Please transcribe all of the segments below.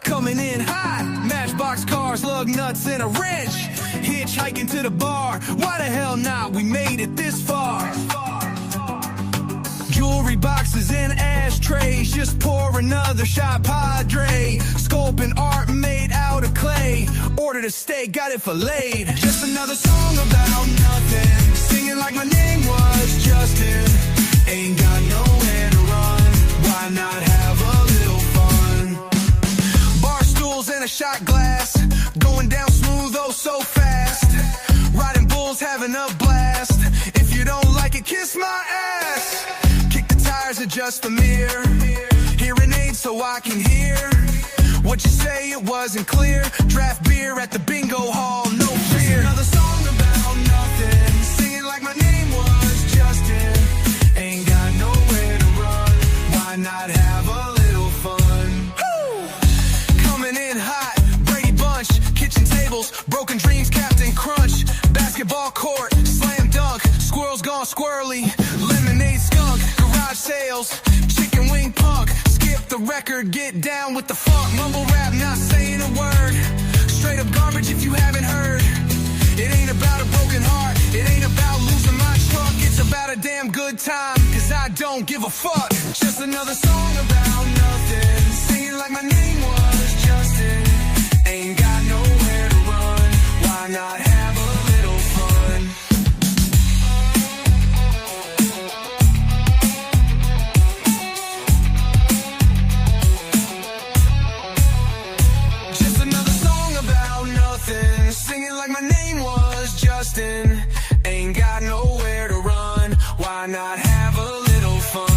Coming in hot, matchbox cars, lug nuts and a wrench. Hitchhiking to the bar, why the hell not? We made it this far. Jewelry boxes and ashtrays, just pour another shot, Padre. Sculpting art made out of clay, ordered a steak, got it filleted. Just another song about nothing, singing like my name was Justin. Ain't got nowhere to run, why not have a little fun? Bar stools and a shot glass, going down smooth, oh so fast. Riding bulls, having a blast. If you don't like it, kiss my ass. Kick the tires, adjust the mirror. Hearing aids so I can hear what you say, it wasn't clear. Draft beer at the bingo hall, no fear. Another song about nothing, singing like my name was Justin. Ain't got nowhere to run, why not have a little fun? Woo! Coming in hot, Brady Bunch, kitchen tables, broken dreams, Captain Crunch. Basketball court, slam dunk, squirrels gone squirrely. Lemonade skunk, garage sales, chicken wing punk. Skip the record, get down with the funk. Mumble rap, not saying a word. Straight up garbage if you haven't heard. It ain't about a broken heart, it ain't about losing my truck. It's about a damn good time, cause I don't give a fuck. Just another song about nothing, singing like my name was Justin. Ain't got nowhere to run, why not have a little fun? Just another song about nothing, singing like my name was Justin. Ain't got nowhere to run, why not have a little fun?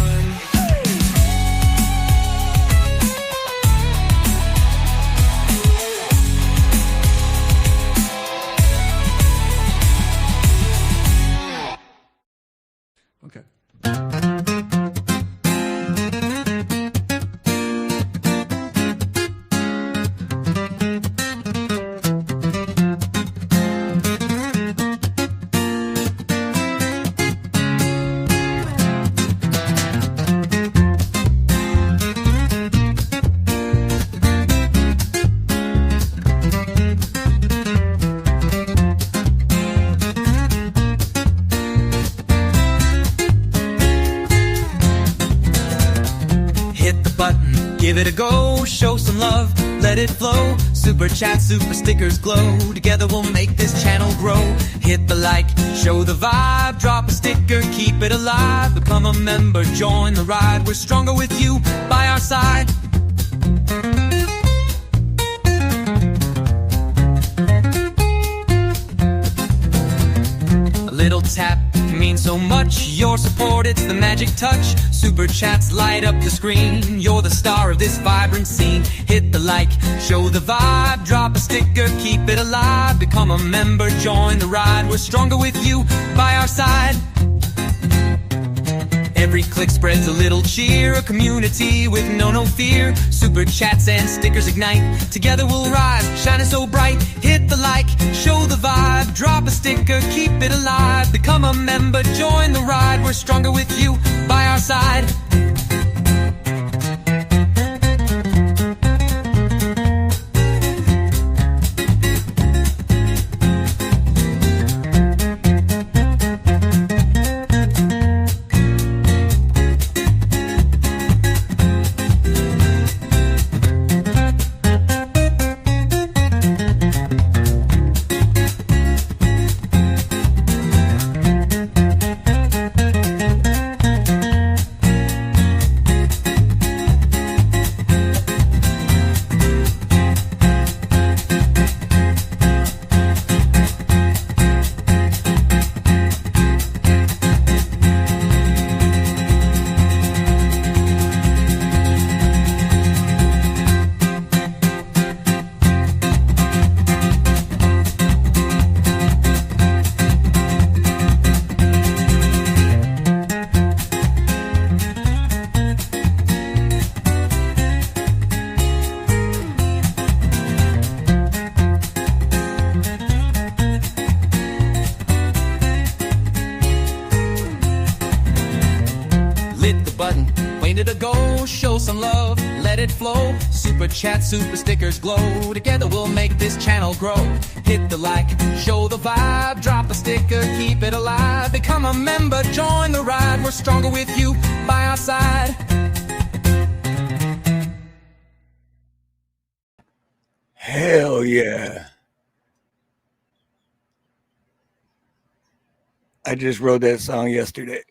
Okay. Give it a go, show some love, let it flow. Super chat, super stickers glow. Together we'll make this channel grow. Hit the like, show the vibe. Drop a sticker, keep it alive. Become a member, join the ride. We're stronger with you by our side. A little tap means so much. Your support, it's the magic touch. Super chats light up the screen. You're the star of this vibrant scene. Hit the like, show the vibe. Drop a sticker, keep it alive. Become a member, join the ride. We're stronger with you by our side. Every click spreads a little cheer. A community with no fear. Super chats and stickers ignite. Together we'll rise, shining so bright. Hit the like, show the vibe. Drop a sticker, keep it alive. Become a member, join the ride. We're stronger with you by our side. Show some love, let it flow. super chat, super stickers glow. Together we'll make this channel grow. Hit the like, show the vibe, drop a sticker, keep it alive. Become a member, join the ride. We're stronger with you by our side. Hell yeah. I just wrote that song yesterday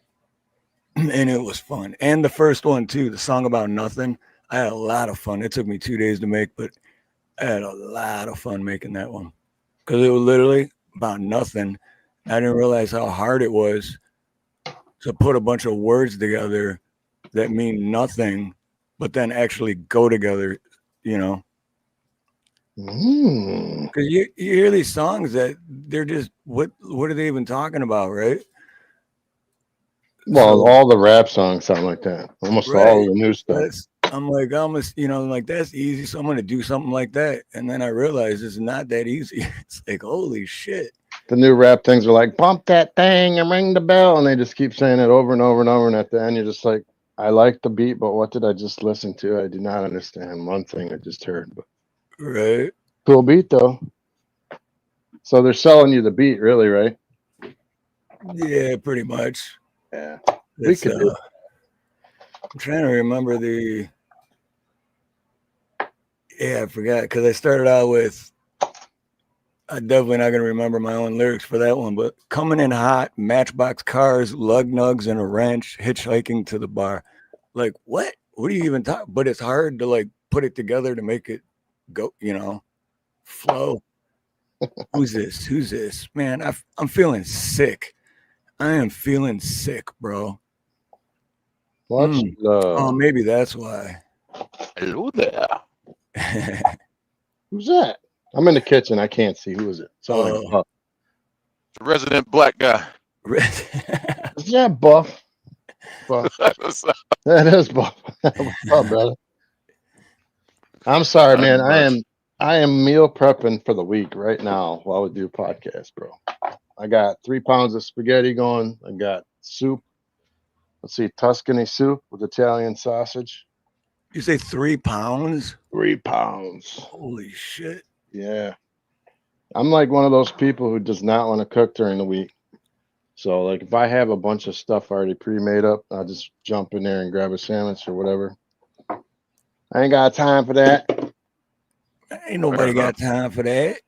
and it was fun. And the first one too, the song about nothing. I had a lot of fun. It took me 2 days to make, but I had a lot of fun making that one because it was literally about nothing. I didn't realize how hard it was to put a bunch of words together that mean nothing, but then actually go together, you know? Because you hear these songs that they're just, what are they even talking about, right? Well, So, all the rap songs sound like that. Almost all the new stuff. I'm like, almost, you know, like that's easy. So I'm going to do something like that. And then I realized it's not that easy. It's like, holy shit. The new rap things are like, bump that thing and ring the bell. And they just keep saying it over and over and over. And at the end, you're just like, I like the beat, but what did I just listen to? I do not understand one thing I just heard. But Right. cool beat, though. So they're selling you the beat, really, right? Yeah, pretty much. Yeah. We could do. I'm trying to remember the. Yeah, I forgot because I started out with. I'm definitely not going to remember my own lyrics for that one, but coming in hot, matchbox cars, lug nugs, and a wrench, hitchhiking to the bar. Like, what? What are you even talking? But it's hard to like put it together to make it go, you know, flow. Who's this? Who's this? Man, I'm feeling sick. I am feeling sick, bro. Oh, maybe that's why. Hello there. Who's that? I'm in the kitchen. I can't see. Who is it? Like Buff. The resident black guy. Is that Buff? Buff. That is Buff. What's up, brother? I'm sorry, man. I am meal prepping for the week right now while we do podcast, bro. I got 3 pounds of spaghetti going. I got soup. Let's see, Tuscany soup with Italian sausage. You say 3 pounds? 3 pounds. Holy shit. Yeah. I'm like one of those people who does not want to cook during the week. So, like, if I have a bunch of stuff already pre-made up, I'll just jump in there and grab a sandwich or whatever. I ain't got time for that. Ain't nobody got time for that.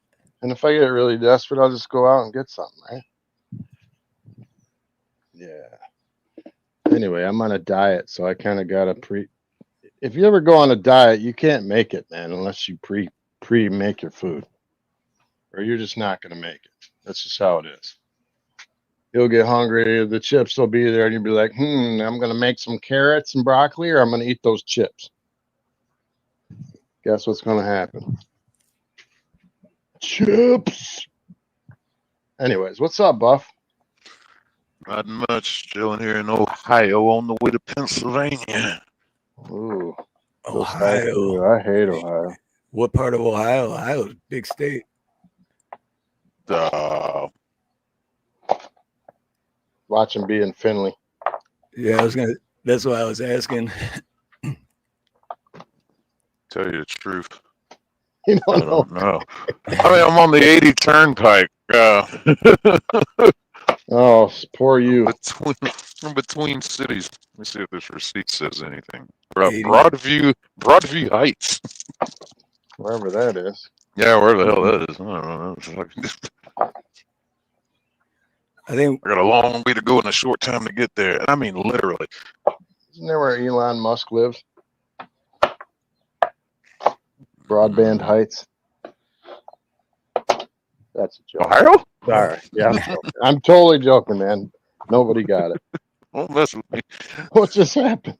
And if I get really desperate, I'll just go out and get something, right? Yeah. Anyway, I'm on a diet, so I kind of got to if you ever go on a diet, you can't make it, man, unless you pre-make your food. Or you're just not going to make it. That's just how it is. You'll get hungry, the chips will be there, and you'll be like, I'm going to make some carrots and broccoli, or I'm going to eat those chips. Guess what's going to happen? Chips. Anyways, what's up, Buff? Not much. Chilling here in Ohio on the way to Pennsylvania. Ooh, Ohio. I hate Ohio. What part of Ohio? Ohio's a big state. Watch him be in Finley. Yeah, that's why I was asking. Tell you the truth. You I don't know. I mean, I'm on the 80 turnpike. Oh, poor you. Between cities. Let me see if this receipt says anything. Broadview Heights. Wherever that is. Yeah, where the hell that is. I don't know. I think I got a long way to go and a short time to get there. And I mean, literally. Isn't that where Elon Musk lives? Broadband Heights. That's a joke. Ohio? Sorry. Yeah, I'm totally joking, man. Nobody got it. Don't mess with me. What just happened?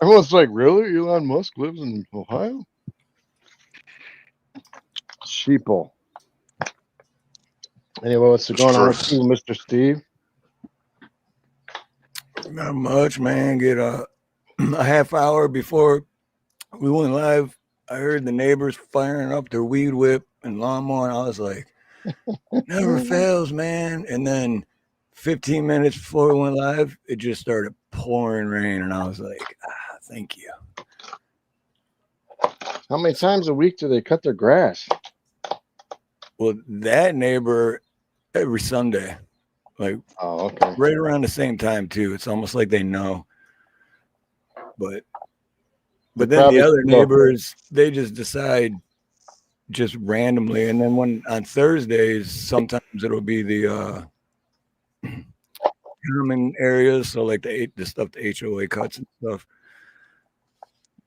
Everyone's like, really? Elon Musk lives in Ohio? Sheeple. Anyway, what's going on with you, Mr. Steve? not much, man. Get a half hour before we went live, I heard the neighbors firing up their weed whip and lawnmower, and I was like, never fails, man. And then 15 minutes before we went live, it just started pouring rain, and I was like, thank you. How many times a week do they cut their grass? Well, that neighbor every Sunday, like okay, right around the same time too. It's almost like they know. But then the other neighbors, they just decide just randomly. And then when on Thursdays, sometimes it'll be the common areas, so like the stuff the HOA cuts and stuff.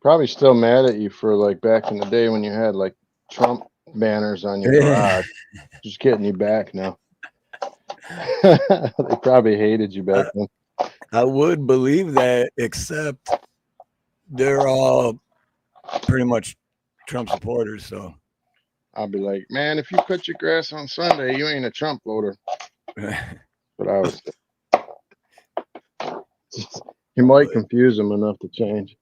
Probably still mad at you for like back in the day when you had like Trump banners on your garage. Just getting you back now. They probably hated you back then. I would believe that, except they're all pretty much Trump supporters. So I'll be like, man, if you cut your grass on Sunday, you ain't a Trump voter. But I was. You might confuse them enough to change.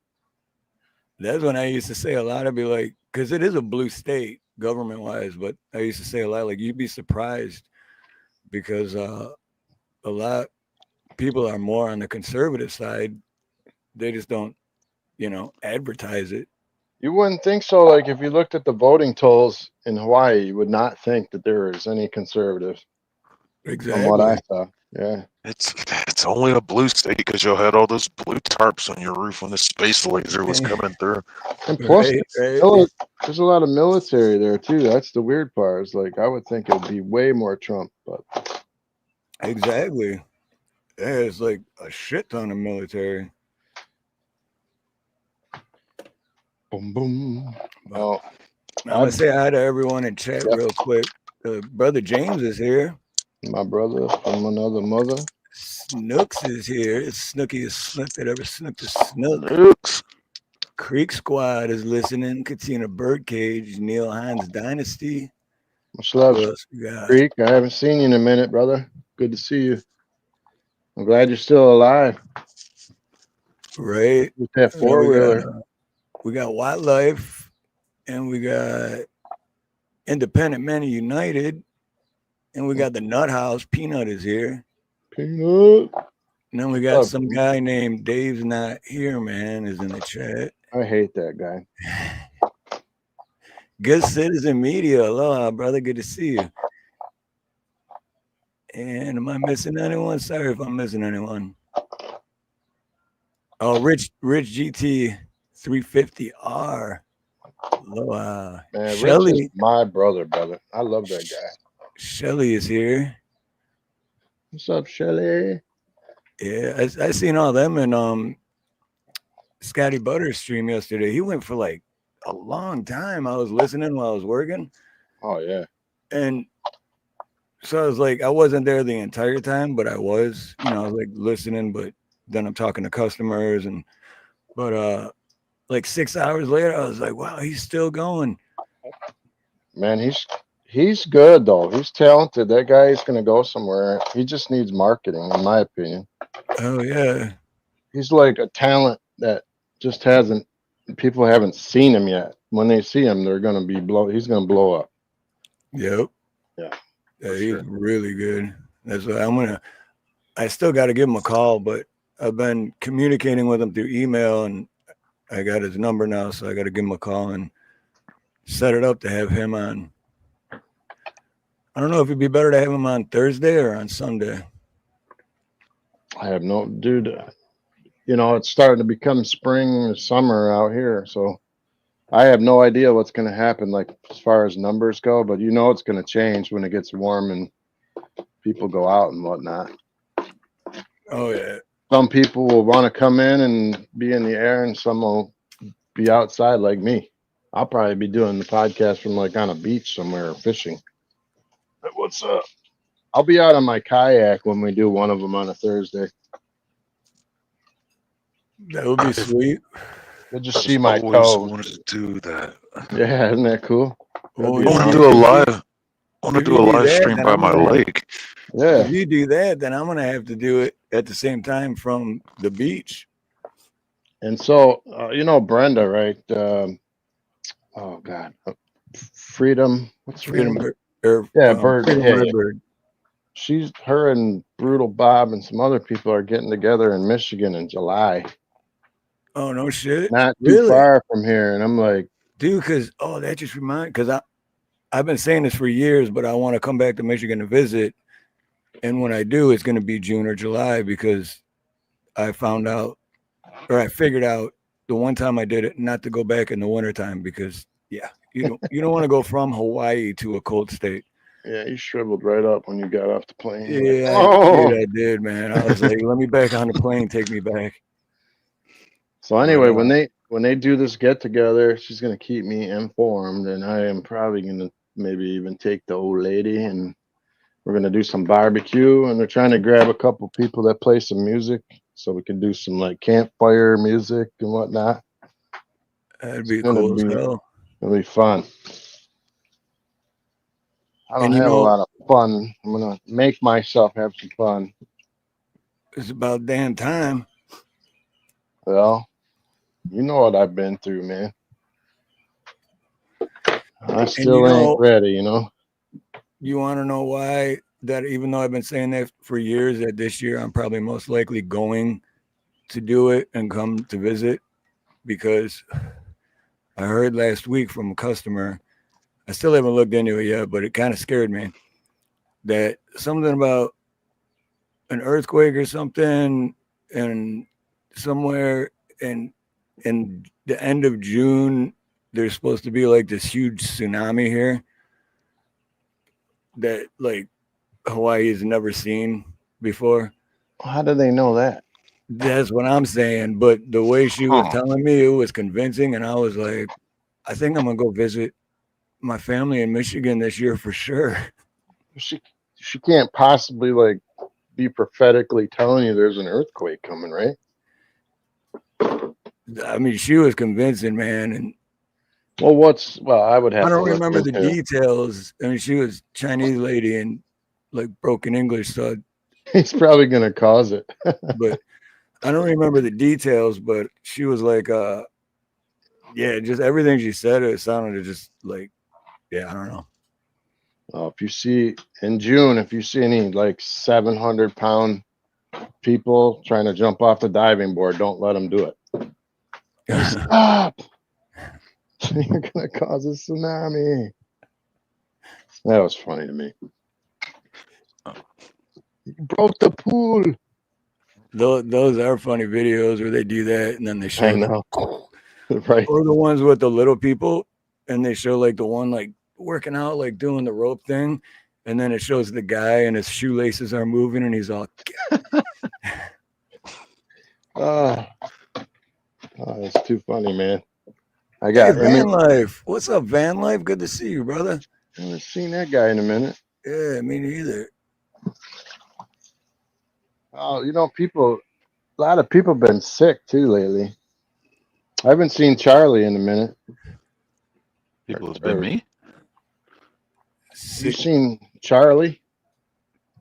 That's when I used to say a lot. I'd be like, because it is a blue state government wise, but I used to say a lot like, you'd be surprised because a lot people are more on the conservative side. They just don't, advertise it. You wouldn't think so. Like if you looked at the voting totals in Hawaii, you would not think that there is any conservatives. Exactly. From what I saw. Yeah. It's only a blue state because you had all those blue tarps on your roof when the space laser was coming through. And plus, there's a lot of military there too. That's the weird part. Is like I would think it would be way more Trump, but exactly. Yeah, it's like a shit ton of military. Boom boom. Oh, I'm gonna say hi to everyone in chat real quick. Brother James is here. My brother from another mother. Snooks is here. It's Snooky as Snook that ever snooked a snook. Snooks. Creek Squad is listening. Katina Birdcage, Neil Hines Dynasty. Much love, Creek. I haven't seen you in a minute, brother. Good to see you. I'm glad you're still alive. Right. With that four-wheeler. We got Wildlife, and we got Independent Men United, and we got the Nut House. Peanut is here. Peanut. And then we got some guy named Dave's Not Here, man, is in the chat. I hate that guy. Good Citizen Media. Aloha, brother. Good to see you. And am I missing anyone? Sorry if I'm missing anyone. Oh, Rich GT 350R. Aloha. Man, Shelly. Rich is my brother. I love that guy. Shelly is here. What's up, Shelly? Yeah, I seen all them in Scotty Butter's stream yesterday. He went for like a long time. I was listening while I was working. Oh yeah. And so I was like, I wasn't there the entire time, but I was, I was like listening, but then I'm talking to customers but like 6 hours later, I was like, wow, he's still going. Man, he's good though. He's talented. That guy is gonna go somewhere. He just needs marketing, in my opinion. Oh yeah. He's like a talent that just people haven't seen him yet. When they see him, he's gonna blow up. Yep. Yeah. Yeah, he's really good. That's why I still got to give him a call, but I've been communicating with him through email and I got his number now, so I got to give him a call and set it up to have him on. I don't know if it'd be better to have him on Thursday or on Sunday. I have no, dude. It's starting to become spring or summer out here, so I have no idea what's going to happen, like as far as numbers go. But it's going to change when it gets warm and people go out and whatnot. Oh yeah. Some people will want to come in and be in the air, and some will be outside like me. I'll probably be doing the podcast from like on a beach somewhere or fishing. But what's up? I'll be out on my kayak when we do one of them on a Thursday. That would be sweet. You'll just see my toes. Wanted to do that. Yeah, isn't that cool? I want to do a live. I want to do a live stream by my lake. Yeah. If you do that, then I'm gonna have to do it at the same time from the beach. And so, Brenda, right? Oh God, Freedom. What's Freedom? Bird. Bird. Her and Brutal Bob and some other people are getting together in Michigan in July. Oh no shit! Not too far from here, and I'm like, dude. Because that just reminded. Because I've been saying this for years, but I want to come back to Michigan to visit. And when I do, it's going to be June or July because I found out, or I figured out the one time I did it, not to go back in the wintertime because you don't want to go from Hawaii to a cold state. Yeah, you shriveled right up when you got off the plane. Yeah, Like, I did, man. I was like, let me back on the plane, take me back. So anyway, when they do this get together, she's gonna keep me informed, and I am probably gonna maybe even take the old lady, and we're gonna do some barbecue, and they're trying to grab a couple people that play some music, so we can do some like campfire music and whatnot. That'd be cool as hell. It'll be fun. I don't have a lot of fun. I'm gonna make myself have some fun. It's about damn time. Well, you know what I've been through, man. I still ain't ready, you know. You want to know why? That even though I've been saying that for years, that this year I'm probably most likely going to do it and come to visit, because I heard last week from a customer. I still haven't looked into it yet, but it kind of scared me. That something about an earthquake or something, and somewhere in the end of June, there's supposed to be like this huge tsunami here that like Hawaii has never seen before. How do they know that? That's what I'm saying. But the way she was telling me, it was convincing, and I was like, I think I'm gonna go visit my family in Michigan this year for sure. She can't possibly like be prophetically telling you there's an earthquake coming, right? I mean, she was convincing, man. And I would have. I don't remember the details. I mean, she was Chinese lady and like broken English, so he's probably gonna cause it. But I don't remember the details. But she was like, just everything she said, it sounded just like, I don't know. If you see in June, if you see any like 700-pound people trying to jump off the diving board, don't let them do it. Stop! You're gonna cause a tsunami. That was funny to me. You broke the pool. Those are funny videos where they do that and then they show. I know. Right. Or the ones with the little people, and they show like the one like working out, like doing the rope thing, and then it shows the guy and his shoelaces are moving and he's all it's too funny, man. I got Van Life. What's up, Van Life? Good to see you, brother. I haven't seen that guy in a minute. Yeah, me neither. Oh, a lot of people been sick too lately. I haven't seen Charlie in a minute. People, it's been me. You seen Charlie?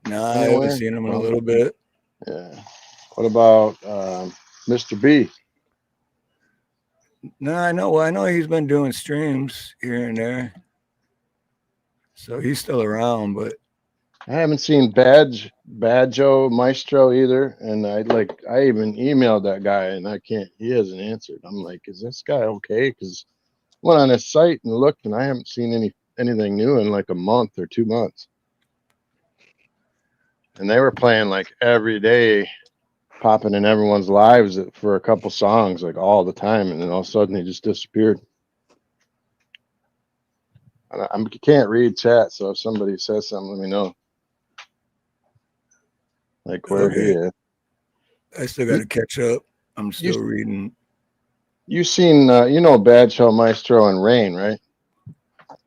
No, I haven't seen him in a little bit. Yeah. What about Mr. B? No, I know he's been doing streams here and there. So he's still around, but I haven't seen Badjo Maestro either. And I even emailed that guy and he hasn't answered. I'm like, is this guy okay? Because I went on his site and looked and I haven't seen anything new in like a month or 2 months. And they were playing like every day, popping in everyone's lives for a couple songs, like all the time. And then all of a sudden he just disappeared. I can't read chat. So if somebody says something, let me know. Like where he is. I still got to catch up. I'm still reading. You seen, Bad Show Maestro and Rain, right?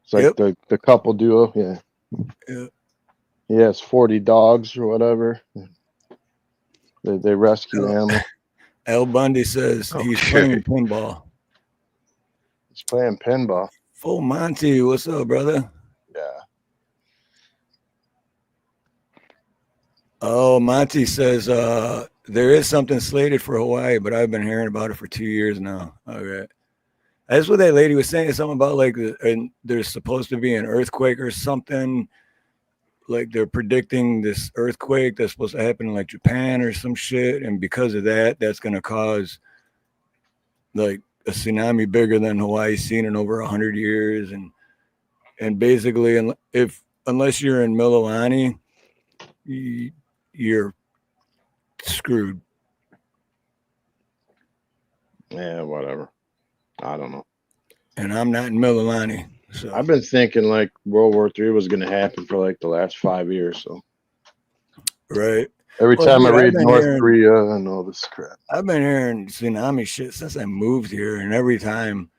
It's like the couple duo. Yeah. Yeah. He has 40 dogs or whatever. They rescue animals. Al Bundy says he's playing pinball. He's playing pinball. Full Monty, what's up, brother? Yeah. Oh, Monty says there is something slated for Hawaii, but I've been hearing about it for 2 years now. Okay. That's what that lady was saying. Something about like there's supposed to be an earthquake or something. Like they're predicting this earthquake that's supposed to happen in like Japan or some shit. And because of that, that's going to cause like a tsunami bigger than Hawaii's seen in over 100 years, and basically, unless you're in Mililani, you're screwed. Yeah, whatever. I don't know. And I'm not in Mililani, so I've been thinking like World War III was going to happen for like the last 5 years. So right. every Well, time dude, I read North Korea, I know this crap. I've been hearing tsunami shit since I moved here, and every time,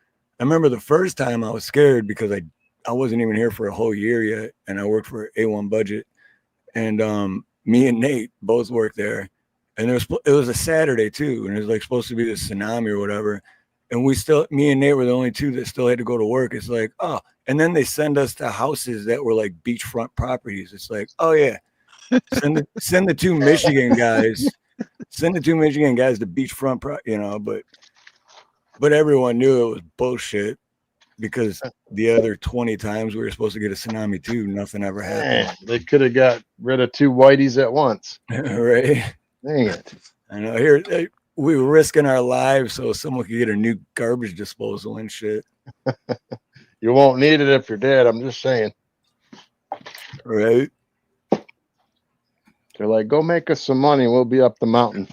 I remember the first time I was scared because I wasn't even here for a whole year yet, and I worked for A1 Budget, and me and Nate both worked there, and it was a Saturday too, and it was like supposed to be the tsunami or whatever, and me and Nate were the only two that still had to go to work. It's like, oh, and then they send us to houses that were like beachfront properties. It's like, oh yeah, send the two Michigan guys. Send the two Michigan guys to beachfront, but everyone knew it was bullshit because the other 20 times we were supposed to get a tsunami too, nothing ever happened. Man, they could have got rid of two whiteys at once. Right? Dang it. I know. Here we were risking our lives so someone could get a new garbage disposal and shit. You won't need it if you're dead. I'm just saying. Right? They're like, go make us some money. We'll be up the mountain.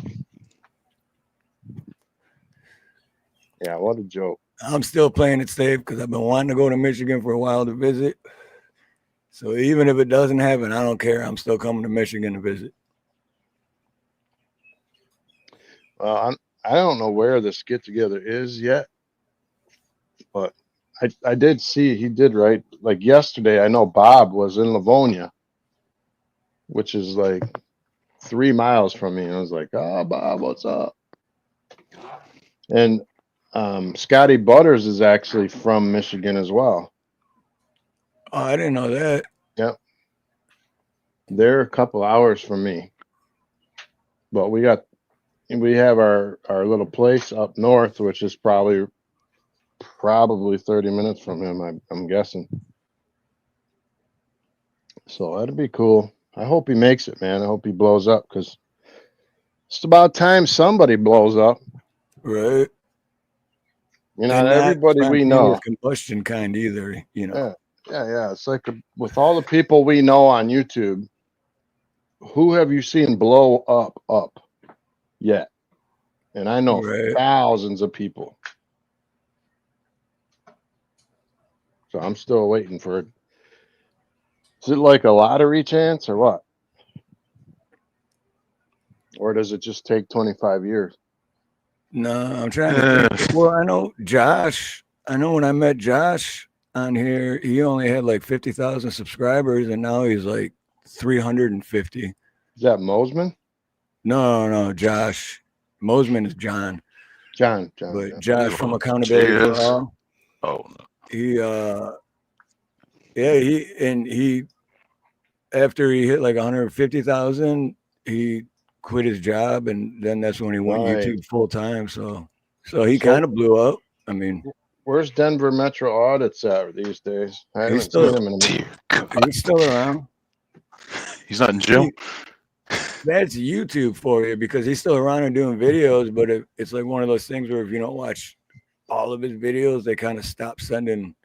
Yeah, what a joke. I'm still playing it safe because I've been wanting to go to Michigan for a while to visit. So even if it doesn't happen, I don't care. I'm still coming to Michigan to visit. I don't know where this get together is yet, but I did see he did right. Like yesterday, I know Bob was in Livonia, which is like 3 miles from me. And I was like, oh, Bob, what's up? And Scotty Butters is actually from Michigan as well. Oh, I didn't know that. Yep. They're a couple hours from me. But we have our little place up north, which is probably 30 minutes from him, I'm guessing. So that'd be cool. I hope he makes it, man. I hope he blows up because it's about time somebody blows up. Right. You know, everybody we know. Combustion kind either, you know. Yeah. It's like with all the people we know on YouTube, who have you seen blow up yet? And I know thousands of people. So I'm still waiting for it. Is it like a lottery chance or what? Or does it just take 25 years? No, I'm trying to think. Well, I know Josh. I know when I met Josh on here, he only had like 50,000 subscribers, and now he's like 350. Is that Mosman? No, Josh. Mosman is John. John. But Josh from Accountability for All. Oh no. He after he hit like 150,000, he quit his job, and then that's when he went YouTube full time. So he kind of blew up. I mean, where's Denver Metro Audits at these days? I haven't seen him in a minute. He's still around. He's not in jail. That's YouTube for you because he's still around and doing videos, but it's like one of those things where if you don't watch all of his videos, they kind of stop sending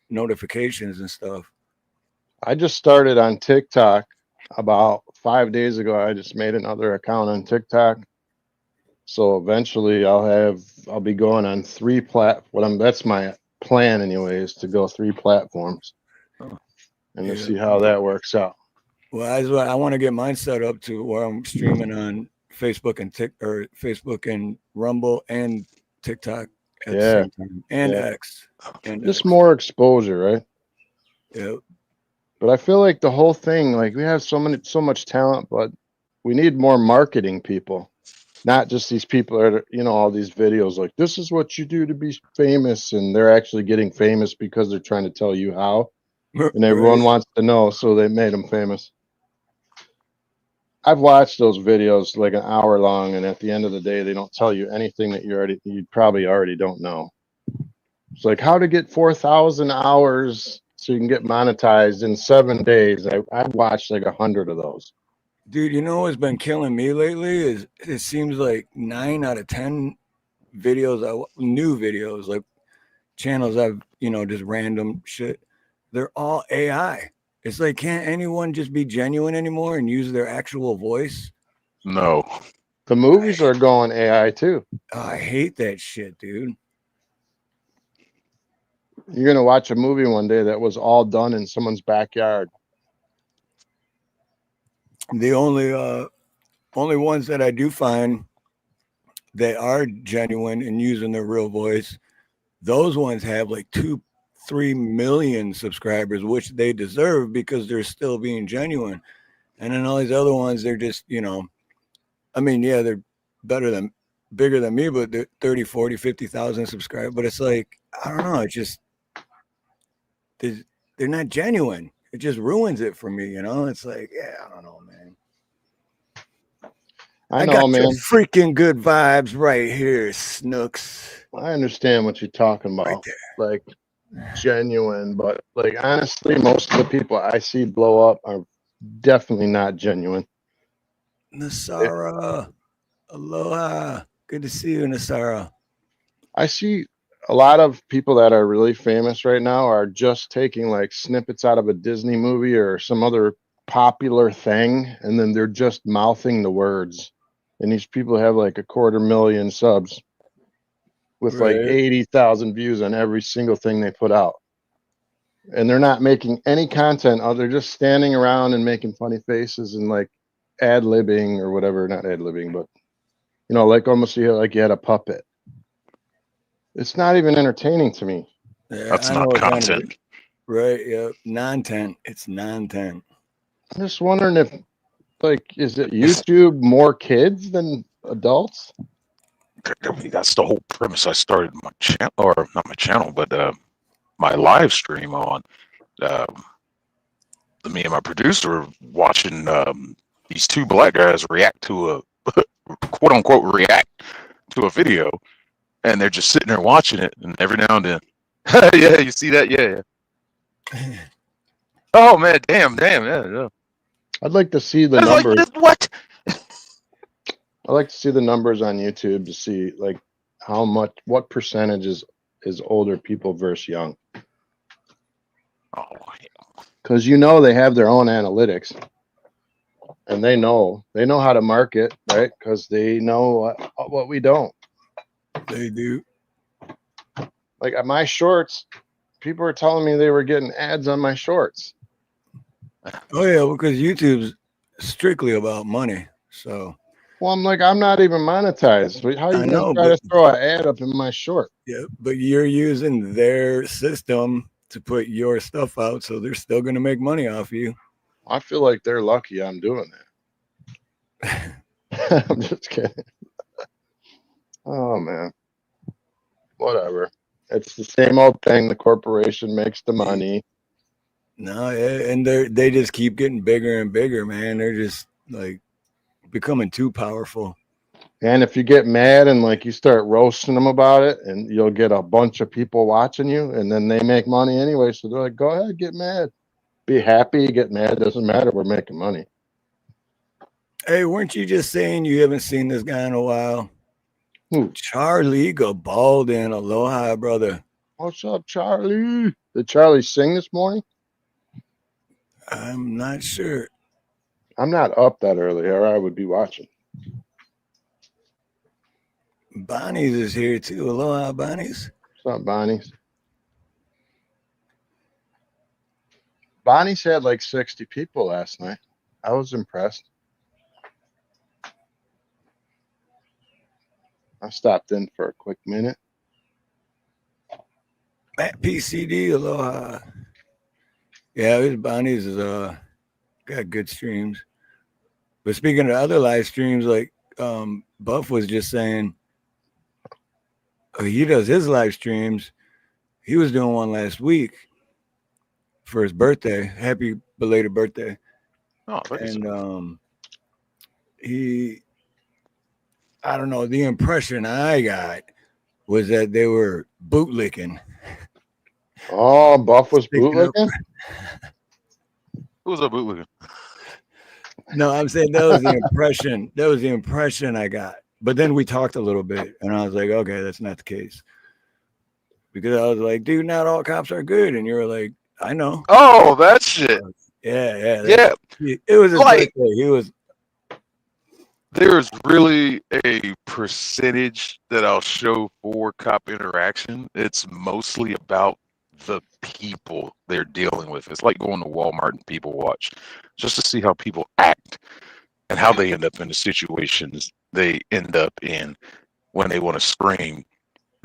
notifications and stuff. I just started on TikTok about 5 days ago. I just made another account on TikTok. So eventually I'll be going on 3 that's my plan anyway, is to go 3 platforms and to see how that works out. Well, I want to get mine set up to where I'm streaming on Facebook and Rumble and TikTok at the same time, and X. And just more exposure, right? Yeah. But I feel like the whole thing, like we have so much talent, but we need more marketing people, not just these people that are, all these videos like this is what you do to be famous, and they're actually getting famous because they're trying to tell you how, and everyone wants to know, so they made them famous. I've watched those videos like an hour long, and at the end of the day, they don't tell you anything that you probably already don't know. It's like how to get 4,000 hours so you can get monetized in 7 days. I've watched like 100 of those. Dude, you know what's been killing me lately is it seems like 9 out of 10 videos, new videos, like channels I've, just random shit. They're all AI. It's like, can't anyone just be genuine anymore and use their actual voice? No. The movies are going AI too. Oh, I hate that shit, dude. You're gonna watch a movie one day that was all done in someone's backyard. The only ones that I do find that are genuine and using their real voice, those ones have like 2-3 million subscribers, which they deserve because they're still being genuine. And then all these other ones, they're just, I mean, yeah, they're bigger than me, but they're 30, 40, 50,000 subscribers. But it's like, I don't know, it's just, they're not genuine. It just ruins it for me, It's like, yeah, I don't know, man. I know, got man. your freaking good vibes right here, Snooks. I understand what you're talking about, Right there. like genuine, but like honestly, most of the people I see blow up are definitely not genuine. Nasara, aloha. Good to see you, Nasara. I see a lot of people that are really famous right now are just taking like snippets out of a Disney movie or some other popular thing, and then they're just mouthing the words. And these people have like 250,000 subs with like 80,000 views on every single thing they put out. And they're not making any content. They're just standing around and making funny faces and like ad-libbing or whatever. Not ad-libbing, but like almost like you had a puppet. It's not even entertaining to me. Yeah, That's not content. Right, yeah. Non-10. It's non-10. I'm just wondering if, like, is it YouTube more kids than adults? That's the whole premise. I started my channel, or not my channel, but my live stream on. Me and my producer were watching these two black guys react to a quote unquote react to a video, and they're just sitting there watching it, and every now and then, yeah, you see that, yeah. Oh man, damn, yeah. I'd like to see the numbers. Like, what? I'd like to see the numbers on YouTube to see like what percentage is older people versus young. Oh, because they have their own analytics, and they know how to market, right? Because they know what we don't. They do. Like at my shorts, people were telling me they were getting ads on my shorts. Oh yeah, because YouTube's strictly about money. So. Well, I'm like, I'm not even monetized. How are you going to try to throw an ad up in my short? Yeah, but you're using their system to put your stuff out, so they're still going to make money off you. I feel like they're lucky I'm doing that. I'm just kidding. Oh, man. Whatever. It's the same old thing. The corporation makes the money. No, and they just keep getting bigger and bigger, man. They're just like becoming too powerful. And if you get mad and like you start roasting them about it, and you'll get a bunch of people watching you, and then they make money anyway. So they're like, go ahead, get mad. Be happy, get mad. Doesn't matter. We're making money. Hey, weren't you just saying you haven't seen this guy in a while? Who? Charlie Gabalden. Aloha, brother. What's up, Charlie? Did Charlie sing this morning? I'm not sure. I'm not up that early, or I would be watching. Bonnie's is here too. Aloha, Bonnie's. What's up, Bonnie's? Bonnie's had like 60 people last night. I was impressed. I stopped in for a quick minute. Matt PCD, aloha. Yeah, this Bonnie's is got good streams. But speaking of other live streams, like Buff was just saying, he does his live streams. He was doing one last week for his birthday. Happy belated birthday. Oh, and I don't know, the impression I got was that they were bootlicking. Oh, Buff was bootlicking? Who was a bootlicking? No, I'm saying that was the impression. That was the impression I got. But then we talked a little bit, and I was like, okay, that's not the case. Because I was like, dude, not all cops are good. And you were like, I know. Oh, that shit. Yeah. It was his Like, birthday. He was. There's really a percentage that I'll show for cop interaction. It's mostly about the people they're dealing with. It's like going to Walmart and people watch just to see how people act and how they end up in the situations they end up in when they want to scream,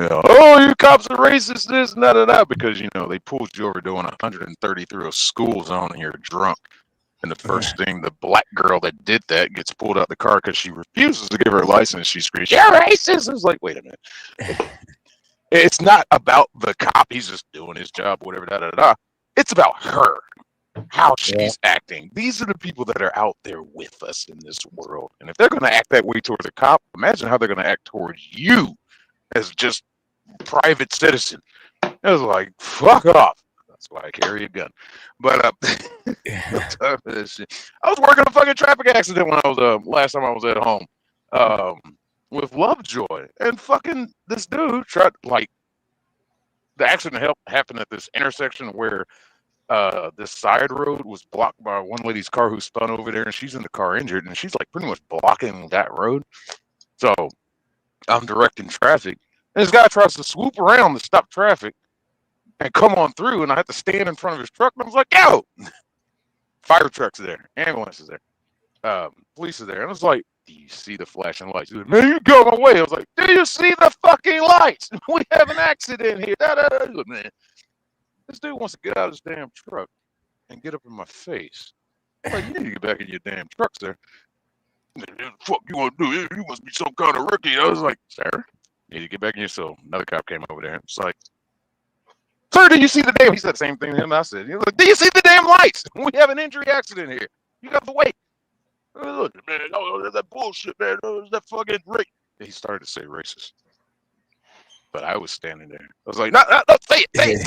you know, oh, you cops are racist, this, and that, because, you know, they pulled you over doing 130 through a school zone and you're drunk. And the first thing, the black girl that did that gets pulled out the car because she refuses to give her a license. She screams, "You're racist!" I was like, wait a minute. It's not about the cop. He's just doing his job, whatever, It's about her, how she's acting. These are the people that are out there with us in this world. And if they're going to act that way towards a cop, imagine how they're going to act towards you as just private citizen. It was like, fuck off. That's why I carry a gun. But I was working a fucking traffic accident when I was last time I was at home with Lovejoy, and fucking this dude tried, like, the accident happened at this intersection where this side road was blocked by one lady's car who spun over there, and she's in the car injured, and she's like pretty much blocking that road. So I'm directing traffic, and this guy tries to swoop around to stop traffic and come on through, and I had to stand in front of his truck, and I was like, yo, fire trucks are there, ambulance is there, police are there, and I was like, do you see the flashing lights? He was like, man, you go my way. I was like, do you see the fucking lights? We have an accident here. Man, this dude wants to get out of his damn truck and get up in my face. I'm like, you need to get back in your damn truck, sir. What the fuck you want to do? You must be some kind of rookie. I was like, sir, you need to get back in your cell. Another cop came over there and was like, sir, do you see the damn? He said the same thing to him. I said, he was like, do you see the damn lights? We have an injury accident here. You got to wait. Look, man, oh, that bullshit, man. Oh, that fucking race. He started to say racist. But I was standing there. I was like, no, say it.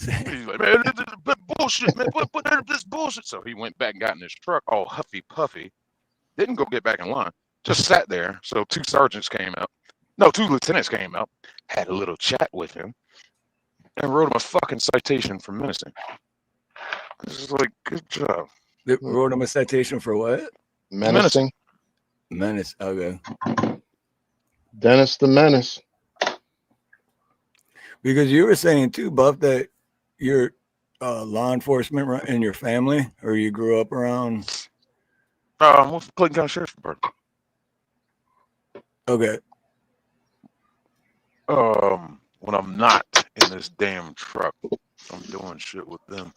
He's like, man, this is bullshit, man. Put this bullshit. So he went back and got in his truck, all huffy puffy. Didn't go get back in line. Just sat there. So two lieutenants came out, had a little chat with him, and wrote him a fucking citation for menacing. This is like, good job. They wrote him a citation for what? Menacing. Menace. Okay. Dennis the Menace. Because you were saying too, Buff, that you're law enforcement in your family, or you grew up around. I'm with Clayton County Sheriff's Department. Okay. When I'm not in this damn truck, I'm doing shit with them.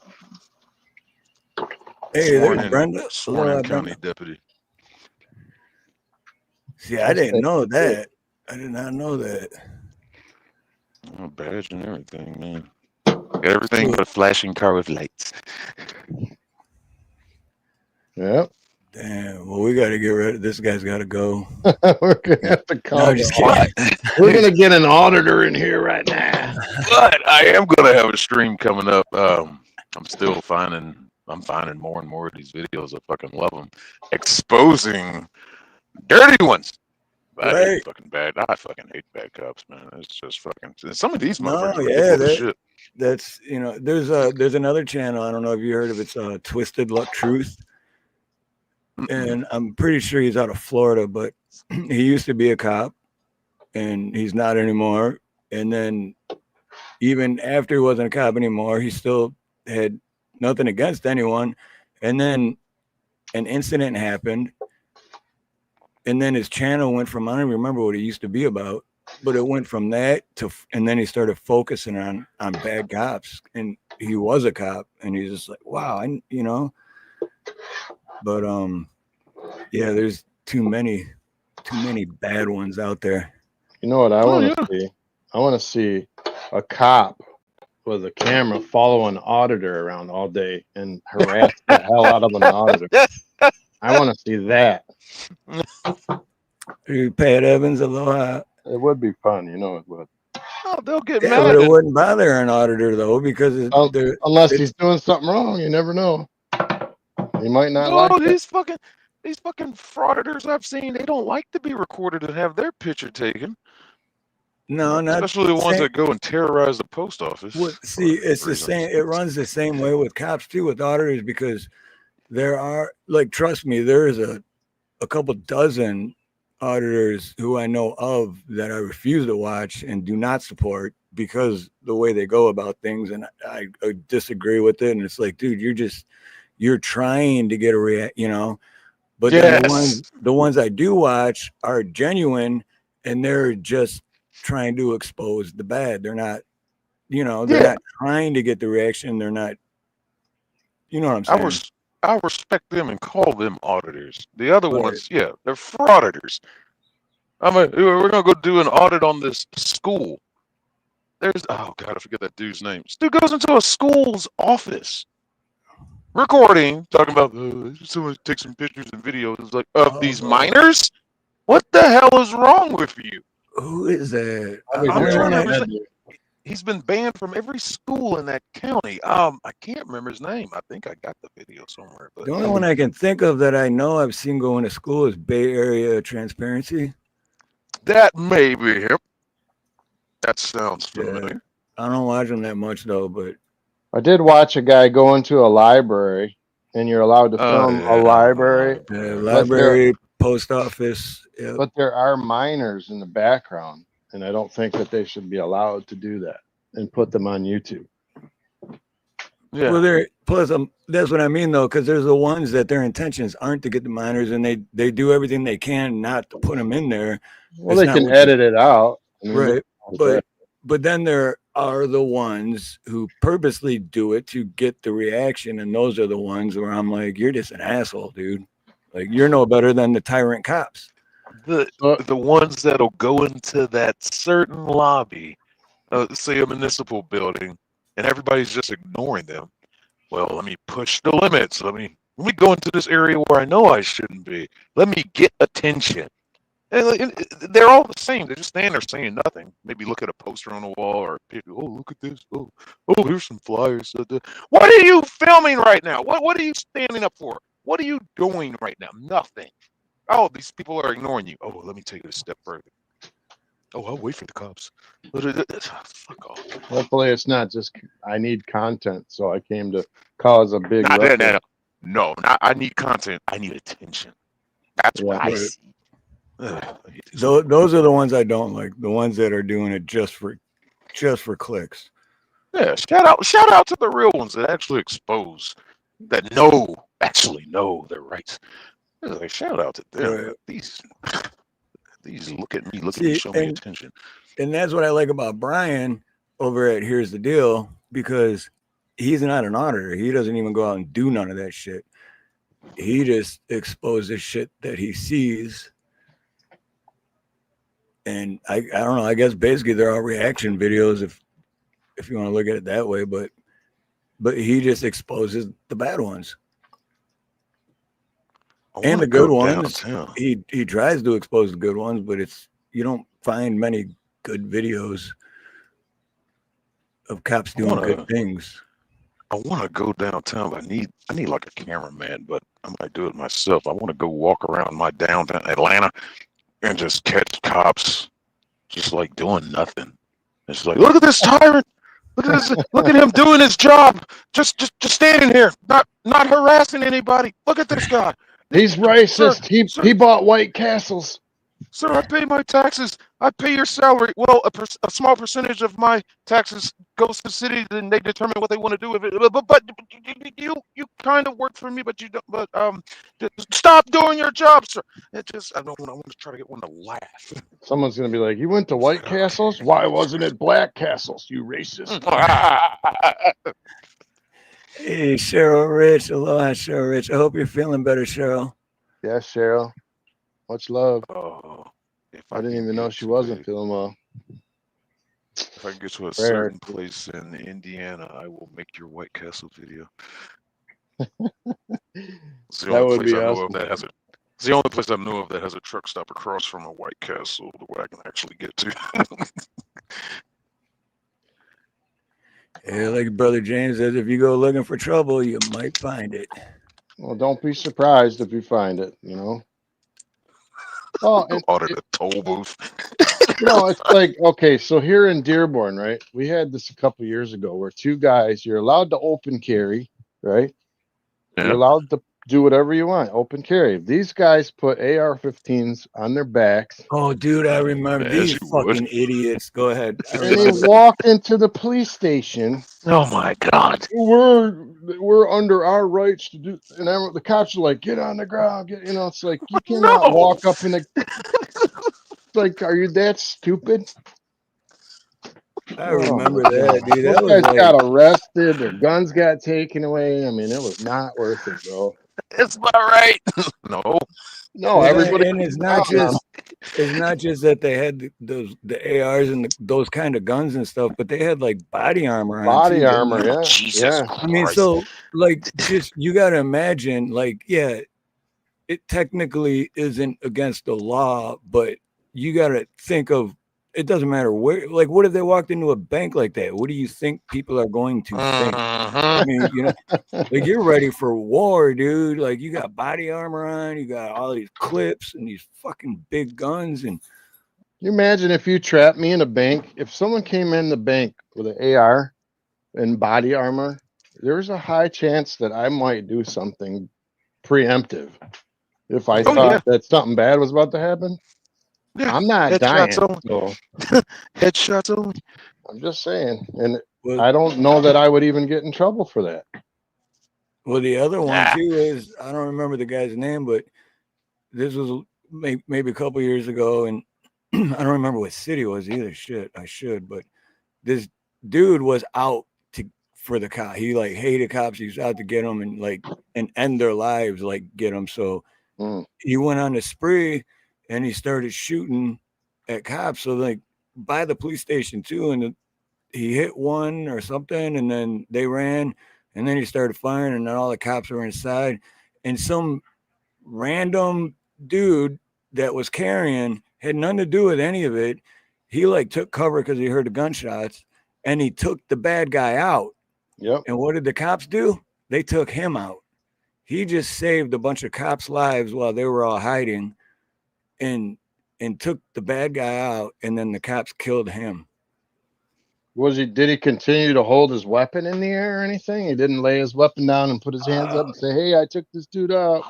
Hey, there's Brenda. Sworn county deputy. See, I didn't know that. I did not know that. A badge and everything, man. Everything but a flashing car with lights. Yep. Damn. Well, we got to get rid of this. Guy's got to go. We're gonna have to call. No, just kidding. We're gonna get an auditor in here right now. But I am gonna have a stream coming up. I'm finding more and more of these videos. I fucking love them, exposing dirty ones. But I hate fucking bad. I fucking hate bad cops, man. It's just fucking. Some of these motherfuckers. Shit. That's there's another channel. I don't know if you heard of it. It's Twisted Luck Truth. And I'm pretty sure he's out of Florida, but he used to be a cop and he's not anymore. And then even after he wasn't a cop anymore, he still had nothing against anyone. And then an incident happened. And then his channel went from, I don't even remember what it used to be about, but it went from that to, and then he started focusing on bad cops. And he was a cop and he's just like, wow, But yeah, there's too many bad ones out there. You know what I want to see? I want to see a cop with a camera follow an auditor around all day and harass the hell out of an auditor. I want to see that. Pat Evans, aloha. It would be fun, it would. Oh, they'll get mad. But it wouldn't bother an auditor though, because unless he's doing something wrong, you never know. He might not like these fucking these fucking frauditors I've seen, they don't like to be recorded and have their picture taken. No, not especially the ones same. that go and terrorize the post office. See, it's the same. It runs the same way with cops too, with auditors, because there are, like, trust me, there is a couple dozen auditors who I know of that I refuse to watch and do not support because the way they go about things, and I disagree with it. And it's like, dude, you're trying to get a react, you know. But then the ones I do watch are genuine, and they're just trying to expose the bad. They're not, you know, they're not trying to get the reaction. They're not, you know what I'm saying? I respect them and call them auditors. The other ones, they're frauditors. We're gonna go do an audit on this school. Oh God, I forget that dude's name. This dude goes into a school's office, recording, talking about someone take some pictures and videos like of these minors. What the hell is wrong with you? Who is that? I'm trying to remember. He's been banned from every school in that county. I can't remember his name. I think I got the video somewhere. But the only one I can think of that I know I've seen going to school is Bay Area Transparency. That may be him. That sounds familiar. I don't watch them that much though, but I did watch a guy go into a library, and you're allowed to film a library. Library, post office. Yep. But there are minors in the background, and I don't think that they should be allowed to do that and put them on YouTube. Yeah. Well, plus that's what I mean though, because there's the ones that their intentions aren't to get the minors, and they do everything they can not to put them in there. Well, they can edit it out, right? But then there are the ones who purposely do it to get the reaction, and those are the ones where I'm like, you're just an asshole, dude. Like, you're no better than the tyrant cops. The ones that'll go into that certain lobby, say a municipal building, and everybody's just ignoring them. Well, let me push the limits. Let me go into this area where I know I shouldn't be. Let me get attention. And they're all the same. They're just standing there saying nothing. Maybe look at a poster on the wall, or people, oh, look at this. Oh, here's some flyers. What are you filming right now? What are you standing up for? What are you doing right now? Nothing. Oh, these people are ignoring you. Oh, let me take it a step further. Oh, I'll wait for the cops. Fuck off. Hopefully it's not just, I need content, so I came to cause a big... No, I need content. I need attention. That's what I see. Those are the ones I don't like. The ones that are doing it just for clicks. Yeah, shout out to the real ones that actually expose, that actually know their rights. Like, shout out to them. Right. These look at me, show me attention. And that's what I like about Brian over at Here's the Deal, because he's not an auditor. He doesn't even go out and do none of that shit. He just exposes shit that he sees. And I don't know, I guess basically they're all reaction videos if you want to look at it that way, but he just exposes the bad ones. And the good ones. He tries to expose the good ones, but you don't find many good videos of cops doing good things. I want to go downtown, but I need like a cameraman, but I might do it myself. I want to go walk around my downtown Atlanta and just catch cops just like doing nothing. It's like, look at this tyrant. Look at this. Look at him doing his job. Just standing here, not harassing anybody. Look at this guy. He's racist. Sir, he bought White Castles. Sir, I pay my taxes. I pay your salary. Well, a small percentage of my taxes goes to the city, and they determine what they want to do with it. But you kind of work for me, but you don't. But stop doing your job, sir. I want to try to get one to laugh. Someone's gonna be like, "You went to White Castles? Why wasn't it Black Castles? You racist." Hey, Cheryl Rich. Aloha, Cheryl Rich. I hope you're feeling better, Cheryl. Yes, Cheryl. Much love. Oh, I didn't even know she wasn't feeling well. If I can get to a certain place in Indiana, I will make your White Castle video. That would be awesome. It's the only place I know of that has a truck stop across from a White Castle where I can actually get to. Yeah, like Brother James says, if you go looking for trouble, you might find it. Well, don't be surprised if you find it, you know. Well, and Audit a toll booth. it's like, okay, so here in Dearborn, right? We had this a couple years ago where two guys, you're allowed to open carry, right? You're Yeah. allowed to do whatever you want, open carry. These guys put AR-15s on their backs Oh, dude, I remember As these you would. fucking idiots. Go ahead. I and they remember that. walked into the police station. Oh my God. We're under our rights to do, and the cops are like, get on the ground, get, it's like you cannot No. walk up in a, like, are you that stupid? I Oh my remember that, God. dude. Those That was guys like, got arrested, their guns got taken away. I mean, it was not worth it, bro. It's not right. No. No, well, everybody and it's not just that they had the ARs and those kind of guns and stuff, but they had like body armor on body too. armor, yeah. Jesus Yeah. I mean, Christ. so like, just you got to imagine, like, yeah, it technically isn't against the law, but you got to think of it doesn't matter where. Like, what if they walked into a bank like that? What do you think people are going to think? I Mhm. mean, like you're ready for war, dude. Like you got body armor on, you got all these clips and these fucking big guns, and You imagine if you trapped me in a bank, if someone came in the bank with an AR and body armor, there's a high chance that I might do something preemptive if I Oh yeah. thought that something bad was about to happen. Yeah. I'm not Headshots dying. only. So Headshots only. I'm just saying. And well, I don't know that I would even get in trouble for that. the other one Nah. too is I don't remember the guy's name, but this was maybe a couple years ago, and I don't remember what city it was either. Shit, I should, but this dude was out for the cop. He like hated cops. He was out to get them and end their lives, like get them. So he went on a spree and he started shooting at cops. So like by the police station too, and he hit one or something, and then they ran, and then he started firing, and then all the cops were inside, and some random dude that was carrying had nothing to do with any of it. He like took cover because he heard the gunshots, and he took the bad guy out. Yep. And what did the cops do? They took him out. He just saved a bunch of cops' lives while they were all hiding, and took the bad guy out, and then the cops killed him. Did he continue to hold his weapon in the air or anything? He didn't lay his weapon down and put his hands up and say, hey, I took this dude out.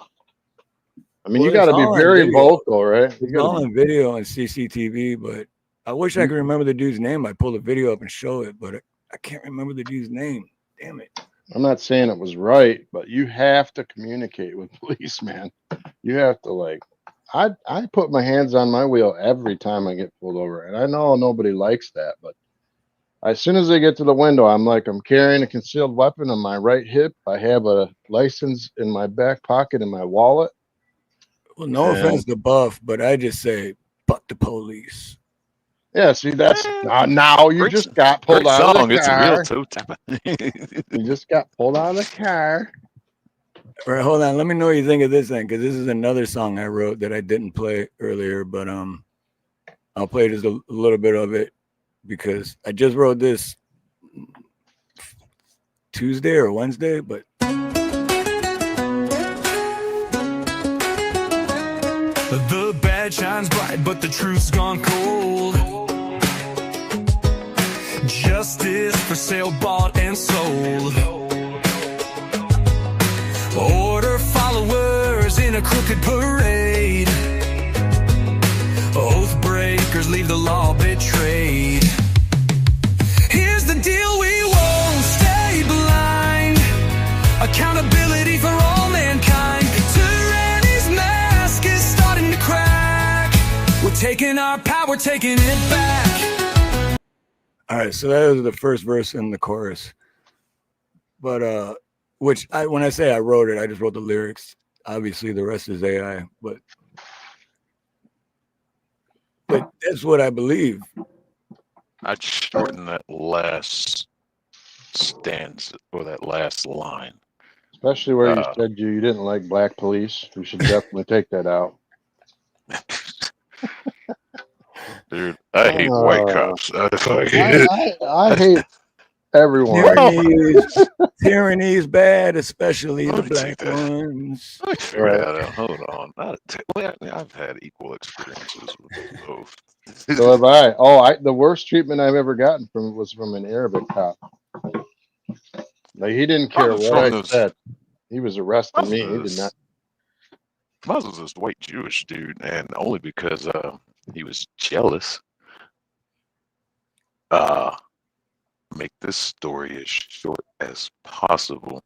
I mean, Well, you got to be very vocal, right? It's all on video and CCTV, but I wish I could remember the dude's name. I'd pull the video up and show it, but I can't remember the dude's name. Damn it. I'm not saying it was right, but you have to communicate with police, man. You have to I put my hands on my wheel every time I get pulled over. And I know nobody likes that, but as soon as I get to the window, I'm carrying a concealed weapon on my right hip. I have a license in my back pocket in my wallet. Well, no offense to Buff, but I just say, fuck the police. Yeah, see, that's now you just got pulled out of the car. It's real too. You just got pulled out of the car. All right, hold on. Let me know what you think of this thing, because this is another song I wrote that I didn't play earlier, but I'll play just a little bit of it because I just wrote this Tuesday or Wednesday, but the bad shines bright, but the truth's gone cold. Justice for sale, bought and sold. Order followers in a crooked parade. Oath breakers leave the law betrayed. Here's the deal, we won't stay blind. Accountability for all mankind. Tyranny's mask is starting to crack. We're taking our power, taking it back. all right, so that was the first verse and the chorus. But which when I say I wrote it, I just wrote the lyrics. Obviously the rest is AI, but that's what I believe. I'd shorten that last stanza or that last line. Especially where you said you didn't like black police. You should definitely take that out. Dude, I hate white cops. I hate Everyone. Tyranny is bad, especially the Let me black take that. ones. Let me figure that out. Hold on. I've had equal experiences with both. So have I. The worst treatment I've ever gotten was from an Arabic cop. Like, he didn't care Mine was what from I those. said. He was arresting me. He Mine did not. was this white Jewish dude, and only because he was jealous. Make this story as short as possible.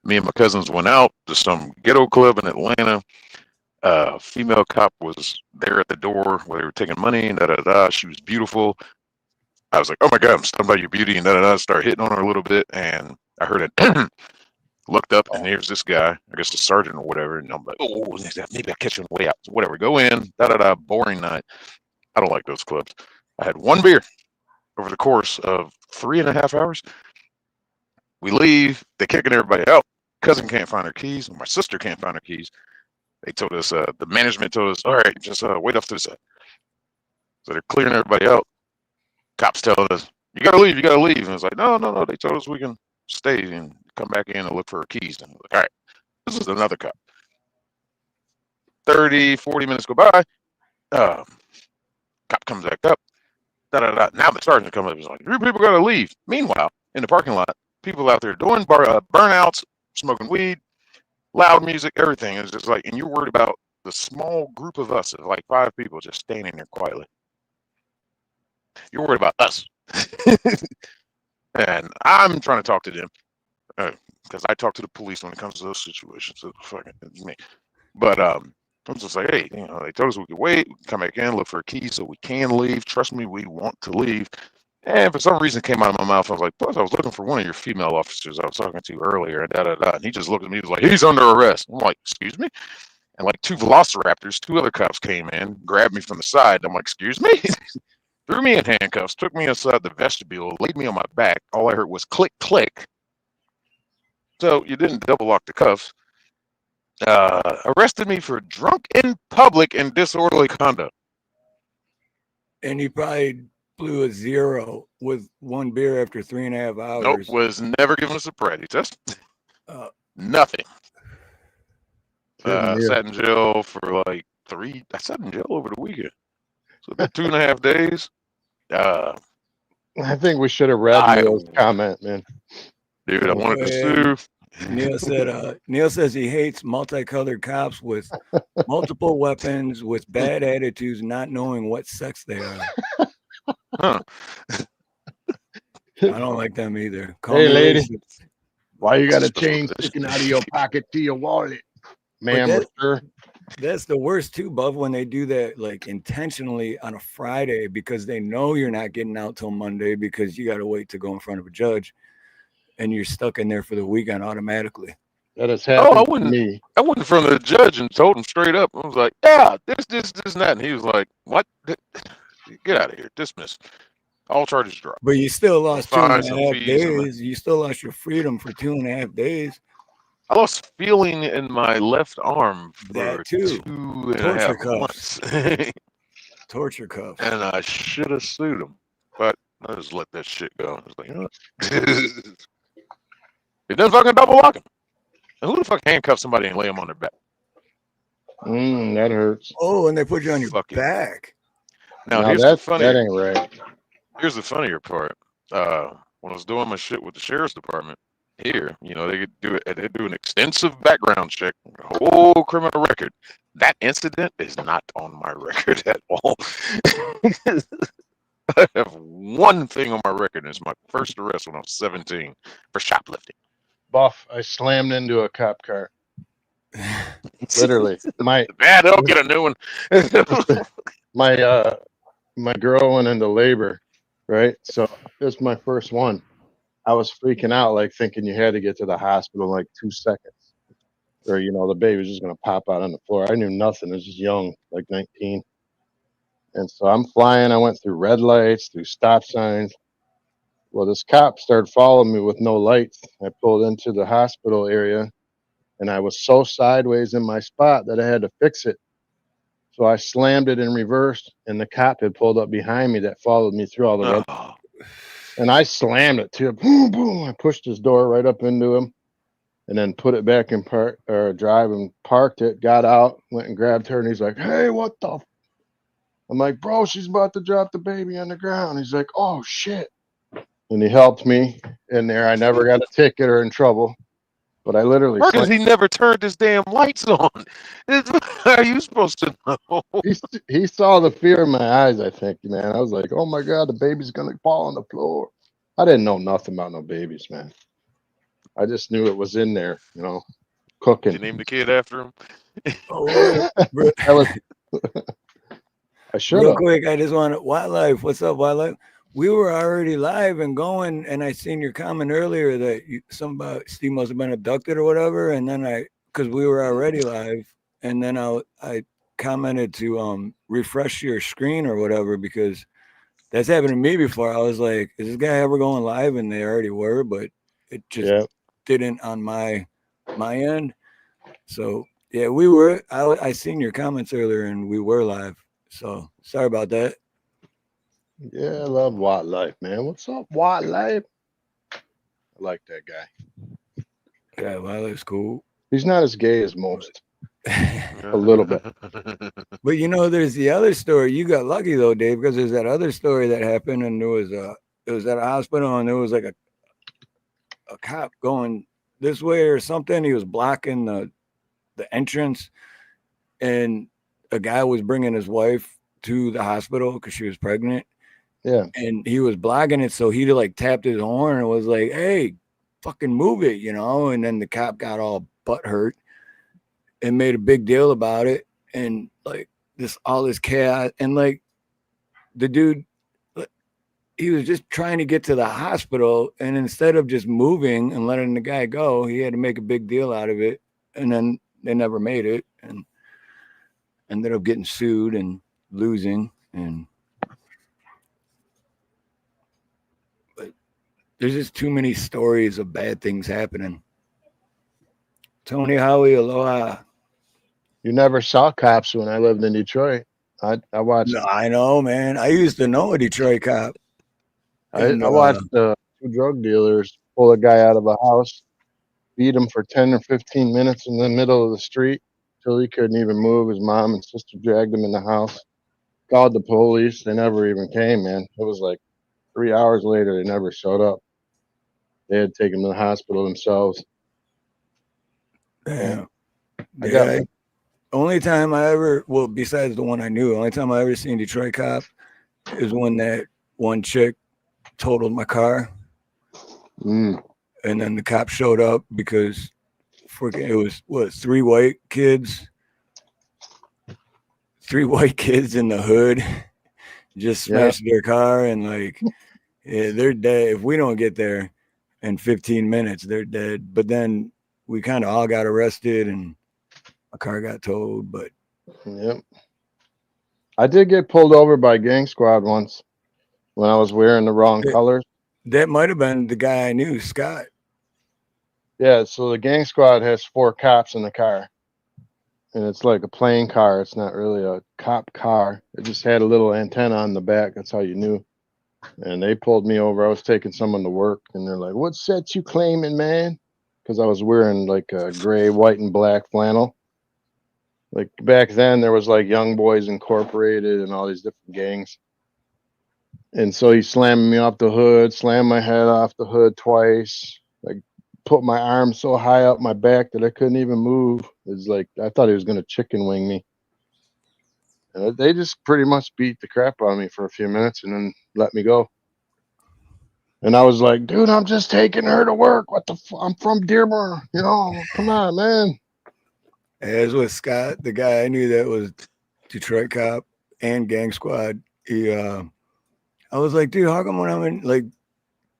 Me and my cousins went out to some ghetto club in Atlanta. Female cop was there at the door where they were taking money and da-da-da. She was beautiful. I was like, oh my God, I'm stunned by your beauty, and da-da-da. Started hitting on her a little bit, and I heard it. Looked up, and here's this guy, I guess the sergeant or whatever, and I'm like, oh, maybe I'll catch him on the way out. So whatever, go in, da-da-da, boring night. I don't like those clubs. I had one beer over the course of 3.5 hours. We leave, they're kicking everybody out. Cousin can't find her keys, my sister can't find her keys. They told us, the management told us, all right, just wait off to the side. So they're clearing everybody out. Cops telling us, you gotta leave. And it's like, no. They told us we can stay and come back in and look for her keys. And we're like, all right, this is another cop. 30, 40 minutes go by. Cop comes back up. Da-da-da. Now the sergeant comes up. He's like, you people gotta leave. Meanwhile, in the parking lot, people out there doing burnouts, smoking weed, loud music, everything. It's just like, and you're worried about the small group of us, of like 5 people just standing there quietly. You're worried about us. And I'm trying to talk to them because I talk to the police when it comes to those situations. So fucking it's me. But I'm just like, hey, they told us we could wait, we can come back in, look for a key so we can leave. Trust me, we want to leave. And for some reason it came out of my mouth. I was like, plus I was looking for one of your female officers I was talking to earlier. And he just looked at me. He was like, he's under arrest. I'm like, excuse me? And like 2 velociraptors, 2 other cops came in, grabbed me from the side. I'm like, excuse me? Threw me in handcuffs, took me inside the vestibule, laid me on my back. All I heard was click, click. So you didn't double lock the cuffs. Arrested me for drunk in public and disorderly conduct. And he probably blew a 0 with 1 beer after 3.5 hours. Nope, was never given a sobriety test. Nothing. Sat in jail for like 3. I sat in jail over the weekend. So about 2.5 days. I think we should have read Neil's comment, man. Dude, I wanted to sue. Neil says he hates multicolored cops with multiple weapons, with bad attitudes, not knowing what sex they are. Huh. I don't like them either. Hey, lady, why you got a chain sticking out of your pocket to your wallet, ma'am or sir? That's the worst too, Bub, when they do that like intentionally on a Friday because they know you're not getting out till Monday because you got to wait to go in front of a judge, and you're stuck in there for the weekend automatically. That has happened to me. I went in front of the judge and told him straight up. I was like, yeah, this, and that. And he was like, what? Get out of here. Dismiss. All charges dropped. But you still lost 2.5 days. You still lost your freedom for 2.5 days. I lost feeling in my left arm for that too. 2.5 months. Torture cuffs. And I should have sued him, but I just let that shit go. I was like, you know what? It doesn't fucking double lock him. And who the fuck handcuffs somebody and lay them on their back? That hurts. Oh, and they put you on your back. Now here's the funny. That ain't right. Here's the funnier part. When I was doing my shit with the sheriff's department here, they could do it. They do an extensive background check, whole criminal record. That incident is not on my record at all. I have one thing on my record, and it's my first arrest when I was 17 for shoplifting. Buff, I slammed into a cop car. Literally. They'll get a new one. My girl went into labor, right? So this is my first one. I was freaking out, like thinking you had to get to the hospital in like 2 seconds. Or, the baby was just going to pop out on the floor. I knew nothing. I was just young, like 19. And so I'm flying. I went through red lights, through stop signs. Well, this cop started following me with no lights. I pulled into the hospital area, and I was so sideways in my spot that I had to fix it. So I slammed it in reverse, and the cop had pulled up behind me that followed me through all the red lights. And I slammed it too. Boom, boom. I pushed his door right up into him and then put it back in park or drive and parked it, got out, went and grabbed her. And he's like, hey, what the? I'm like, bro, she's about to drop the baby on the ground. He's like, oh, shit. And he helped me in there. I never got a ticket or in trouble. But I literally Because he never turned his damn lights on. How are you supposed to know? he saw the fear in my eyes, I think, man. I was like, oh my God, the baby's gonna fall on the floor. I didn't know nothing about no babies, man. I just knew it was in there, you know, cooking. Did you name the kid after him? Oh, I was I should real have. quick, I just want to Wildlife. What's up, Wildlife? We were already live and going, and I seen your comment earlier that somebody Steve must have been abducted or whatever, and then because we were already live, and then I commented to refresh your screen or whatever because that's happened to me before. I was like, is this guy ever going live? And they already were, but it just didn't on my end. So yeah, we were. I seen your comments earlier, and we were live. So sorry about that. Yeah, I love Wildlife, man. What's up, Wildlife? I like that guy. Yeah, Wildlife's cool. He's not as gay as most. A little bit. But you know, there's the other story. You got lucky though, Dave, because there's that other story that happened, and it was at a hospital, and there was like a cop going this way or something. He was blocking the entrance, and a guy was bringing his wife to the hospital because she was pregnant. Yeah. And he was blocking it, so he like tapped his horn and was like, "Hey, fucking move it," you know. And then the cop got all butthurt and made a big deal about it, and like all this chaos, and like the dude, he was just trying to get to the hospital, and instead of just moving and letting the guy go, he had to make a big deal out of it, and then they never made it, and ended up getting sued and losing, and but there's just too many stories of bad things happening. Tony Howie, aloha. You never saw cops when I lived in Detroit. I watched. No, I know, man. I used to know a Detroit cop. I watched two drug dealers pull a guy out of a house, beat him for 10 or 15 minutes in the middle of the street till he couldn't even move. His mom and sister dragged him in the house, called the police. They never even came, man. It was like 3 hours later, they never showed up. They had taken him to the hospital themselves. Damn. Yeah. Only time I ever, well, besides the one I knew, only time I ever seen Detroit cop is when that one chick totaled my car. And then the cop showed up because it was three white kids in the hood just smashed their car, and like they're dead. If we don't get there in 15 minutes, they're dead. But then we kind of all got arrested and my car got towed. But I did get pulled over by gang squad once when I was wearing the wrong colors. That might have been the guy I knew, Scott. Yeah, so the gang squad has 4 cops in the car. And it's like a plain car. It's not really a cop car. It just had a little antenna on the back. That's how you knew. And they pulled me over. I was taking someone to work, and they're like, "What set you claiming, man?" Because I was wearing like a gray, white, and black flannel. Like back then, there was like Young Boys Incorporated and all these different gangs. And so he slammed me off the hood, slammed my head off the hood twice. Like put my arm so high up my back that I couldn't even move. It's like I thought he was gonna chicken wing me. And they just pretty much beat the crap out of me for a few minutes and then let me go. And I was like, "Dude, I'm just taking her to work. What the? I'm from Dearborn. You know, come on, man." As with Scott, the guy I knew that was Detroit cop and gang squad. I was like, "Dude, how come when I'm in, like,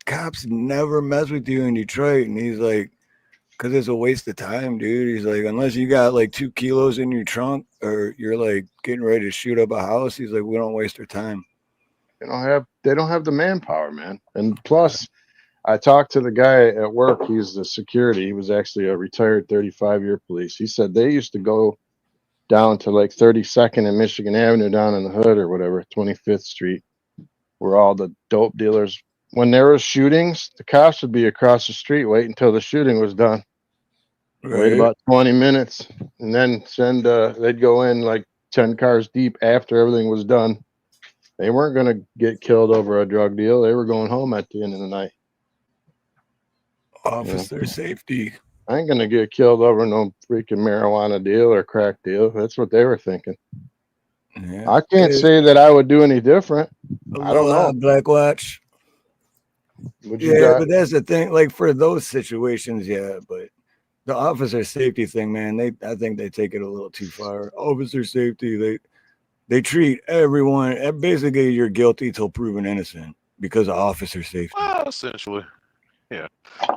cops never mess with you in Detroit?" And he's like, "Because it's a waste of time, dude." He's like, "Unless you got like 2 kilos in your trunk or you're like getting ready to shoot up a house," he's like, "we don't waste our time." They don't have the manpower, man. And plus, I talked to the guy at work. He's the security. He was actually a retired 35-year police. He said they used to go down to like 32nd and Michigan Avenue down in the hood or whatever, 25th Street, where all the dope dealers when there was shootings, the cops would be across the street, wait until the shooting was done. Wait Right. about 20 minutes, and then send. They'd go in like 10 cars deep after everything was done. They weren't going to get killed over a drug deal. They were going home at the end of the night. Officer safety. I ain't going to get killed over no freaking marijuana deal or crack deal. That's what they were thinking. Yeah. I can't say that I would do any different. I don't know. Black Watch. Would you Yeah, got? but that's the thing. Like for those situations, yeah. But the officer safety thing, man, I think they take it a little too far. Officer safety, they treat everyone. Basically, you're guilty till proven innocent because of officer safety. Well, essentially, yeah.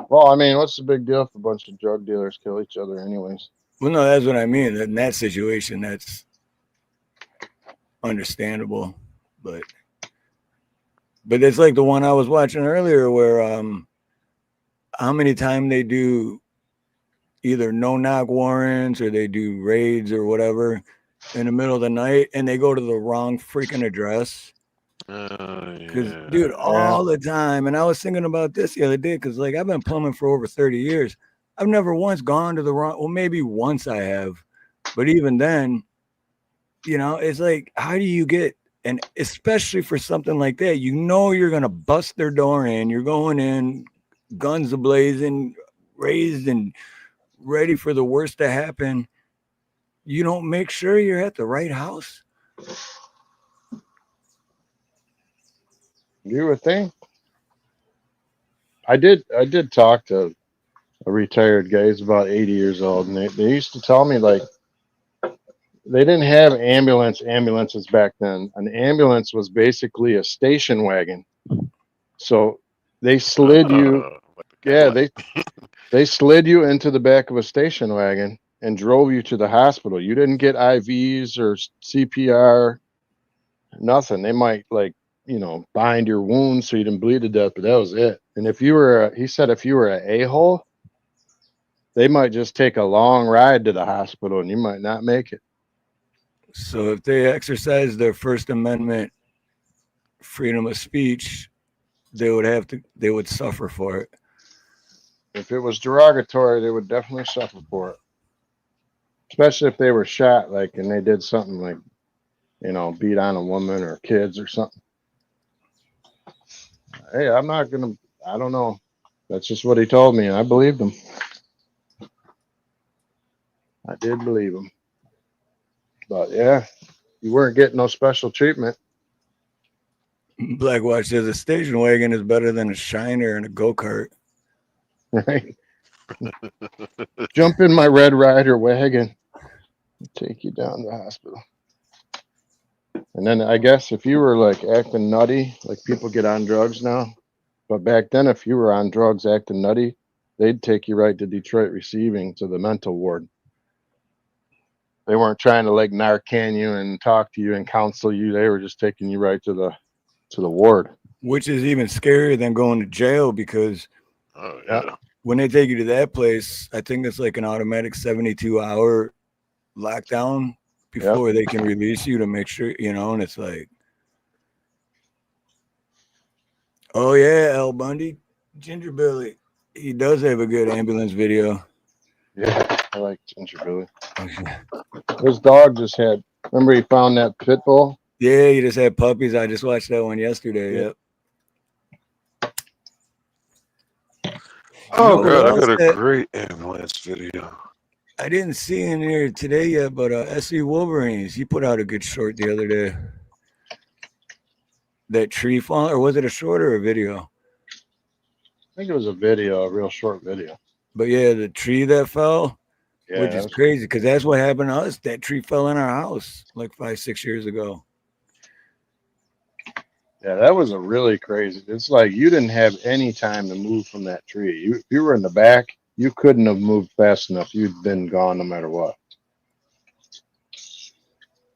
Well, I mean, what's the big deal if a bunch of drug dealers kill each other, anyways? Well, no, that's what I mean. In that situation, that's understandable, but it's like the one I was watching earlier, where how many times they do either no knock warrants or they do raids or whatever in the middle of the night, and they go to the wrong freaking address. Because, dude, all the time. And I was thinking about this the other day because, like, I've been plumbing for over 30 years. I've never once gone to the wrong. Well, maybe once I have, but even then, you know, it's like, how do you get? And especially for something like that, you know, you're gonna bust their door in. You're going in, guns ablazing, raised and ready for the worst to happen. You don't make sure you're at the right house. You would think. I did talk to a retired guy. He's about 80 years old, and they used to tell me, like, they didn't have ambulances back then. An ambulance was basically a station wagon. So they slid you. Yeah, they slid you into the back of a station wagon and drove you to the hospital. You didn't get IVs or CPR, nothing. They might, like, you know, bind your wounds so you didn't bleed to death, but that was it. And if you were, he said, if you were an a-hole, they might just take a long ride to the hospital and you might not make it. So if they exercise their First Amendment freedom of speech, they would suffer for it. If it was derogatory, they would definitely suffer for it. Especially if they were shot, like, and they did something like, you know, beat on a woman or kids or something. Hey, I don't know. That's just what he told me, and I believed him. I did believe him. But yeah, you weren't getting no special treatment. Black Watch says a station wagon is better than a Shiner and a go-kart. Right? Jump in my Red Ryder wagon. I'll take you down to the hospital. And then I guess if you were like acting nutty, like people get on drugs now, but back then if you were on drugs acting nutty, they'd take you right to Detroit Receiving to the mental ward. They weren't trying to like Narcan you and talk to you and counsel you. They were just taking you right to the ward. Which is even scarier than going to jail, because when they take you to that place, I think it's like an automatic 72-hour lockdown before they can release you, to make sure, you know, and it's like, oh yeah, Al Bundy, Ginger Billy, he does have a good ambulance video. Yeah, I like Ginger Billy. His dog just had, remember he found that pit bull? Yeah, he just had puppies. I just watched that one yesterday. Yep. Oh, God, I got a great ambulance video. I didn't see in here today yet, but SC Wolverines, he put out a good short the other day. That tree fall, or was it a short or a video? I think it was a video, a real short video. But yeah, the tree that fell, yeah, which is crazy, because that's what happened to us. That tree fell in our house like 5-6 years ago. Yeah, that was a really crazy. It's like you didn't have any time to move from that tree. If you were in the back, you couldn't have moved fast enough. You'd been gone no matter what.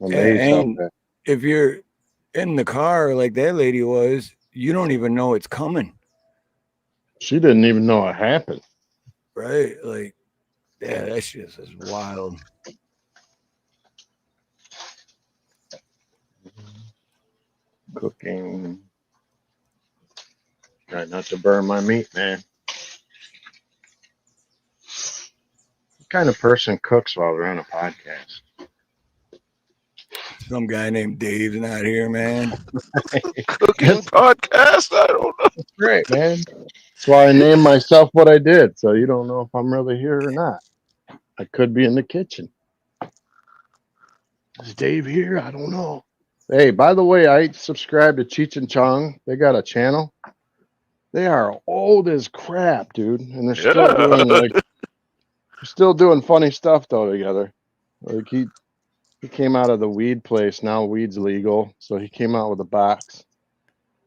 And if you're in the car like that lady was, you don't even know it's coming. She didn't even know it happened. Right? Like, yeah, that shit is wild. Cooking. Try not to burn my meat, man. What kind of person cooks while they're on a podcast? Some guy named Dave's not here, man. Cooking podcast? I don't know. That's great, man. That's why I named myself what I did. So you don't know if I'm really here or not. I could be in the kitchen. Is Dave here? I don't know. Hey, by the way, I subscribed to Cheech and Chong. They got a channel. They are old as crap, dude, and they're still doing funny stuff though together. Like he came out of the weed place. Now weed's legal, so he came out with a box.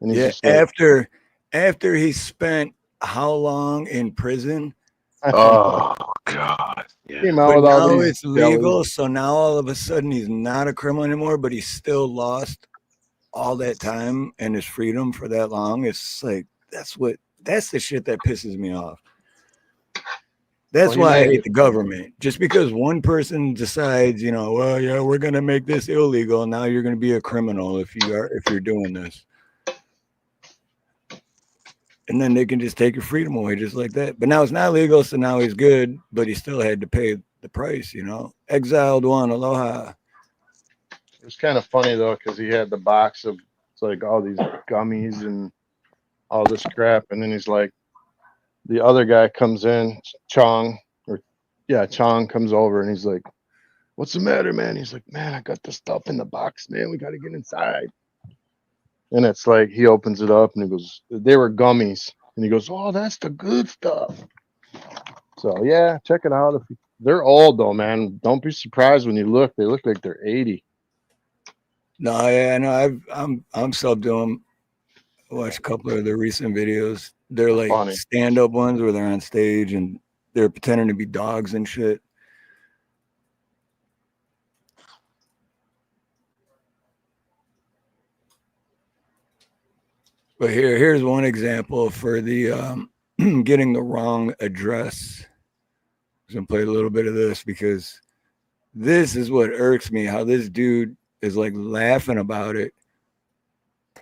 And he's just like, after he spent how long in prison? Oh God! Yeah. Came out But with all now these it's legal, jellies. so now all of a sudden he's not a criminal anymore, but he still lost all that time and his freedom for that long. It's like that's the shit that pisses me off. That's why I hate the government. Just because one person decides, well, yeah, we're gonna make this illegal, now you're gonna be a criminal if you're doing this. And then they can just take your freedom away just like that. But now it's not legal, so now he's good, but he still had to pay the price, Exiled one, aloha. It was kind of funny though, because he had the box of it's like all these gummies and all this crap, and then he's like, the other guy comes in, Chong comes over, and he's like, "What's the matter, man?" He's like, "Man, I got the stuff in the box, man. We got to get inside." And it's like he opens it up and he goes, "They were gummies," and he goes, "Oh, that's the good stuff." So yeah, check it out. They're old though, man. Don't be surprised when you look. They look like they're 80. No, yeah, no, I'm subbed to them. I watched a couple of their recent videos. They're like Funny. stand-up ones where they're on stage and they're pretending to be dogs and shit. But here's one example for the getting the wrong address. I'm gonna play a little bit of this because this is what irks me. How this dude is like laughing about it.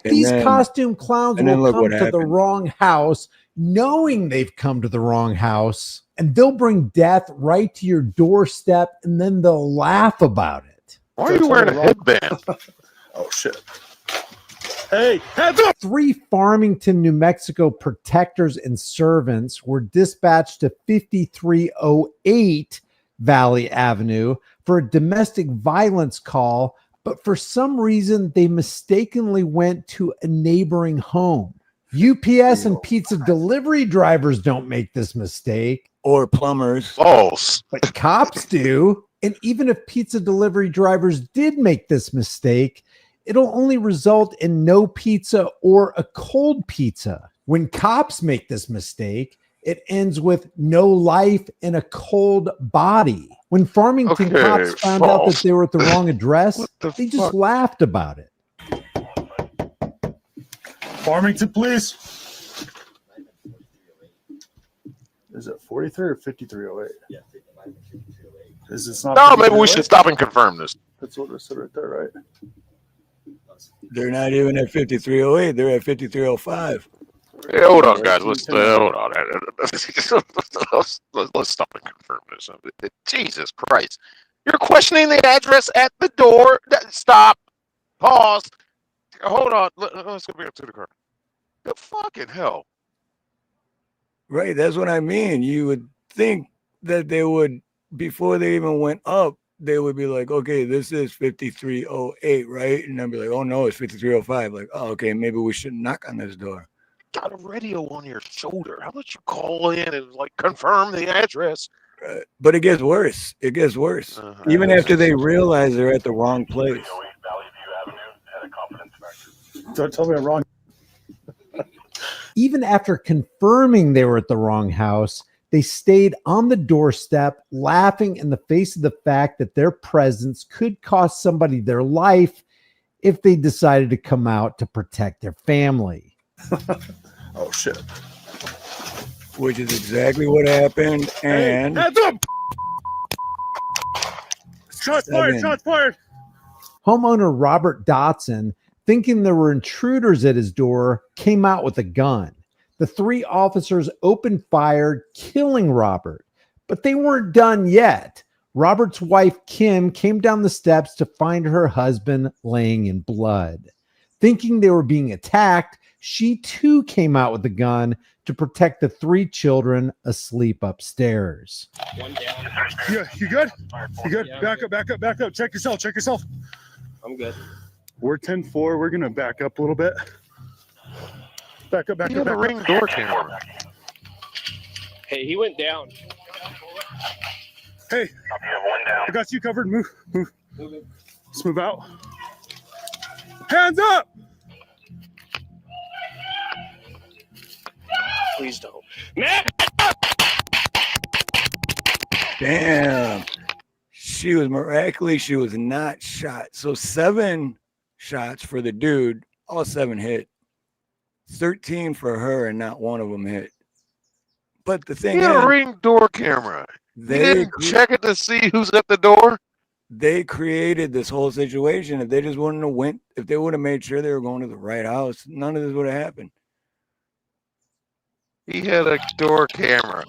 These costume clowns will come to the wrong house, knowing they've come to the wrong house, and they'll bring death right to your doorstep, and then they'll laugh about it. Why are you wearing a headband? Oh shit! Hey, heads up! 3 Farmington, New Mexico protectors and servants were dispatched to 5308 Valley Avenue for a domestic violence call, but for some reason they mistakenly went to a neighboring home. UPS and pizza delivery drivers don't make this mistake. Or plumbers. False. But cops do. And even if pizza delivery drivers did make this mistake, it'll only result in no pizza or a cold pizza. When cops make this mistake, it ends with no life and a cold body. When Farmington cops found out that they were at the wrong address, they just laughed about it. Farmington, please. Is it 43 or 5308? Yeah, 5308. Is it not? No, maybe we should stop and confirm this. That's what it said right there, right? They're not even at 5308. They're at 5305. Hey, hold on, guys. Let's hold on. Let's stop and confirm this. Jesus Christ! You're questioning the address at the door. Stop. Pause. Hold on. Let's go back up to the car. The fucking hell. Right, that's what I mean. You would think that they would, before they even went up, they would be like, okay, this is 5308, right? And then be like, oh no, it's 5305. Like, oh, okay, maybe we should knock on this door. Got a radio on your shoulder. How about you call in and like confirm the address? But it gets worse. It gets worse. Even after they realize they're at the wrong place. Don't tell me I'm wrong. Even after confirming they were at the wrong house, they stayed on the doorstep, laughing in the face of the fact that their presence could cost somebody their life if they decided to come out to protect their family. Oh, shit. Which is exactly what happened. And heads up! Shots fired! Shots fired! Homeowner Robert Dotson, thinking there were intruders at his door, came out with a gun. The 3 officers opened fire, killing Robert. But they weren't done yet. Robert's wife, Kim, came down the steps to find her husband laying in blood. Thinking they were being attacked, she too came out with a gun to protect the 3 children asleep upstairs. Yeah, you good? You good? Back up, back up, back up. Check yourself, check yourself. I'm good. We're 10-4. We're going to back up a little bit. Back up, back You up, have a back ring up. door camera. Hey, he went down. Hey, I got you covered. Move, move. Let's move out. Hands up! Please don't. Matt! Damn. She was miraculously, she was not shot. So 7 shots for the dude, all 7 hit. 13 for her, and not one of them hit. But the thing You had is, a ring door camera. You they didn't check it to see who's at the door? they created this whole situation. If they just wouldn't have went, if they would have made sure they were going to the right house, none of this would have happened. He had a door camera.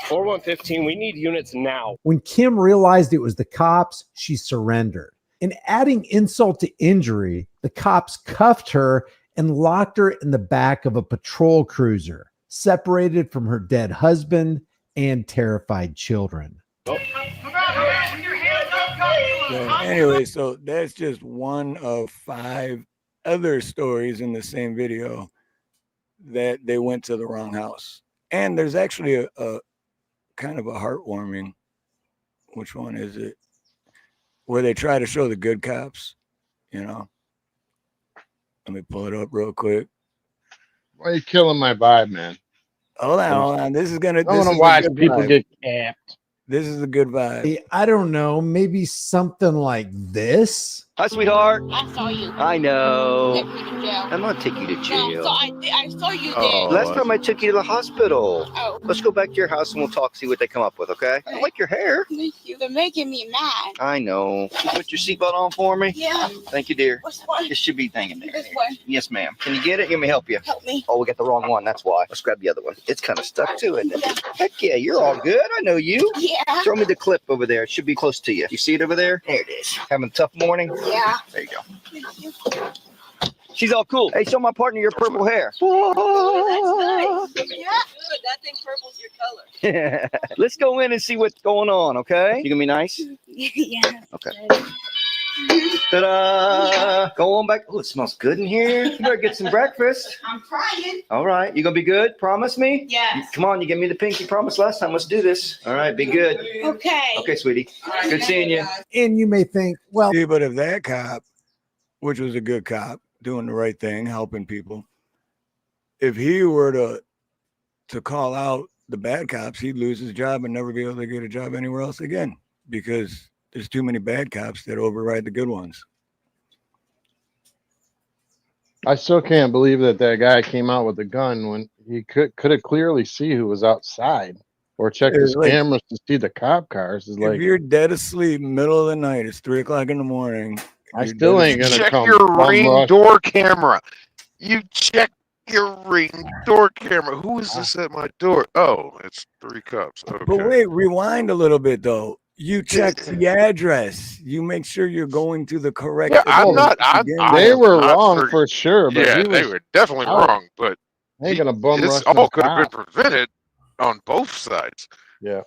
4115, we need units now. When Kim realized it was the cops, she surrendered. And adding insult to injury, the cops cuffed her and locked her in the back of a patrol cruiser, separated from her dead husband and terrified children. So anyway, so that's just one of 5 other stories in the same video that they went to the wrong house. And there's actually a kind of a heartwarming, which one is it? Where they try to show the good cops, you know. Let me pull it up real quick. Why are you killing my vibe, man? Hold on. This is gonna. I want to watch people get capped. This is a good vibe. I don't know, maybe something like this. Hi, sweetheart. I saw you. I know. Take me to jail. I'm gonna take you to No, jail. so I saw you Oh. there. Last time I took you to the hospital. Oh, Let's go back to your house and we'll talk, see what they come up with, okay? I like your hair. thank you. They're making me mad. I know. Put your seatbelt on for me. Yeah. Thank you, dear. Which one? This should be hanging there. This one. Yes, ma'am. Can you get it? Let me help you. Help me. Oh, we got the wrong one. That's why. Let's grab the other one. It's kind of stuck to it. Yeah. Heck yeah, you're all good. I know you. Yeah. Throw me the clip over there. It should be close to you. You see it over there? There it is. Having a tough morning? Yeah. There you go. Thank you. She's all cool. Hey, show my partner your purple hair. Oh, that's nice. Yeah. Good. That thing purple's your color. Let's go in and see what's going on, okay? You gonna be nice? Yeah. Okay. Ta-da! Go on back. Oh, it smells good in here. You better get some breakfast. I'm trying. All right. You gonna be good? Promise me? Yes. Come on, you gave me the pinky promise last time. Let's do this. All right, be good. Okay. Okay, sweetie. Good seeing you. And you may think, well, See, but if that cop, which was a good cop, doing the right thing, helping people, if he were to call out the bad cops, he'd lose his job and never be able to get a job anywhere else again, because there's too many bad cops that override the good ones. I still can't believe that guy came out with a gun when he could have clearly see who was outside or check his Like, cameras to see the cop cars. Is if like, you're dead asleep, middle of the night, it's 3:00 in the morning. I you're still dead ain't gonna Check come. your bum ring rush. door camera. You check your ring door camera. Who is this at my door? Oh, it's 3 cops. Okay. But wait, rewind a little bit though. You check the address. You make sure you're going to the correct. Yeah, I'm address not. I They am were not wrong for sure, but Yeah, he they was were definitely out. wrong. But ain't gonna bum this rush. all no could have cop. been prevented on both sides. Yeah.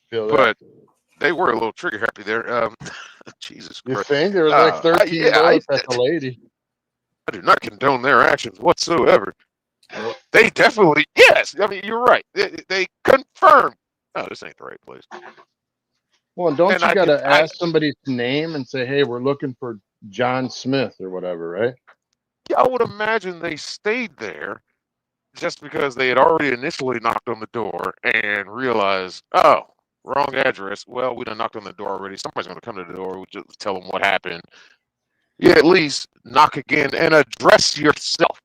Feel that. But they were a little trigger happy there. Jesus You Christ. think there was like 13 yeah, bullets at the lady? I do not condone their actions whatsoever. They definitely, yes. I mean, you're right. They confirmed. Oh, this ain't the right place. Well, don't And you I gotta did- ask somebody's name and say, "Hey, we're looking for John Smith" or whatever, right? Yeah, I would imagine they stayed there just because they had already initially knocked on the door and realized, oh, wrong address. Well, we done knocked on the door already. Somebody's going to come to the door. We'll just tell them what happened. Yeah, at least knock again and address yourself.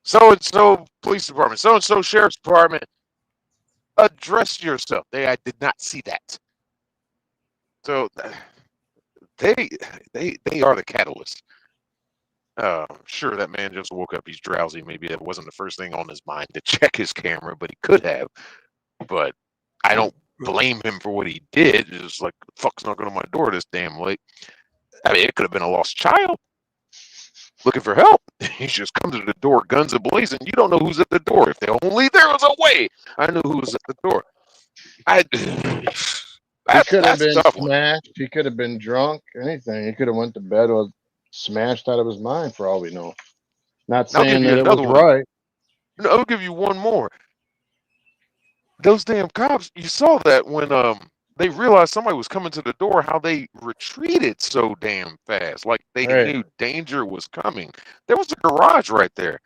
So-and-so police department, so-and-so sheriff's department. Address yourself. I did not see that. So they are the catalyst. Sure, that man just woke up. He's drowsy. Maybe that wasn't the first thing on his mind to check his camera, but he could have. But I don't blame him for what he did. It's just like, the fuck's knocking on my door this damn late. I mean, it could have been a lost child looking for help. He just comes to the door, guns ablazing. You don't know who's at the door. If only there was a way, I knew who was at the door. He could have That's a been tough one. smashed. He could have been drunk. Anything. He could have went to bed with smashed out of his mind for all we know. Not I'll give saying you that it was another one. right. No, I'll give you one more. Those damn cops, you saw that when they realized somebody was coming to the door, how they retreated so damn fast. Like they Right. knew danger was coming. There was a garage right there.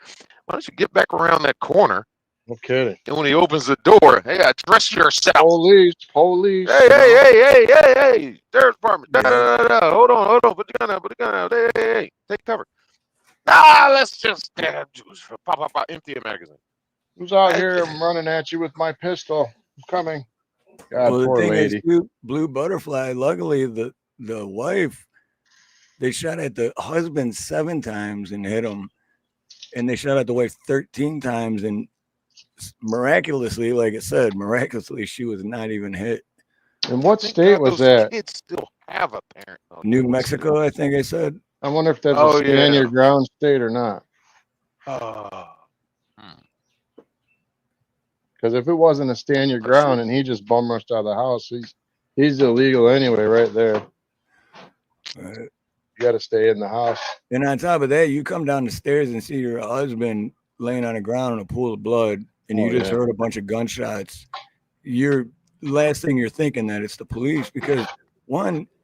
Why don't you get back around that corner? No kidding. And when he opens the door, hey, address yourself. Police. Hey, sheriff's department. Yeah. Hold on. Put the gun out. Hey, take cover. Let's just pop, empty a magazine. Who's out here? I'm running at you with my pistol. I'm coming. God, Well, the poor thing lady. is, Blue Butterfly, luckily the wife, they shot at the husband 7 times and hit him. And they shot at the wife 13 times. And miraculously, like I said, she was not even hit. And what Thank state God was those that? kids still have a parent. though. New Mexico, I think I said. I wonder if that's Oh, a stand yeah. your ground state or not. Because if it wasn't a stand your ground and he just bum rushed out of the house, he's illegal anyway, right there. You got to stay in the house. And on top of that, you come down the stairs and see your husband laying on the ground in a pool of blood, and you just heard a bunch of gunshots. Last thing you're thinking that it's the police, because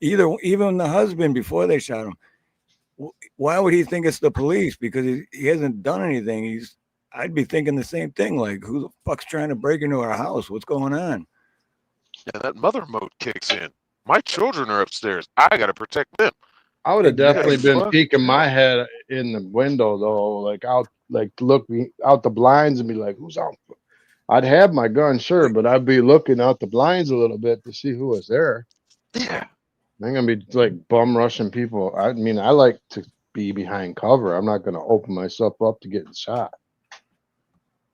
even the husband before they shot him, why would he think it's the police? Because he hasn't done anything. I'd be thinking the same thing. Like, who the fuck's trying to break into our house? What's going on? Yeah, that mother mode kicks in. My children are upstairs. I got to protect them. I would have definitely been peeking my head in the window though, look out the blinds and be like, "Who's out?" I'd have my gun, sure, but I'd be looking out the blinds a little bit to see who was there. Yeah, I'm gonna be like bum rushing people. I mean, I like to be behind cover. I'm not gonna open myself up to getting shot.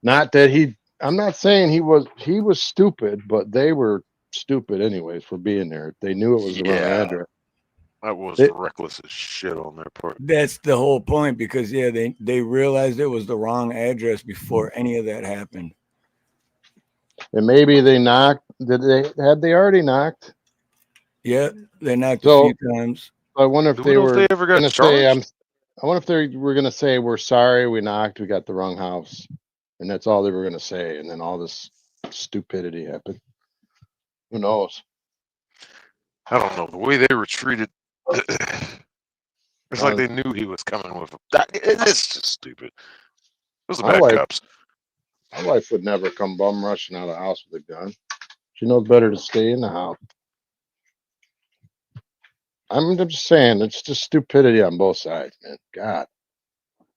Not that I'm not saying he was stupid, but they were stupid anyways for being there. They knew it was the wrong address. That was reckless as shit on their part. That's the whole point, because they realized it was the wrong address before any of that happened. And maybe they knocked. Had they already knocked? Yeah, they knocked a few times. I wonder if they were ever got going to say, charged? I wonder if they were going to say, "We're sorry, we knocked, we got the wrong house," and that's all they were going to say. And then all this stupidity happened. Who knows? I don't know. The way they retreated, it's like they knew he was coming with them. It's just stupid. Those are bad cops. My wife would never come bum rushing out of the house with a gun. She knows better to stay in the house. I'm just saying, it's just stupidity on both sides, man. God,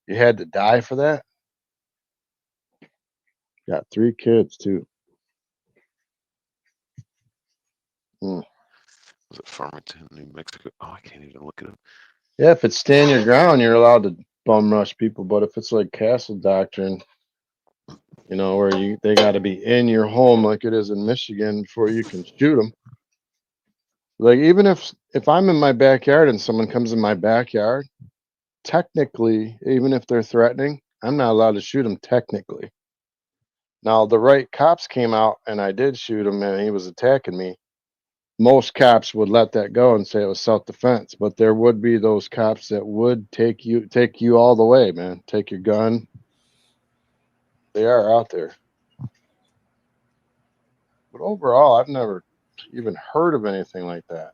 you had to die for that? Got 3 kids, too. Was it Farmington, New Mexico? Oh, I can't even look it up. Yeah, if it's stand your ground, you're allowed to bum rush people. But if it's like castle doctrine, where they got to be in your home like it is in Michigan before you can shoot them. Like, even if I'm in my backyard and someone comes in my backyard, technically, even if they're threatening, I'm not allowed to shoot them technically. Now, the right cops came out and I did shoot him and he was attacking me. Most cops would let that go and say it was self-defense, but there would be those cops that would take you all the way, man. Take your gun. They are out there. But overall, I've never even heard of anything like that,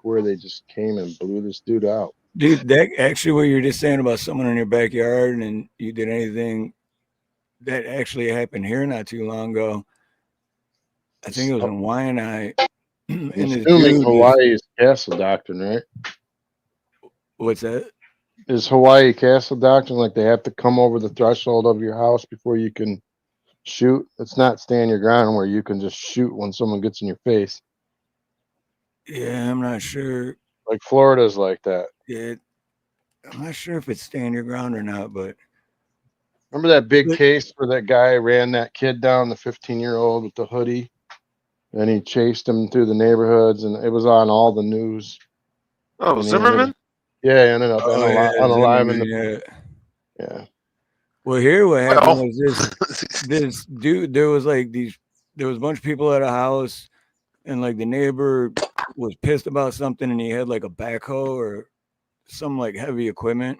where they just came and blew this dude out. Dude, that actually what you're just saying about someone in your backyard and you did anything, that actually happened here not too long ago. I think it was in Waianae. Assuming Hawaii's castle doctrine, right? What's that? Is Hawaii castle doctrine like they have to come over the threshold of your house before you can shoot? It's not stand your ground where you can just shoot when someone gets in your face. Yeah, I'm not sure. Like Florida's like that. I'm not sure if it's stand your ground or not, but remember that big case where that guy ran that kid down, the 15-year-old with the hoodie, and he chased him through the neighborhoods, and it was on all the news. Oh, Zimmerman? He ended up unalive. Yeah. Well, here what happened was this dude. There was a bunch of people at a house, and like the neighbor was pissed about something, and he had like a backhoe or some like heavy equipment,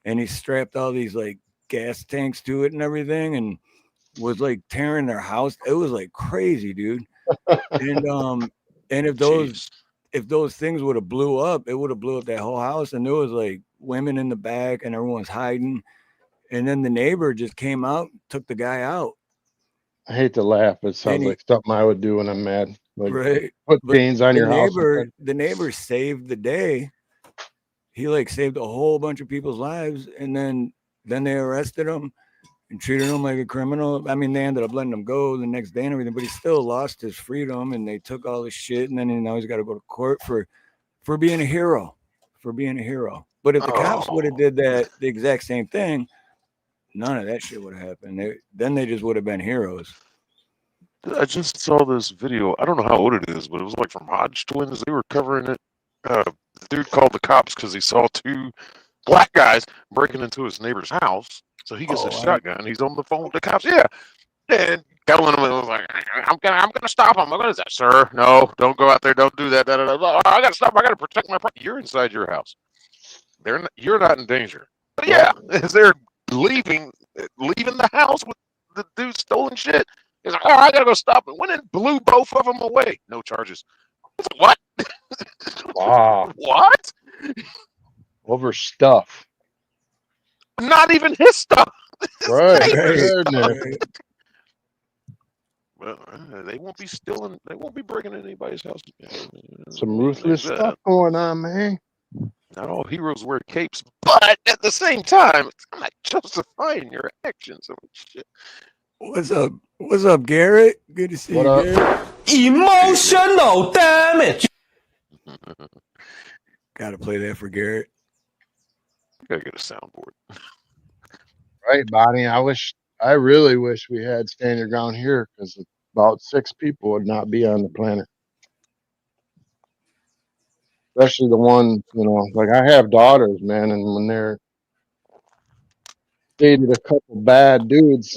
and he strapped all these like gas tanks to it and everything, and was like tearing their house. It was like crazy, dude. And if those things would have blew up, it would have blew up that whole house, and there was like women in the back, and everyone's hiding. And then the neighbor just came out, took the guy out. I hate to laugh. It sounds like something I would do when I'm mad. Like, right. Put chains on your house. The neighbor saved the day. He like saved a whole bunch of people's lives, and then they arrested him and treated him like a criminal. I mean, they ended up letting him go the next day and everything, but he still lost his freedom, and they took all his shit, and then now he's got to go to court for being a hero. But if the cops would have did the exact same thing, none of that shit would have happened. Then they just would have been heroes. I just saw this video. I don't know how old it is, but it was like from Hodge Twins. They were covering it. The dude called the cops because he saw two black guys breaking into his neighbor's house. So he gets a shotgun. He's on the phone with the cops. Yeah, and telling him, was like, "I'm gonna stop him." I'm gonna say, "Sir, no, don't go out there. Don't do that. I gotta stop. I gotta protect my property." You're inside your house. You're not in danger. But yeah, as they're leaving the house with the dude stolen shit, he's like, "Oh, I gotta go stop it." Went and blew both of them away. No charges. What? Wow. What? Over stuff. Not even his stuff. Right. Well, they won't be stealing. They won't be breaking into anybody's house. Some ruthless stuff going on, man. Not all heroes wear capes, but at the same time, it's not justifying your actions. Shit. What's up? What's up, Garrett? Good to see you, Garrett. Emotional damage. Gotta play that for Garrett. Gotta get a soundboard. Right, Bonnie. I really wish we had Stand Your Ground here, because about 6 people would not be on the planet. Especially the one, like I have daughters, man, and when they're dated a couple bad dudes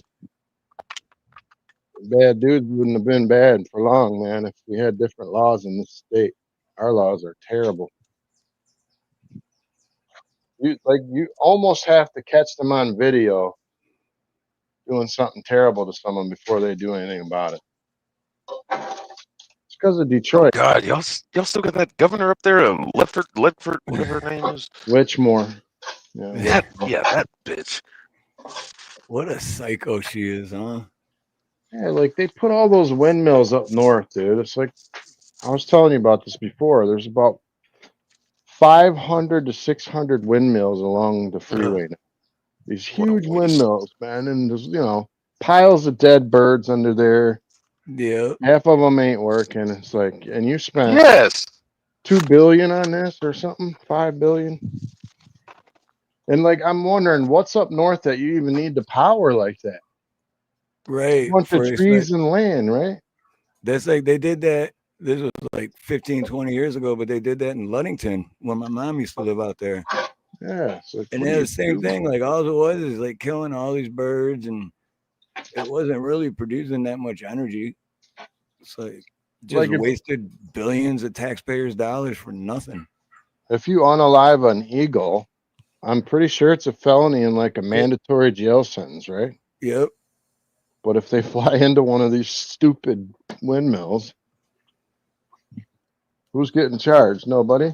wouldn't have been bad for long, man, if we had different laws in this state. Our laws are terrible. You almost have to catch them on video doing something terrible to someone before they do anything about it. It's because of Detroit. God, y'all still got that governor up there, Ledford, whatever her name is. Whichmore. Yeah, that bitch. What a psycho she is, huh? Yeah, like they put all those windmills up north, dude. It's like I was telling you about this before. There's about 500 to 600 windmills along the freeway now. These huge windmills, man, and there's piles of dead birds under there. Yeah, half of them ain't working. It's like, and you spent $2 billion on this or something, $5 billion. And like, I'm wondering what's up north that you even need the power like that. Right, A bunch of trees and land, right? That's like they did that. This was like 15, 20 years ago, but they did that in Ludington when my mom used to live out there. Yeah. So and then the same thing, like all it was is like killing all these birds, and it wasn't really producing that much energy. It's like just wasted billions of taxpayers' dollars for nothing. If you unalive an eagle, I'm pretty sure it's a felony and like a mandatory jail sentence, right? Yep. But if they fly into one of these stupid windmills, who's getting charged? Nobody.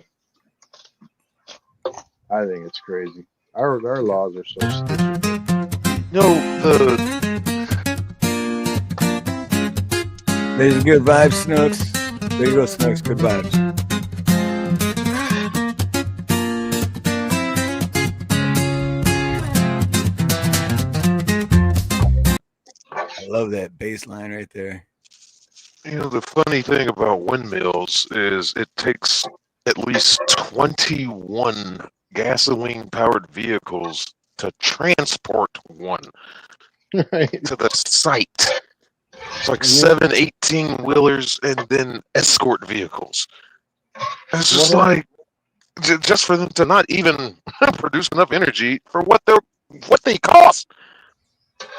I think it's crazy. Our laws are so stupid. There's good vibes, Snooks. There you go, Snooks. Good vibes. I love that bass line right there. The funny thing about windmills is it takes at least 21 gasoline-powered vehicles to transport one Right. to the site. It's like Yeah. 7 18-wheelers and then escort vehicles. It's just What like, just for them to not even produce enough energy for what they cost.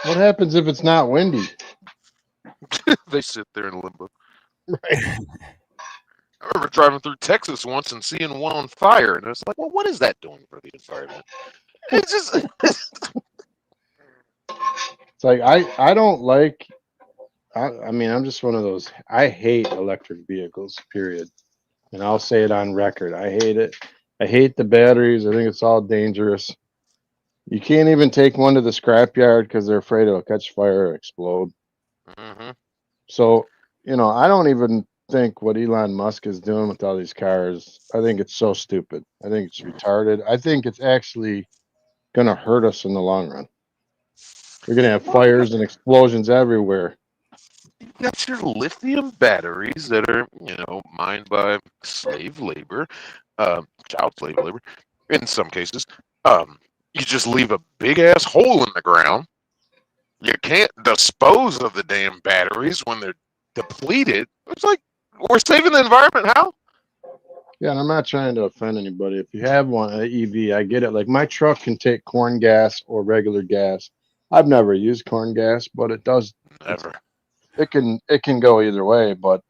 What happens if it's not windy? They sit there in limbo. Right. I remember driving through Texas once and seeing one on fire, and it's like, well, what is that doing for the environment? It's just It's like I don't like. I mean, I'm just one of those. I hate electric vehicles. Period. And I'll say it on record. I hate it. I hate the batteries. I think it's all dangerous. You can't even take one to the scrapyard because they're afraid it'll catch fire or explode. Mhm. So, I don't even think what Elon Musk is doing with all these cars. I think it's so stupid. I think it's retarded. I think it's actually going to hurt us in the long run. We're going to have fires and explosions everywhere. You got your lithium batteries that are, mined by slave labor, child slave labor, in some cases. You just leave a big ass hole in the ground. You can't dispose of the damn batteries when they're depleted. It's like we're saving the environment. How? Yeah, and I'm not trying to offend anybody. If you have an EV, I get it. Like my truck can take corn gas or regular gas. I've never used corn gas, but it does. Never. It can go either way, but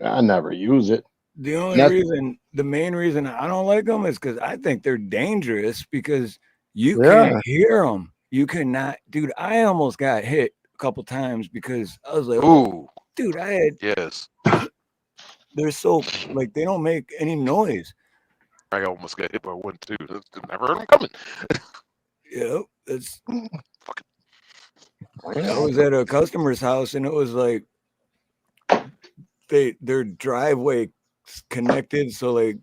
I never use it. The And the main reason I don't like them is because I think they're dangerous because you Yeah. can't hear them. You cannot, dude. I almost got hit a couple times because I was like, Ooh, dude, I had, yes. they're so, like, they don't make any noise. I almost got hit by one too. Never heard them coming. Yep. It's, Fucking. I was at a customer's house and it was like, their driveway connected. So, like,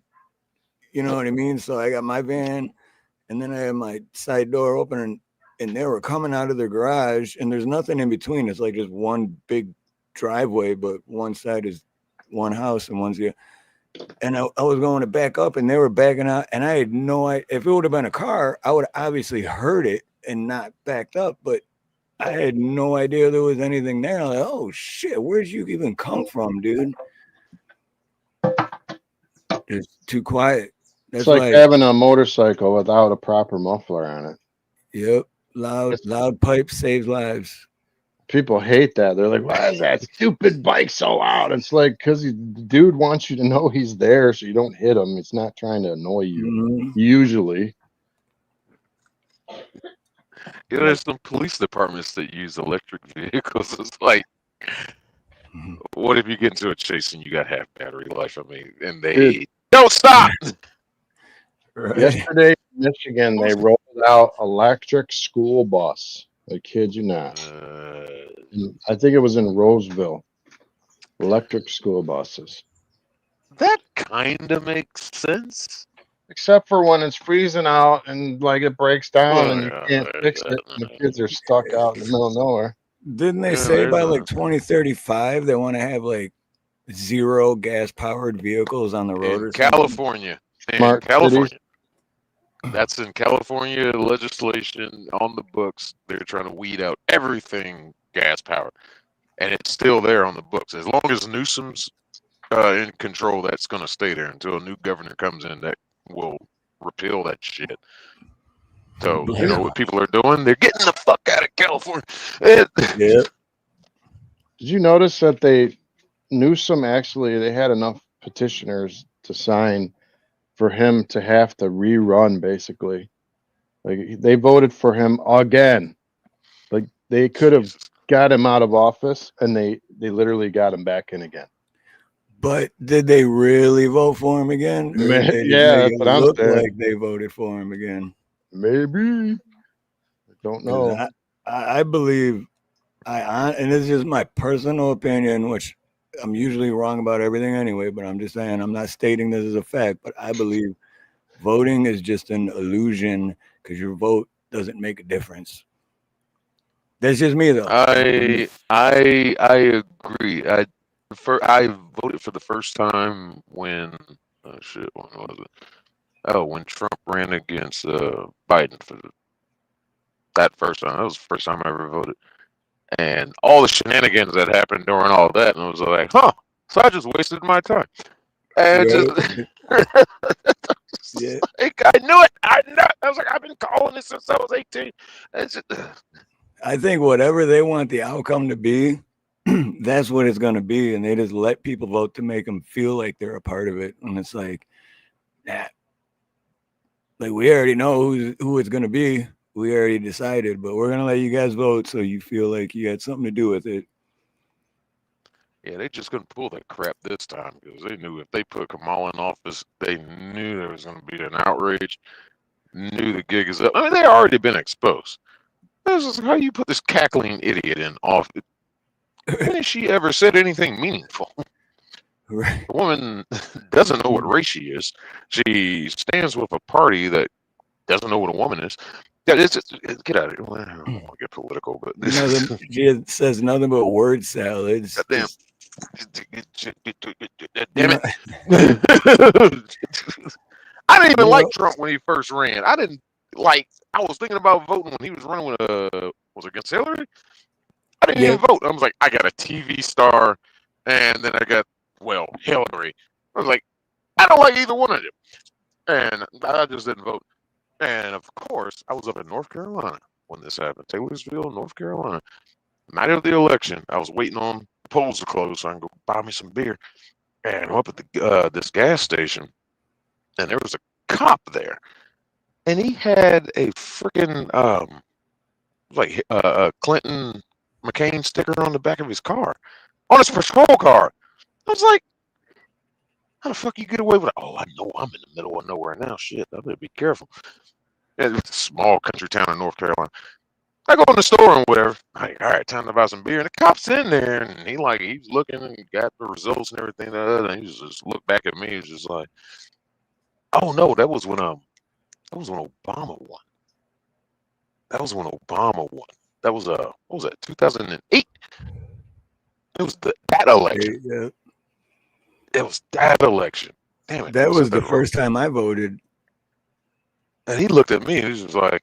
you know what I mean? So I got my van and then I had my side door open and they were coming out of their garage and there's nothing in between. It's like just one big driveway, but one side is one house and one's the. And I was going to back up and they were backing out and I had no idea. If it would have been a car, I would have obviously heard it and not backed up, but I had no idea there was anything there. I'm like, oh shit, where'd you even come from, dude? It's too quiet. That's It's like why, having a motorcycle without a proper muffler on it. yep, loud pipe saves lives. People hate that. They're like, why is that stupid bike so loud? It's like, because the dude wants you to know he's there so you don't hit him. It's not trying to annoy you, usually. There's some police departments that use electric vehicles. It's like, what if you get into a chase and you got half battery life? I mean, and they don't stop. Right. Yesterday in Michigan, they rolled out electric school bus. I kid you not. I think it was in Roseville. Electric school buses. That kind of makes sense. Except for when it's freezing out and like it breaks down and you can't fix it. And the kids are stuck out in the middle of nowhere. Didn't they say by like 2035 they want to have like 0 gas powered vehicles on the road in or something? California? Smart cities. That's in California legislation on the books. They're trying to weed out everything gas powered, and it's still there on the books. As long as Newsom's in control, that's going to stay there until a new governor comes in that will repeal that shit. So you know what people are doing? They're getting the fuck out of California. Yeah. Did you notice that Newsom actually they had enough petitioners to sign for him to have to rerun basically? Like they voted for him again. Like they could have got him out of office and they literally got him back in again. But did they really vote for him again? Or did they Yeah, make that's it what I'm look saying. like they voted for him again? Maybe. I don't know. I believe and this is just my personal opinion, which I'm usually wrong about everything anyway, but I'm just saying I'm not stating this as a fact, but I believe voting is just an illusion because your vote doesn't make a difference. That's just me though. I agree. I voted for the first time when Oh shit, when was it? Oh, when Trump ran against Biden for that first time. That was the first time I ever voted. And all the shenanigans that happened during all that, and I was like, huh. So I just wasted my time. And Right? just Yeah. like, I knew it. I knew it. I was like, I've been calling this since I was 18. It's just, I think whatever they want the outcome to be, that's what it's going to be. And they just let people vote to make them feel like they're a part of it. And it's like, nah, like we already know who it's going to be. We already decided, but we're going to let you guys vote so you feel like you had something to do with it. yeah, they just couldn't pull that crap this time because they knew if they put Kamala in office, they knew there was going to be an outrage. Knew the gig is up. I mean, they already been exposed. This is how you put this cackling idiot in office. When has she ever said anything meaningful? Right. The woman doesn't know what race she is. She stands with a party that doesn't know what a woman is. Yeah, get out of here. Well, I don't want to get political, but She says nothing but word salads. damn. You Damn know, it. I didn't even you like know, Trump when he first ran. I didn't like. I was thinking about voting when he was running with was it against Hillary? I didn't yeah, even vote. I was like, I got a TV star, and then I got Hillary. I was like, I don't like either one of them, and I just didn't vote. And of course, I was up in North Carolina when this happened, Taylorsville, North Carolina. Night of the election, I was waiting on the polls to close so I can go buy me some beer. And I'm up at the this gas station, and there was a cop there, and he had a freaking Clinton McCain sticker on the back of his car, on his patrol car. I was like, how the fuck you get away with it? Oh, I know I'm in the middle of nowhere now. Shit, I better be careful. It's a small country town in North Carolina. I go in the store and whatever. I'm like, all right, time to buy some beer. And the cop's in there, and he's looking and got the results and everything. And he just looked back at me. He's just like, oh no, that was when Obama won. That was when Obama won. That was what was that? 2008. It was that election. yeah. It was that election. Damn it. That was the first time I voted. And he looked at me and he was just like,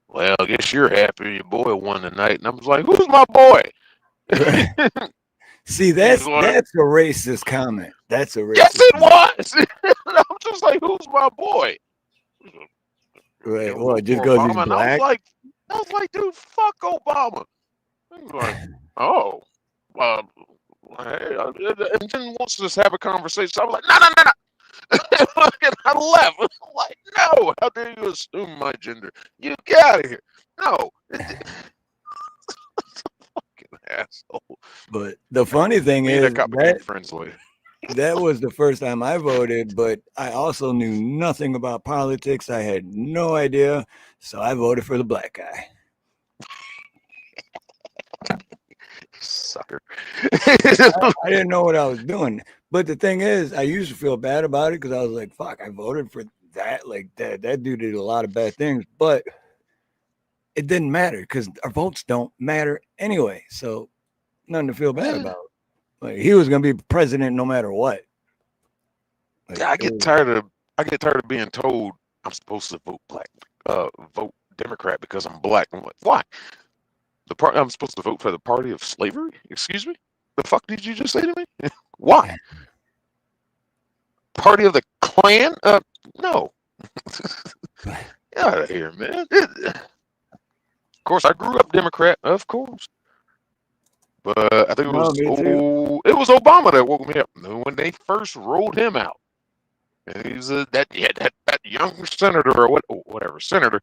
well, I guess you're happy your boy won tonight. And I was like, who's my boy? See, that's a racist comment. That's a racist Yes, it was. I'm just like, who's my boy? Right. Well, just because he's black. I was like, dude, fuck Obama. He was like, oh, and then wants to just have a conversation. So I was like, no. And I left. I'm like, no, how dare you assume my gender? You get out of here. No. Fucking asshole. But the funny thing is that was the first time I voted, but I also knew nothing about politics. I had no idea. So I voted for the black guy. Sucker. I didn't know what I was doing. But the thing is, I used to feel bad about it because I was like, fuck, I voted for that. Like that dude did a lot of bad things, but it didn't matter because our votes don't matter anyway. So nothing to feel bad about. Like he was gonna be president no matter what. Like, I get tired of being told I'm supposed to vote Democrat because I'm black. I'm like, why? I'm supposed to vote for the party of slavery? Excuse me? The fuck did you just say to me? Why? Party of the Klan? No. Get out of here, man. Of course, I grew up Democrat, of course. But I think it was Obama that woke me up when they first rolled him out. And he's that young senator or whatever senator.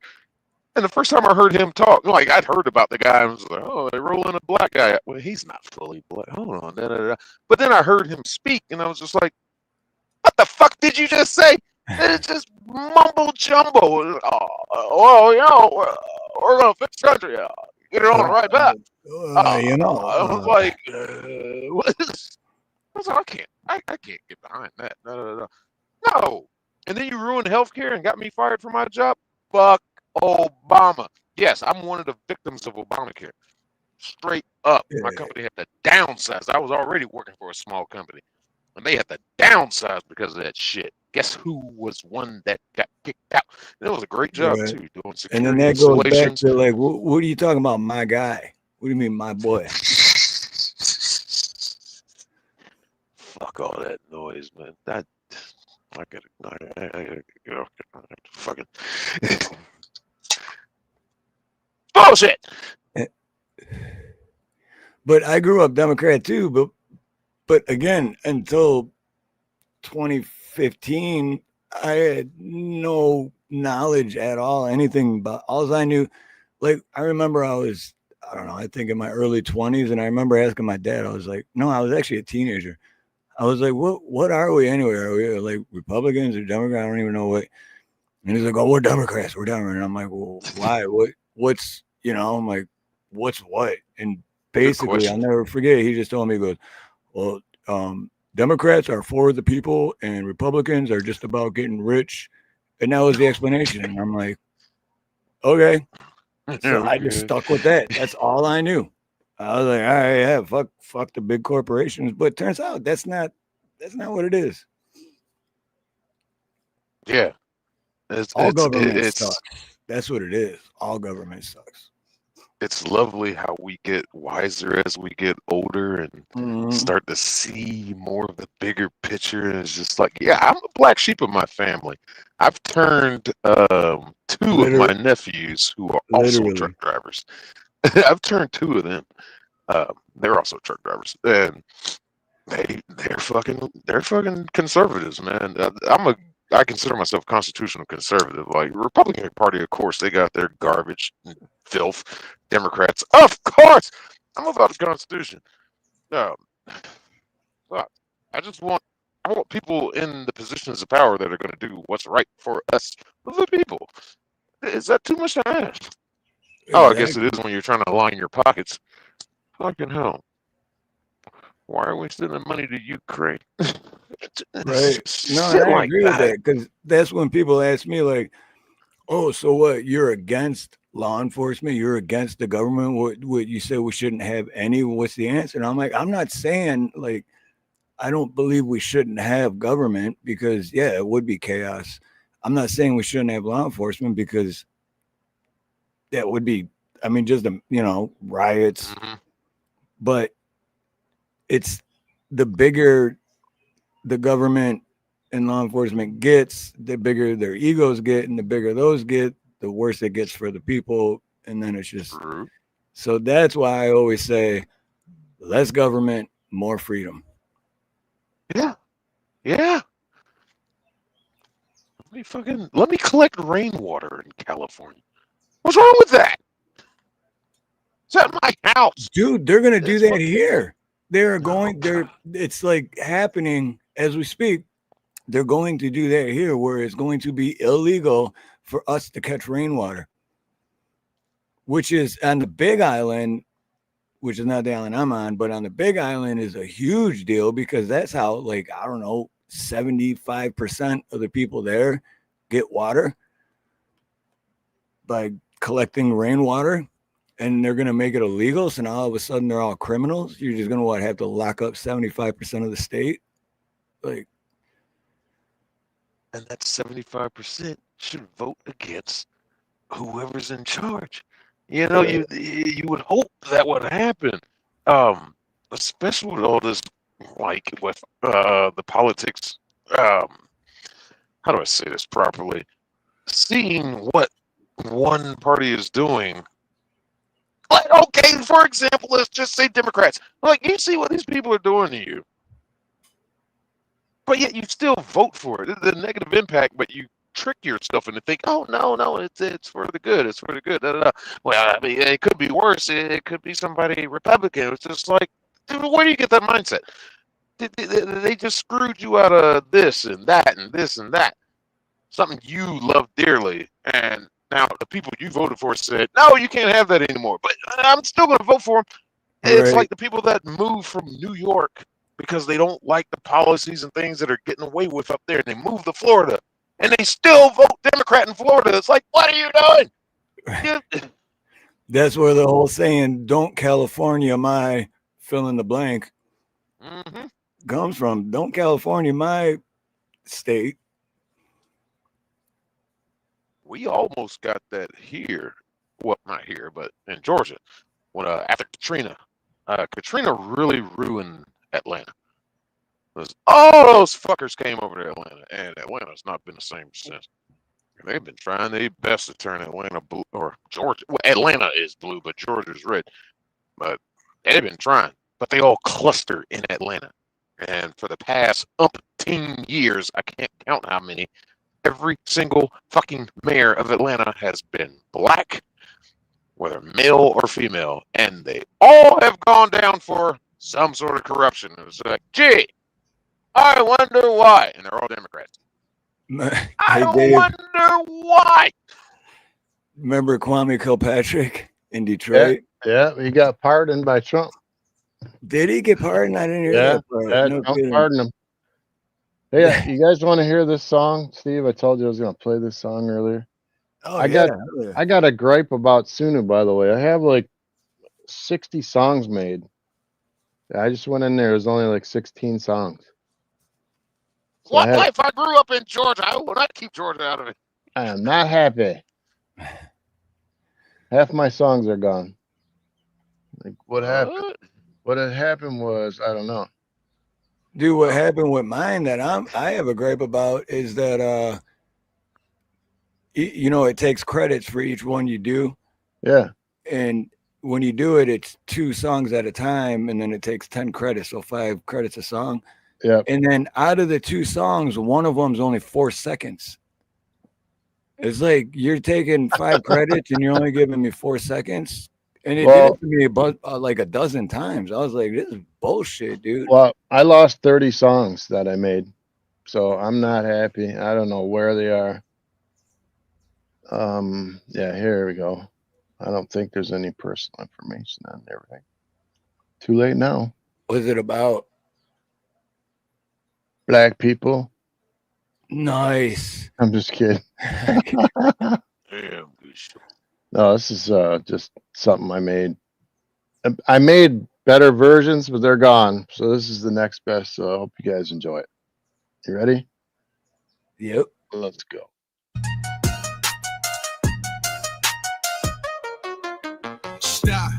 And the first time I heard him talk, like I'd heard about the guy, and was like, "Oh, they're rolling a black guy out." Well, he's not fully black. Hold on, But then I heard him speak, and I was just like, "What the fuck did you just say?" And it's just mumble jumbo. We're gonna fix the country. Get it on right back. I was like, what is? I was like, I can't get behind that. No. And then you ruined healthcare and got me fired from my job. Fuck Obama. Yes, I'm one of the victims of Obamacare. Straight up. My company had to downsize. I was already working for a small company. And they had to downsize because of that shit. Guess who was one that got kicked out? And it was a great job Right. too, doing And security then that goes back installations. to like, what are you talking about, my guy? What do you mean, my boy? Fuck all that noise, man. I gotta fucking bullshit. But I grew up Democrat too, but again, until 2015, I had no knowledge at all, anything about. All I knew, like, I remember I was, I don't know, I think in my early 20s, and I remember asking my dad, I was like, no, I was actually a teenager. I was like, what are we anyway? Are we like Republicans or Democrats? I don't even know what. And he's like, oh, we're Democrats. We're Democrats. And I'm like, well, why? What's, I'm like, what's what? And basically, I'll never forget, he just told me, he goes, well, Democrats are for the people and Republicans are just about getting rich. And that was the explanation. And I'm like, okay. So I just stuck with that. That's all I knew. I was like, all right, yeah, fuck the big corporations. But turns out that's not what it is. Yeah. All government sucks. That's what it is. All government sucks. It's lovely how we get wiser as we get older and start to see more of the bigger picture. And it's just like, yeah, I'm a black sheep of my family. I've turned two of my nephews who are also truck drivers. I've turned two of them. They're also truck drivers, and they're fucking conservatives, man. I consider myself constitutional conservative. Like Republican Party, of course, they got their garbage and filth. Democrats, of course, I'm about the Constitution. I want people in the positions of power that are going to do what's right for us, the people. Is that too much to ask? Exactly. Oh, I guess it is when you're trying to line your pockets. Fucking hell. Why are we sending money to Ukraine? Right. No, I agree with that, because that's when people ask me like, oh, so what? You're against law enforcement? You're against the government? What you say we shouldn't have any? What's the answer? And I'm like, I'm not saying like, I don't believe we shouldn't have government because, yeah, it would be chaos. I'm not saying we shouldn't have law enforcement because that would be, I mean, just, riots. But it's the bigger the government and law enforcement gets, the bigger their egos get, and the bigger those get, the worse it gets for the people. And then it's just, so that's why I always say less government, more freedom. Yeah. Let me collect rainwater in California. What's wrong with that? It's at my house. Dude, they're going to do that here. It's like happening as we speak. They're going to do that here where it's going to be illegal for us to catch rainwater, which is on the Big Island, which is not the island I'm on, but on the Big Island is a huge deal because that's how, like, I don't know, 75% of the people there get water by collecting rainwater. And they're going to make it illegal. So now all of a sudden they're all criminals. You're just going to have to lock up 75% of the state. Like, and that 75% should vote against whoever's in charge. You would hope that would happen. Especially with all this, like with the politics. How do I say this properly? Seeing what one party is doing. Like, okay, for example, let's just say Democrats. Like, you see what these people are doing to you. But yet you still vote for it. The negative impact, but you trick yourself into think, oh, no, it's for the good. It's for the good. Da, da, da. Well, I mean, it could be worse. It could be somebody Republican. It's just like, dude, where do you get that mindset? They just screwed you out of this and that and this and that. Something you love dearly. And now the people you voted for said, no, you can't have that anymore. But I'm still going to vote for them. It's like the people that move from New York because they don't like the policies and things that are getting away with up there. And they move to Florida. And they still vote Democrat in Florida. It's like, what are you doing? That's where the whole saying, don't California my fill in the blank comes from. Don't California my state. we almost got that here. Well, not here, but in Georgia. When after Katrina, Katrina really ruined Atlanta. All those fuckers came over to Atlanta, and Atlanta's not been the same since. They've been trying their best to turn Atlanta blue, or Georgia. Well, Atlanta is blue, but Georgia's red. But they've been trying. But they all cluster in Atlanta. And for the past umpteen years, I can't count how many, every single fucking mayor of Atlanta has been black, whether male or female. And they all have gone down for some sort of corruption. It was like, gee, I wonder why. And they're all Democrats. I wonder why. Remember Kwame Kilpatrick in Detroit? Yeah, he got pardoned by Trump. Did he get pardoned? I didn't hear that part. Yeah, No Trump kidding. pardoned him. Hey, you guys want to hear this song, Steve? I told you I was going to play this song earlier. Oh, I got a gripe about Sunu, by the way. I have like 60 songs made. I just went in there. There's only like 16 songs. So what life? I grew up in Georgia. I will not keep Georgia out of it. I am not happy. Half my songs are gone. Like, what happened? What had happened was, I don't know. Dude, what happened with mine that I have a gripe about is that you know, it takes credits for each one you do. Yeah. And when you do it, it's 2 songs at a time, and then it takes 10 credits, so 5 credits a song. Yeah. And then out of the 2 songs, one of them's only 4 seconds. It's like you're taking 5 credits and you're only giving me 4 seconds. And it did it to me about like a dozen times. I was like, this is bullshit, dude. Well, I lost 30 songs that I made. So I'm not happy. I don't know where they are. Yeah, here we go. I don't think there's any personal information on everything. Too late now. What's it about? Black people. Nice. I'm just kidding. Damn, No, this is just something I made. I made better versions, but they're gone. So this is the next best. So I hope you guys enjoy it. You ready? Yep. Let's go. Stop,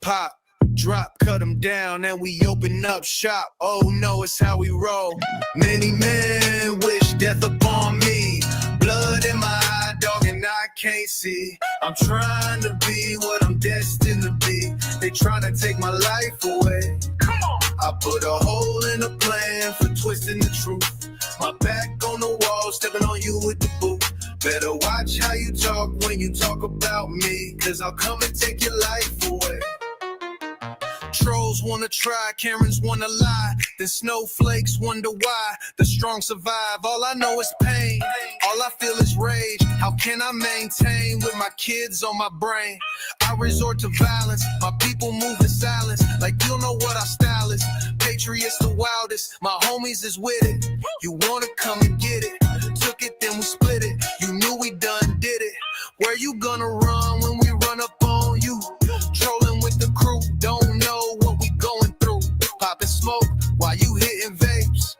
pop, drop, cut them down, and we open up shop. Oh no, it's how we roll. Many men wish death upon me. Blood in my eye, dog, and I can't see. I'm trying to be what I'm destined to be. They trying to take my life away. Come on. I put a hole in the plan for twisting the truth. My back on the wall, stepping on you with the boot. Better watch how you talk when you talk about me, cause I'll come and take your life away. Trolls wanna try, Karens wanna lie, then snowflakes wonder why the strong survive. All I know is pain, all I feel is rage. How can I maintain with my kids on my brain? I resort to violence, my people move in silence, like you don't know what our style is. Patriots the wildest, my homies is with it. You wanna come and get it, took it then we split it. You knew we done did it. Where you gonna run when we run up on you? Trolling with the crew, don't know what we going through. Popping smoke while you hitting vapes.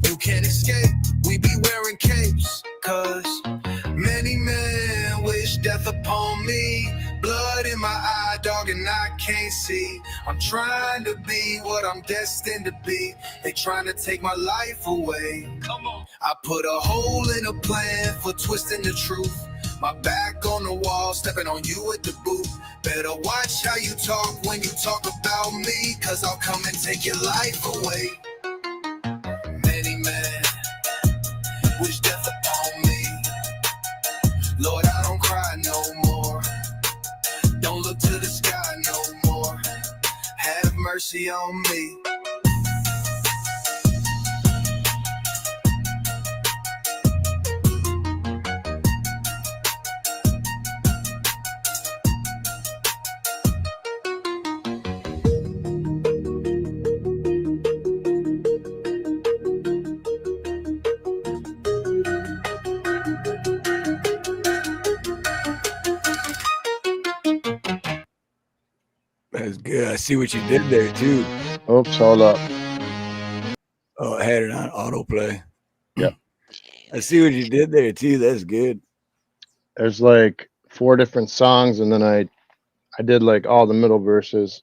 You can't escape, we be wearing capes. Cause many men wish death upon me. Blood in my eye, dog, and I can't see. I'm trying to be what I'm destined to be. They trying to take my life away. Come on. I put a hole in a plan for twisting the truth. My back on the wall, stepping on you with the boot. Better watch how you talk when you talk about me, cause I'll come and take your life away. Many men wish death upon me. Lord, I don't cry no more. Don't look to the sky no more. Have mercy on me. That's good. I see what you did there too. Oops, hold up. Oh, I had it on autoplay. Yep. I see what you did there too. That's good. there's like 4 different songs, and then I did like all the middle verses.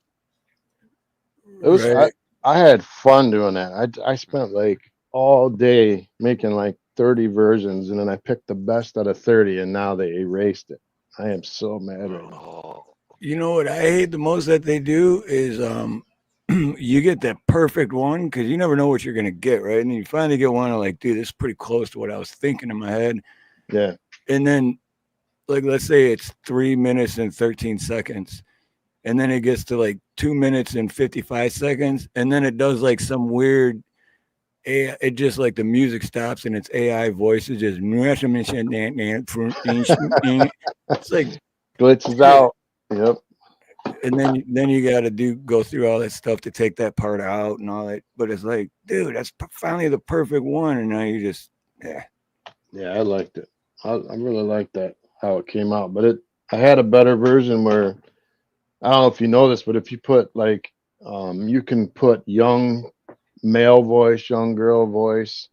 It was Right. I had fun doing that. I spent like all day making like 30 versions, and then I picked the best out of 30, and now they erased it. I am so mad right now. You know what I hate the most that they do is you get that perfect one because you never know what you're gonna get, right? And then you finally get one and like, dude, this is pretty close to what I was thinking in my head. Yeah. And then like let's say it's 3 minutes and 13 seconds. And then it gets to like 2 minutes and 55 seconds. And then it does like some weird it just like the music stops and it's AI voices just it's like Glitches out. Yep. and then you got to go through all that stuff to take that part out and all that. But it's like, dude, that's finally the perfect one, and now you just Yeah, I liked it. I really liked that how it came out. But I had a better version where I don't know if you know this, but if you put like you can put young male voice, young girl voice,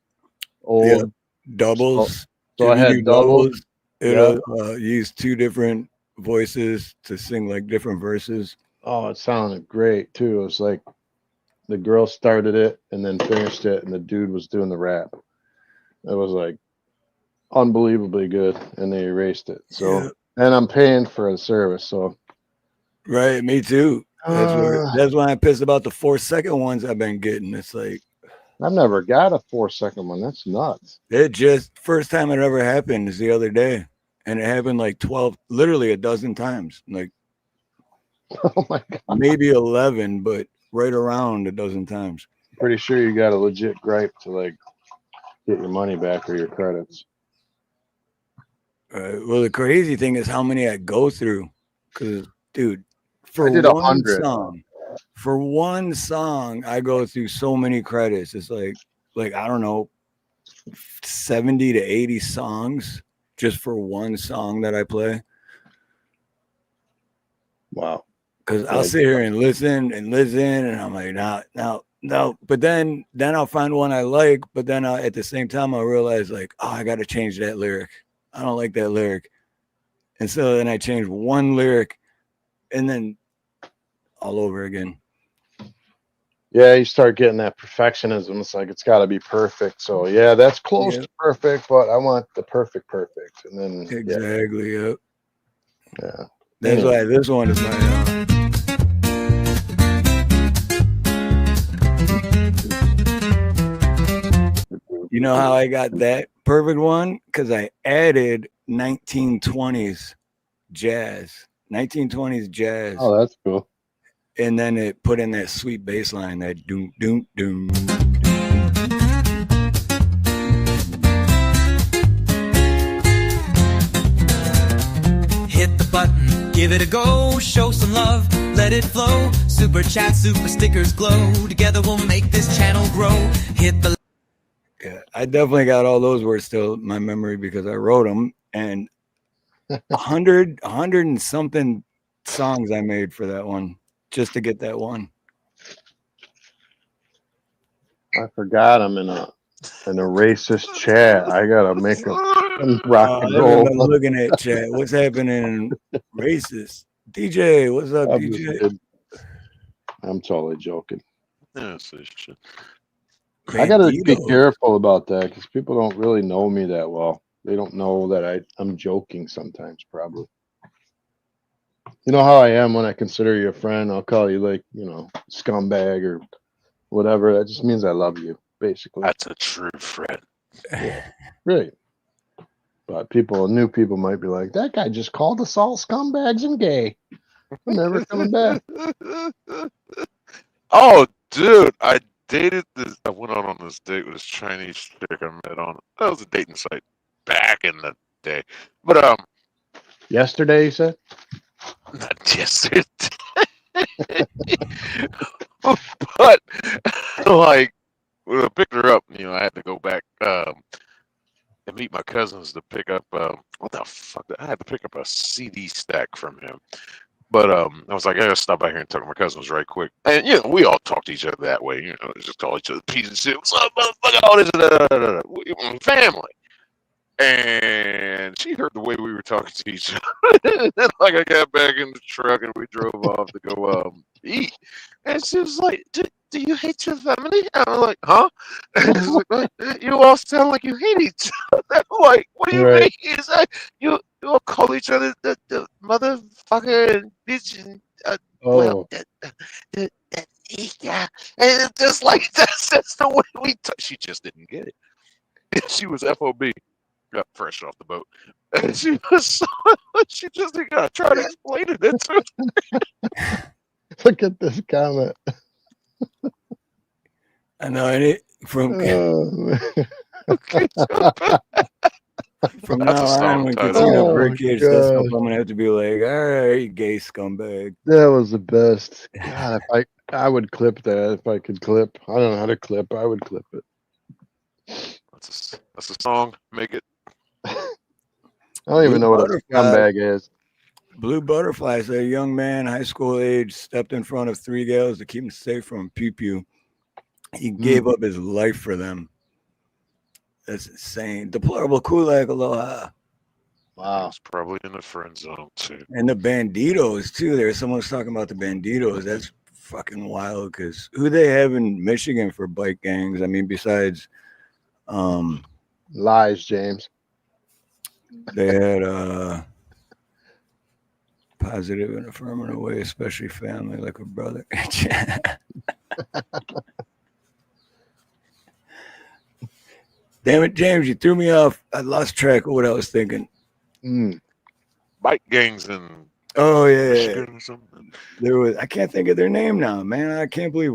old doubles. So I had doubles. It'll use 2 different voices to sing like different verses. Oh, it sounded great too. It was like the girl started it and then finished it, and the dude was doing the rap. It was like unbelievably good, and they erased it. So, and I'm paying for the service. So, right, me too. That's why I'm pissed about the 4-second ones I've been getting. It's like I've never got a 4-second one. That's nuts. It just first time it ever happened is the other day, and it happened like 12, literally a dozen times. Like, oh my god, maybe 11, but right around a dozen times. Pretty sure you got a legit gripe to like get your money back or your credits. Well, the crazy thing is how many I go through, because dude, for one song, I go through so many credits. It's like I don't know, 70 to 80 songs just for one song that I play. Wow. Because I'll sit here and listen, and I'm like, no. But then I'll find one I like, but then at the same time I'll realize like, oh, I got to change that lyric. I don't like that lyric. And so then I change one lyric and then all over again. Yeah, you start getting that perfectionism. It's like it's got to be perfect. So yeah, that's close to perfect, but I want the perfect. And then exactly, yep. Yeah. That's why this one is my. You know how I got that perfect one? Because I added 1920s jazz. 1920s jazz. Oh, that's cool. And then it put in that sweet bass line, that doom, doom, doom. Hit the button, give it a go, show some love, let it flow. Super chat, super stickers glow. Together we'll make this channel grow. Hit the. Yeah, I definitely got all those words still in my memory because I wrote them, and 100 and something songs I made for that one just to get that one. I forgot I'm in a racist chat. I gotta make a rock and roll. I'm looking at chat. What's happening in racist? DJ, what's up, DJ? I'm totally joking. Yes, shit. I gotta be careful about that because people don't really know me that well. They don't know that I'm joking sometimes, probably. You know how I am when I consider you a friend. I'll call you like, scumbag or whatever. That just means I love you, basically. That's a true friend. Yeah, right. But new people might be like, that guy just called us all scumbags and gay. I'm never coming back. Oh, dude, I went out on this date with this Chinese chick I met on. That was a dating site back in the day. But yesterday, you said? Not yesterday. But like when I picked her up, I had to go back and meet my cousins to pick up what the fuck? I had to pick up a CD stack from him. But I was like, I gotta stop by here and talk to my cousins right quick. And we all talk to each other that way. Just call each other piece of shit. What's up, motherfucker? All this, family. And she heard the way we were talking to each other. Like, I got back in the truck and we drove off to go eat. And she was like, do you hate your family? And I'm like, huh? And she's like, you all sound like you hate each other. I'm like, what do you Right. mean? It's like, you all call each other the motherfucker and bitch and well, Oh, yeah. And it's just like, that's the way we talk. She just didn't get it. She was FOB. Got fresh off the boat. And she was so, she just got to try to explain it to look at this comment. I know it from Oh, man. from That's now a song on when title. Casino Oh, Birdcage does stuff, gosh. I'm gonna have to be like, all right, gay scumbag. That was the best. God, if I would clip that if I could clip. I don't know how to clip. I would clip it. That's a song. Make it. I don't even know what a scumbag is. Blue Butterfly said a young man, high school age, stepped in front of 3 gals to keep him safe from pew pew. He gave up his life for them. That's insane. Deplorable Kulak, aloha. Wow. It's probably in the friend zone too. And the Banditos too. There, someone was talking about the Banditos. That's fucking wild. Because who they have in Michigan for bike gangs? I mean, besides, Lies, James. they had positive and affirmative way, especially family, like a brother. Damn it, James, you threw me off. I lost track of what I was thinking. Bike gangs in Oh yeah, Michigan or something. there was. I can't think of their name now, man. I can't believe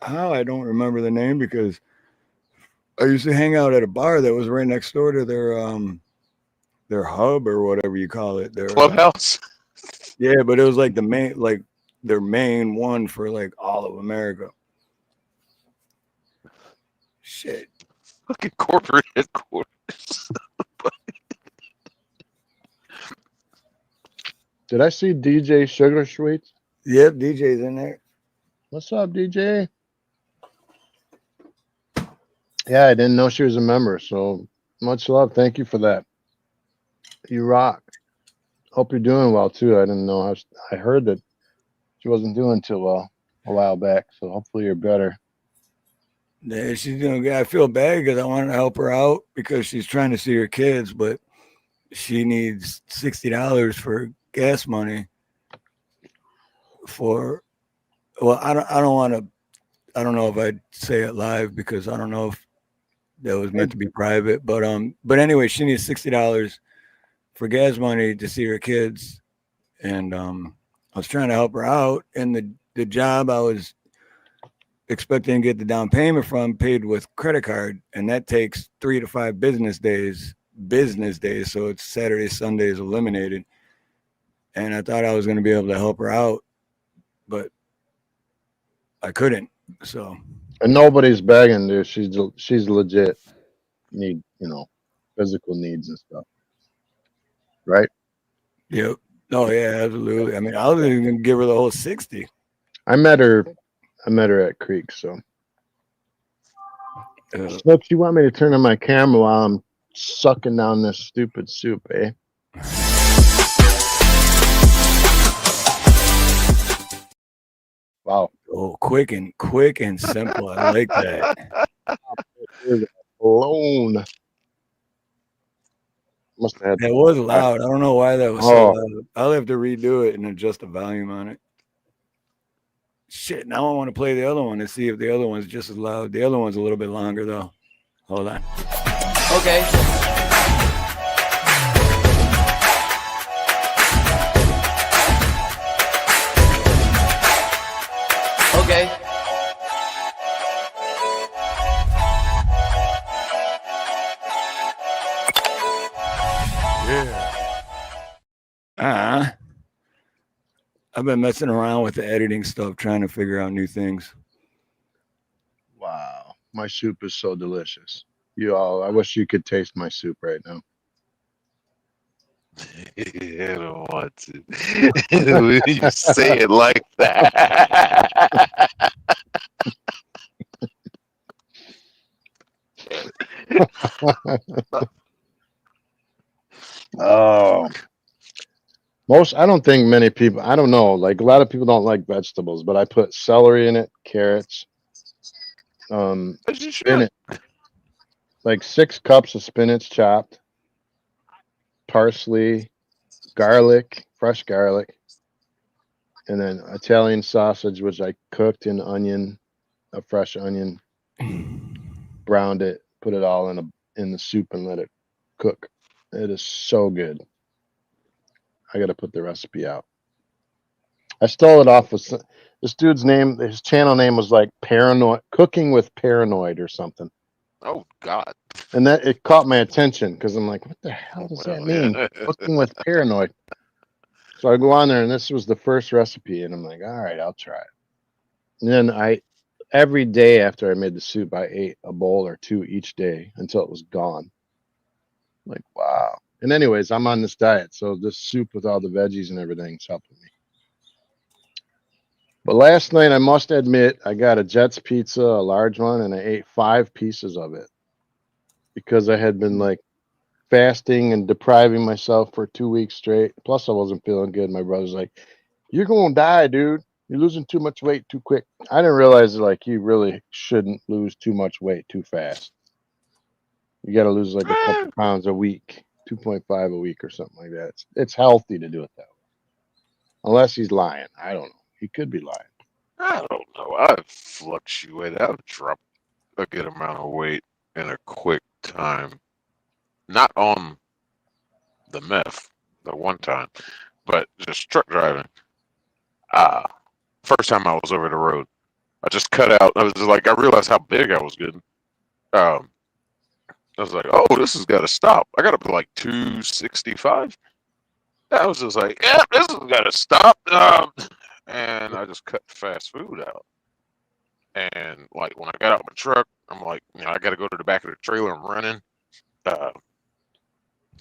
how I don't remember the name because I used to hang out at a bar that was right next door to their hub or whatever you call it. Their Clubhouse. yeah, but it was like their main one for like all of America. Shit. Fucking corporate headquarters. Did I see DJ Sugar Sweets? Yep, DJ's in there. What's up, DJ? Yeah, I didn't know she was a member, so much love. Thank you for that. You rock. Hope you're doing well too. I didn't know how. I heard that she wasn't doing too well a while back, so hopefully you're better. Yeah, she's doing good. I feel bad because I want to help her out because she's trying to see her kids, but she needs $60 for gas money for. Well, I don't want to. I don't know if I'd say it live because I don't know if that was meant to be private. But anyway, she needs $60 for gas money to see her kids, and I was trying to help her out. And the job I was expecting to get the down payment from paid with credit card, and that takes 3 to 5 business days. So it's Saturday, Sunday is eliminated. And I thought I was going to be able to help her out, but I couldn't. So, and nobody's begging, dude. She's legit. Need physical needs and stuff, right? yep. Oh yeah, absolutely. I mean, I was even going to give her the whole 60. I met her at Creek, so. Snooks, you want me to turn on my camera while I'm sucking down this stupid soup, eh? Wow. Oh, quick and simple. I like that. Alone. Must have had That was loud. I don't know why that was so loud. I'll have to redo it and adjust the volume on it. Shit, now I want to play the other one and see if the other one's just as loud. The other one's a little bit longer though. Hold on. Okay. Okay. Yeah. I've been messing around with the editing stuff, trying to figure out new things. Wow. My soup is so delicious. I wish you could taste my soup right now. I don't want to. You say it like that. I don't think many people, I don't know, like a lot of people don't like vegetables, but I put celery in it, carrots, As you should. spinach, like 6 cups of spinach chopped, parsley, garlic, fresh garlic, and then Italian sausage, which I cooked in onion, a fresh onion, browned it, put it all in the soup and let it cook. It is so good. I got to put the recipe out. I stole it off of this dude's name. His channel name was like Paranoid Cooking with Paranoid or something. Oh God. And that it caught my attention because I'm like, what the hell does that mean? Cooking with Paranoid. So I go on there and this was the first recipe and I'm like, all right, I'll try it. And then every day after I made the soup, I ate a bowl or 2 each day until it was gone. Like, wow. And anyways, I'm on this diet, so this soup with all the veggies and everything is helping me. But last night, I must admit, I got a Jets pizza, a large one, and I ate 5 pieces of it because I had been like fasting and depriving myself for 2 weeks straight. Plus, I wasn't feeling good. My brother's like, "You're gonna die, dude. You're losing too much weight too quick." I didn't realize that, like, you really shouldn't lose too much weight too fast. You got to lose like a couple pounds a week, 2.5 a week or something like that. It's healthy to do it that way. Unless he's lying. I don't know. He could be lying. I don't know. I've fluctuated. I've dropped a good amount of weight in a quick time. Not on the meth, the one time, but just truck driving. First time I was over the road, I just cut out. I was just like, I realized how big I was getting. I was like, oh, this has got to stop. I got up to like 265. I was just like, yeah, this has got to stop. And I just cut fast food out. And like when I got out my truck, I'm like, I got to go to the back of the trailer and running.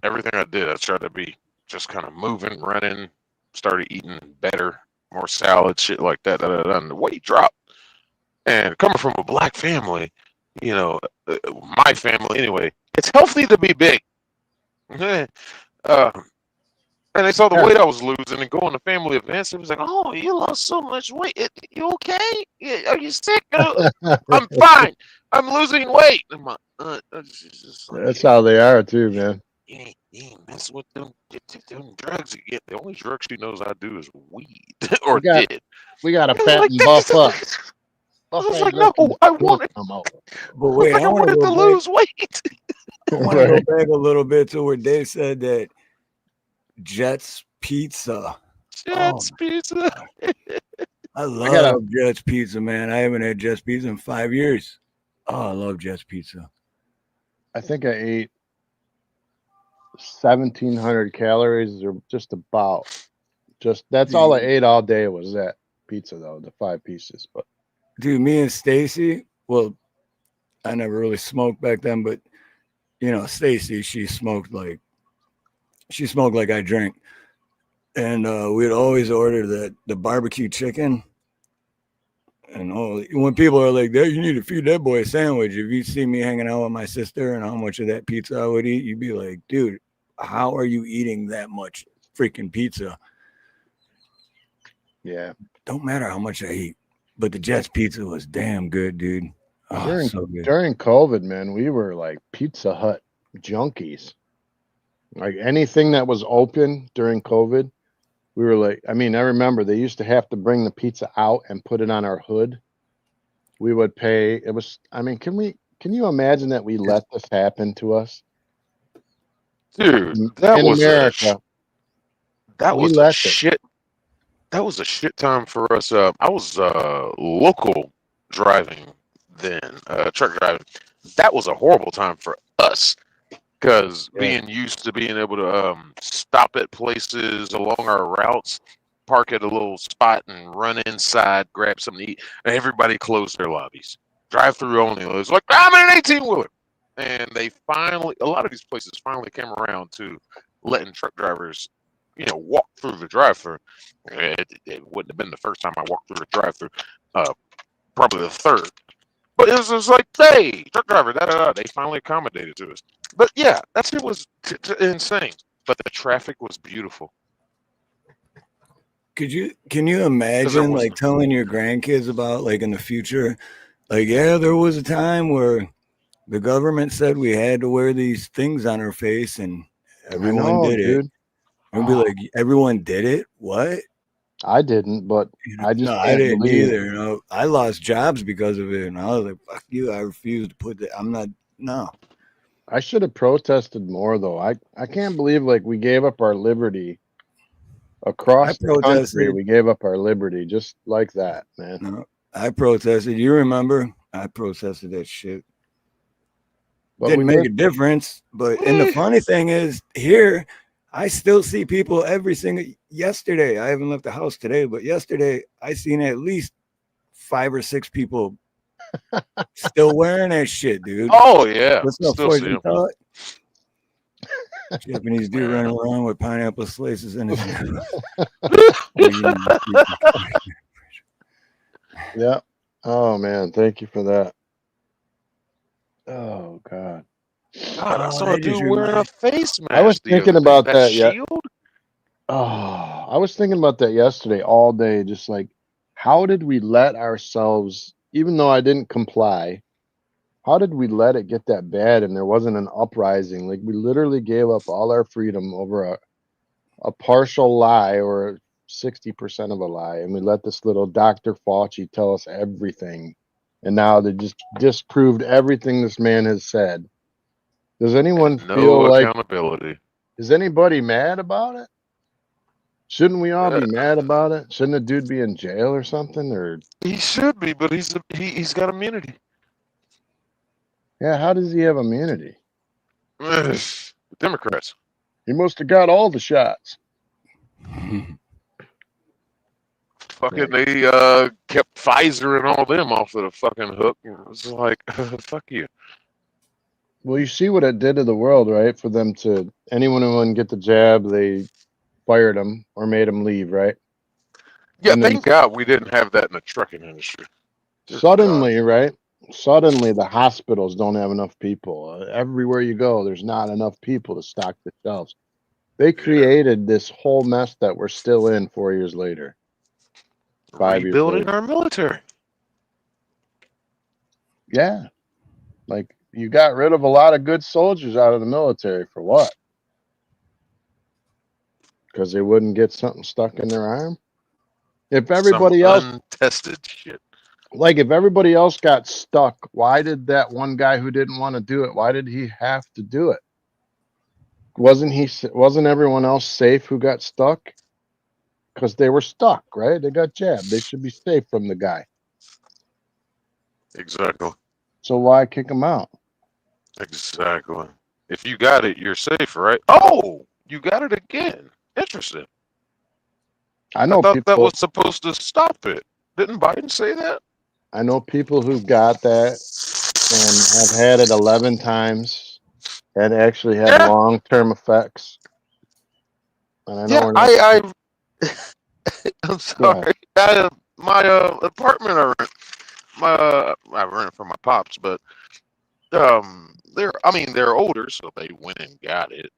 Everything I did, I tried to be just kind of moving, running, started eating better, more salad, shit like that. And the weight dropped. And coming from a black family, my family anyway, it's healthy to be big. And they saw the weight I was losing and going to family events. It was like, oh, you lost so much weight. You okay? Are you sick? I'm fine. I'm losing weight. And That's how they are too, man. You ain't mess with them drugs again. The only drug she knows I do is weed or did. We got to fatten Buff up. I was like, no, I wanted. But wait, I wanted to lose weight. I want to go back a little bit to where Dave said that Jets Pizza. Jets Pizza. I love Jets Pizza, man. I haven't had Jets Pizza in 5 years. Oh, I love Jets Pizza. I think I ate 1,700 calories or just about. That's all I ate all day was that pizza, though, the 5 pieces. But dude, me and Stacy, well, I never really smoked back then, but Stacy, she smoked like I drank. And we'd always order the barbecue chicken. And when people are like, you need to feed that boy a sandwich. If you see me hanging out with my sister and how much of that pizza I would eat, you'd be like, dude, how are you eating that much freaking pizza? Yeah. Don't matter how much I eat. But the Jets Pizza was damn good, dude. Oh, so good. During COVID, man, we were like Pizza Hut junkies. Like anything that was open during COVID, we were like, I remember they used to have to bring the pizza out and put it on our hood. We would pay. It was, can you imagine that we let this happen to us? Dude, that was a shit. That was a shit time for us. I was local driving then, truck driving. That was a horrible time for us. Because being used to being able to stop at places along our routes, park at a little spot and run inside, grab something to eat, and everybody closed their lobbies. Drive-through only. It was like, I'm in an 18-wheeler. And a lot of these places finally came around to letting truck drivers, walk through the drive-through. It wouldn't have been the first time I walked through the drive-through, probably the third. But it was just like, hey, truck driver, They finally accommodated to us. But yeah, that shit was insane. But the traffic was beautiful. Can you imagine like telling your grandkids about like in the future, like, yeah, there was a time where the government said we had to wear these things on our face and everyone know, did it. dude. And be like, everyone did it? What? I didn't, but I just No, I can't didn't believe. either. You know, I lost jobs because of it, and I was like, "Fuck you!" I refuse to put that. I'm not. No, I should have protested more, though. I can't believe like we gave up our liberty I across the country. protested. We gave up our liberty just like that, man. No, I protested. You remember? I protested that shit. But Didn't we make live. a difference. But and the funny thing is, here I still see people every single. Yesterday, I haven't left the house today, but yesterday I seen at least 5 or 6 people still wearing that shit, dude. Oh yeah, What's up, still see fucking him. thought? Japanese dude Man. running around with pineapple slices in his mouth. Yeah. Oh man, thank you for that. Oh God. God, I Oh, saw a that just dude wearing a reminded. face mask. I was the thinking other day. about that. Yeah. Shield. Oh, I was thinking about that yesterday all day. Just like, how did we let ourselves, even though I didn't comply, how did we let it get that bad and there wasn't an uprising? Like, we literally gave up all our freedom over a partial lie or 60% of a lie. And we let this little Dr. Fauci tell us everything. And now they just disproved everything this man has said. Does anyone And no feel like, accountability. is anybody mad about it? Shouldn't we all be mad about it? Shouldn't the dude be in jail or something? Or He should be, but he's got immunity. yeah, how does he have immunity? Democrats. He must have got all the shots. Fucking they kept Pfizer and all them off of the fucking hook. And it was like, fuck you. Well, you see what it did to the world, right? For them to anyone who wouldn't get the jab, they fired him or made him leave, right? Yeah, And then thank God we didn't have that in the trucking industry. Dear suddenly, God. right? Suddenly, the hospitals don't have enough people. Everywhere you go, there's not enough people to stock the shelves. They created this whole mess that we're still in 4 years later. 5 years Rebuilding later. our military. Yeah. Like, you got rid of a lot of good soldiers out of the military for what? Because they wouldn't get something stuck in their arm? If everybody Some else, untested shit. like if everybody else got stuck, why did that one guy who didn't want to do it, why did he have to do it? Wasn't everyone else safe who got stuck? Because they were stuck, right? They got jabbed. They should be safe from the guy. Exactly. So why kick him out? Exactly. If you got it, you're safe, right? Oh, you got it again. Interesting. I know thought that people. was supposed to stop it. Didn't Biden say that? I know people who got that and have had it 11 times and actually had Yeah. long-term effects. And I know Yeah, we're not. I'm sorry. My apartment I rent. I rent it from my pops, but they're older, so they went and got it.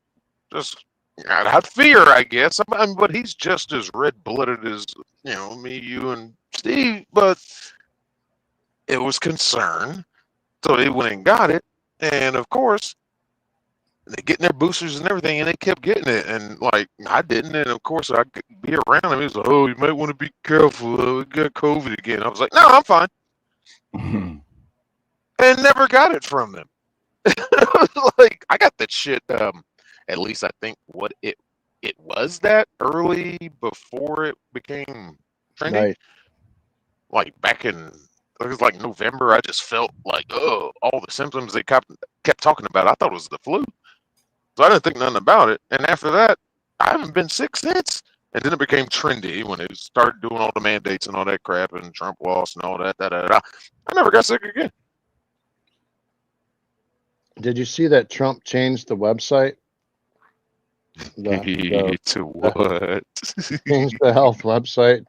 Just out of fear, I guess. But he's just as red-blooded as me, you, and Steve. But it was concern, so they went and got it, and of course they getting their boosters and everything, and they kept getting it, and like I didn't, and of course I could be around him. He was like, "Oh, you might want to be careful. We got COVID again." I was like, "No, I'm fine," and never got it from them. Like I got that shit. At least I think what it was that early before it became trendy. Nice. Like back in it was like November. I just felt like all the symptoms they kept talking about. I thought it was the flu. So I didn't think nothing about it. And after that, I haven't been sick since. And then it became trendy when they started doing all the mandates and all that crap and Trump lost and all that. I never got sick again. Did you see that Trump changed the website? To what? Changed the health website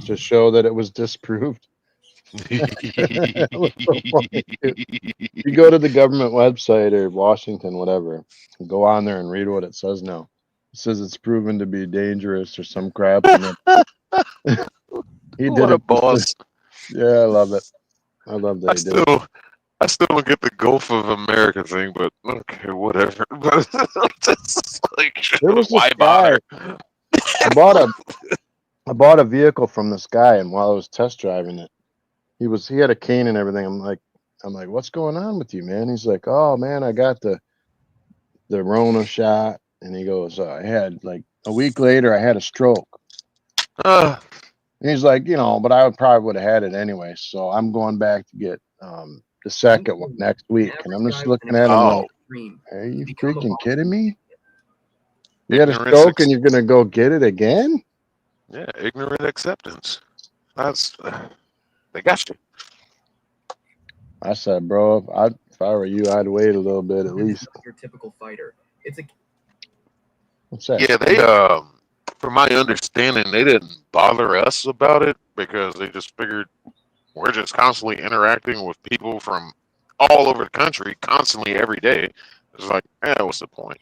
to show that it was disproved. That was so funny, dude. You go to the government website or Washington, whatever, go on there and read what it says now. It says it's proven to be dangerous or some crap. And He What did a it. boss. Yeah, I love it. I love that he did it. I still don't get the Gulf of America thing, but okay, whatever. But it's like, There was why this bother? guy. I bought a vehicle from this guy, and while I was test driving it, he had a cane and everything. I'm like, what's going on with you, man? He's like, oh man, I got the Rona shot, and he goes, I had like a week later, I had a stroke. Uh, And he's like, but I probably would have had it anyway. So I'm going back to get the second one next week, and I'm just looking at him like, are you freaking kidding me? You had a ignorance stroke and you're gonna go get it again? Yeah, ignorant acceptance. That's they got you. I said, bro, if I were you, I'd wait a little bit at least. Your typical fighter. It's a What's that? Yeah, they from my understanding, they didn't bother us about it because they just figured we're just constantly interacting with people from all over the country, constantly every day. It's like, what's the point?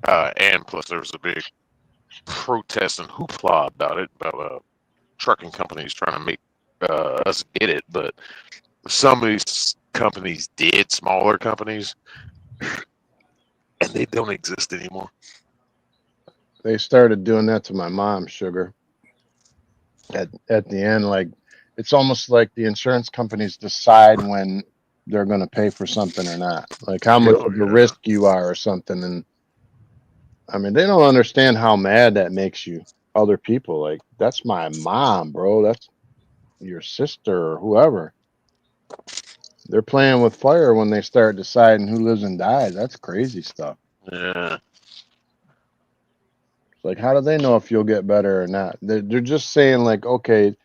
And plus, there was a big protest and hoopla about it, about trucking companies trying to make us get it. But some of these companies did, smaller companies, and they don't exist anymore. They started doing that to my mom, Sugar. At the end, like it's almost like the insurance companies decide when they're going to pay for something or not, like how much of a risk you are or something. And I mean, they don't understand how mad that makes you. Other people, like, that's my mom, bro. That's your sister or whoever. They're playing with fire when they start deciding who lives and dies. That's crazy stuff. Yeah. Like, how do they know if you'll get better or not? They're just saying, like, okay,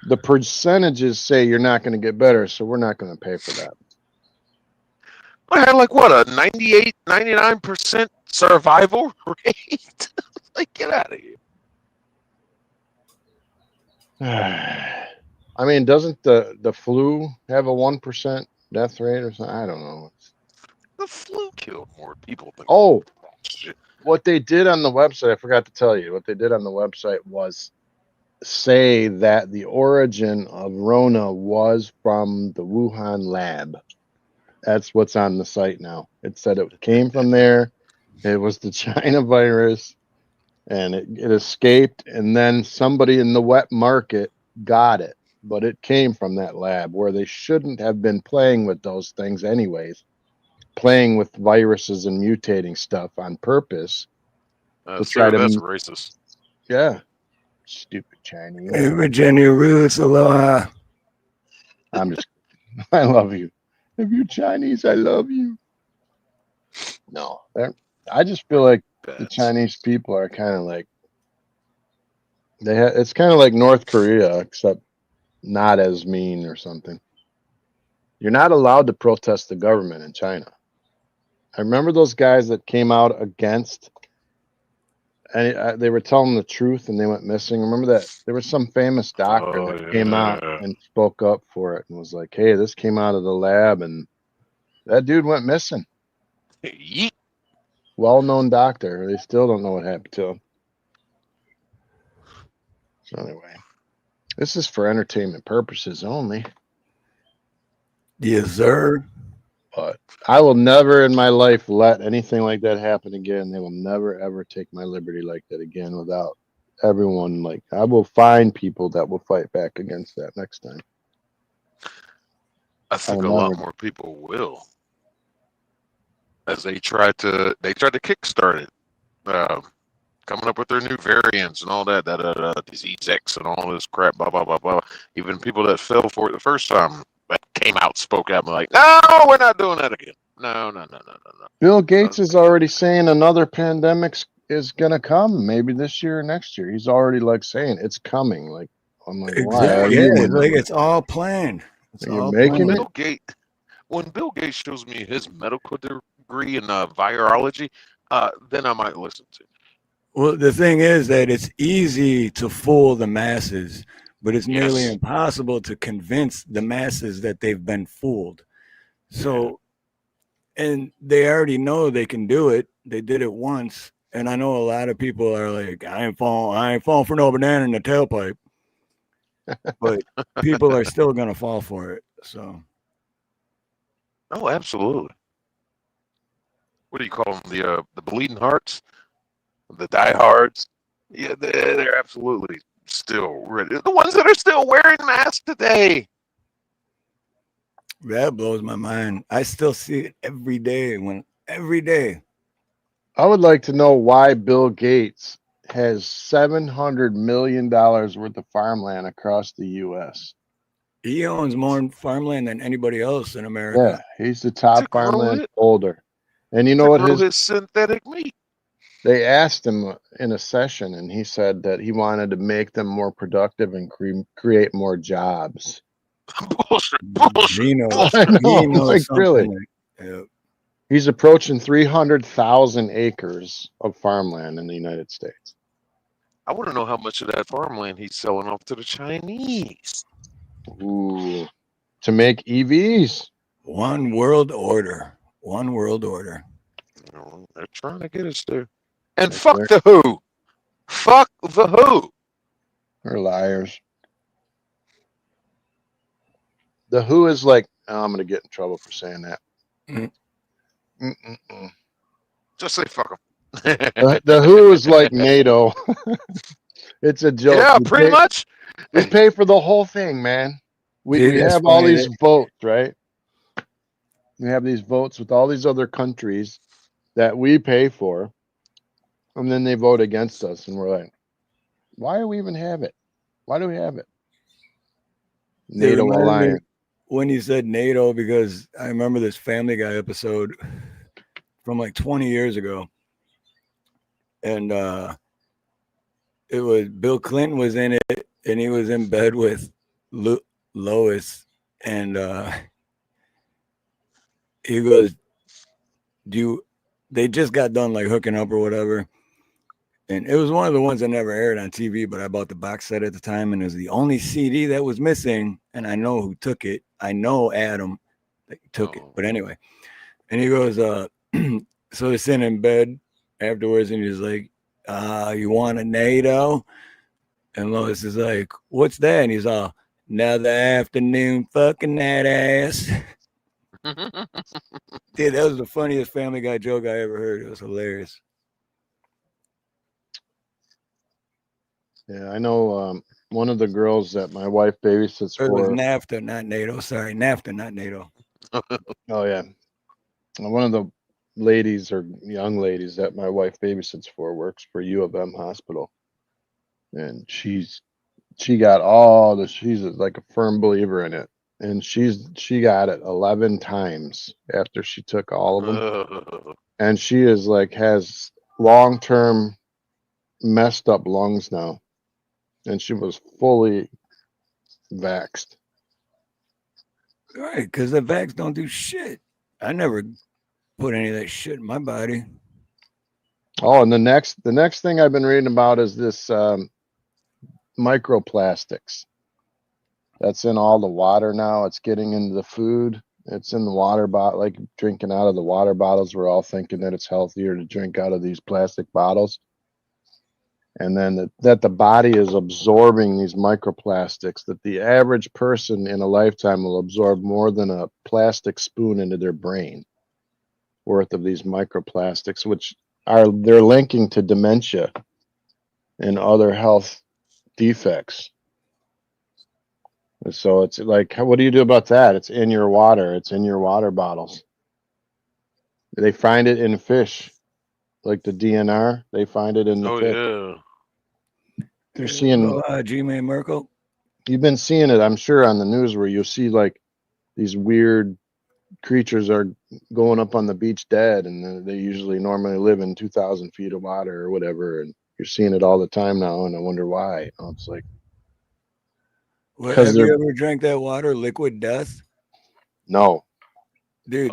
the percentages say you're not going to get better, so we're not going to pay for that. I had like what, a 98, 99% survival rate? Like, get out of here. I mean, doesn't the flu have a 1% death rate or something? I don't know. The flu killed more people than shit. What they did on the website, I forgot to tell you, what they did on the website was say that the origin of Rona was from the Wuhan lab. That's what's on the site now. It said it came from there. It was the China virus, and it escaped, and then somebody in the wet market got it. But it came from that lab where they shouldn't have been playing with those things anyways. Playing with viruses and mutating stuff on purpose to try to. That's racist. Yeah. Stupid Chinese. Hey, Virginia Roots, aloha. I'm just, I love you. If you're Chinese, I love you. No, I just feel like the Chinese people are kind of like, it's kind of like North Korea, except not as mean or something. You're not allowed to protest the government in China. I remember those guys that came out against, and they were telling the truth and they went missing. Remember that there was some famous doctor that came out and spoke up for it and was like, hey, this came out of the lab, and that dude went missing. Well-known doctor. They still don't know what happened to him. So anyway, this is for entertainment purposes only. Yes, sir. But I will never in my life let anything like that happen again. They will never, ever take my liberty like that again without everyone. Like, I will find people that will fight back against that next time. I think a lot more people will, as they tried to kickstart it, coming up with their new variants and all that, disease X and all this crap, blah blah blah blah. Even people that fell for it the first time that came out, spoke out, and like, no, we're not doing that again. No. Bill Gates is already saying another pandemic is gonna come, maybe this year or next year. He's already like saying it's coming. Like, I'm like, exactly. Why? Yeah, like it's all planned. You're making it. When Bill Gates shows me his medical degree in virology, then I might listen to him. Well, the thing is that it's easy to fool the masses, but it's nearly impossible to convince the masses that they've been fooled. So, and they already know they can do it. They did it once. And I know a lot of people are like, I ain't falling for no banana in the tailpipe. But people are still gonna fall for it. So Oh, absolutely. What do you call them? The bleeding hearts, the diehards. Yeah, they're absolutely still ready. The ones that are still wearing masks today. that blows my mind. I still see it every day. Every day. I would like to know why Bill Gates has $700 million worth of farmland across the U.S. He owns more farmland than anybody else in Yeah, America. he's the top To grow farmland it, holder. And you know to what? grow his synthetic meat. They asked him in a session, and he said that he wanted to make them more productive and create more jobs. Bullshit, bullshit, He knows. I know, He knows like really. something. Yeah. He's approaching 300,000 acres of farmland in the United States. I want to know how much of that farmland he's selling off to the Chinese. Ooh, to make EVs. One world order. One world order. You know, they're trying to get us there. And That's fuck right. the who. Fuck the who. They're liars. The who is like, oh, I'm going to get in trouble for saying that. Mm. Just say fuck them. The who is like NATO. It's a joke. Yeah, pretty much. We pay for the whole thing, man. See, We that's have all funny. these votes, right? We have these votes with all these other countries that we pay for, and then they vote against us, and we're like, why do we even have it? Why do we have it? It NATO reminded me alliance. when you said NATO, because I remember this Family Guy episode from like 20 years ago. And it was Bill Clinton was in it, and he was in bed with Lois, and he goes, they just got done like hooking up or whatever. And it was one of the ones that never aired on TV, but I bought the box set at the time, and it was the only CD that was missing. And I know who took it. I know Adam that took it. But anyway, and he goes, so they're sitting in bed afterwards, and he's like, you want a NATO? And Lois is like, what's that? And he's all, another afternoon fucking that ass. Dude, that was the funniest Family Guy joke I ever heard. It was hilarious. Yeah, I know one of the girls that my wife babysits It was for. NAFTA, not NATO. Sorry, NAFTA, not NATO. Oh, yeah. One of the ladies or young ladies that my wife babysits for works for U of M Hospital. And she got all the, she's like a firm believer in it. And she got it 11 times after she took all of them. And she is like, has long-term messed up lungs now. And she was fully vaxxed. Right, because the vax don't do shit. I never put any of that shit in my body. Oh, and the next thing I've been reading about is this microplastics. That's in all the water now. It's getting into the food. It's in the water bottle, like drinking out of the water bottles. We're all thinking that it's healthier to drink out of these plastic bottles. And then that the body is absorbing these microplastics, that the average person in a lifetime will absorb more than a plastic spoon into their brain worth of these microplastics, which they're linking to dementia and other health defects. So it's like, what do you do about that? It's in your water. It's in your water bottles. They find it in fish, like the DNR. They find it in the fish. Yeah. You're seeing G-Man Merkel. You've been seeing it, I'm sure, on the news where you'll see like these weird creatures are going up on the beach dead, and they usually normally live in 2,000 feet of water or whatever. And you're seeing it all the time now, and I wonder why. It's like, Have you ever drank that water, Liquid Death? No, dude.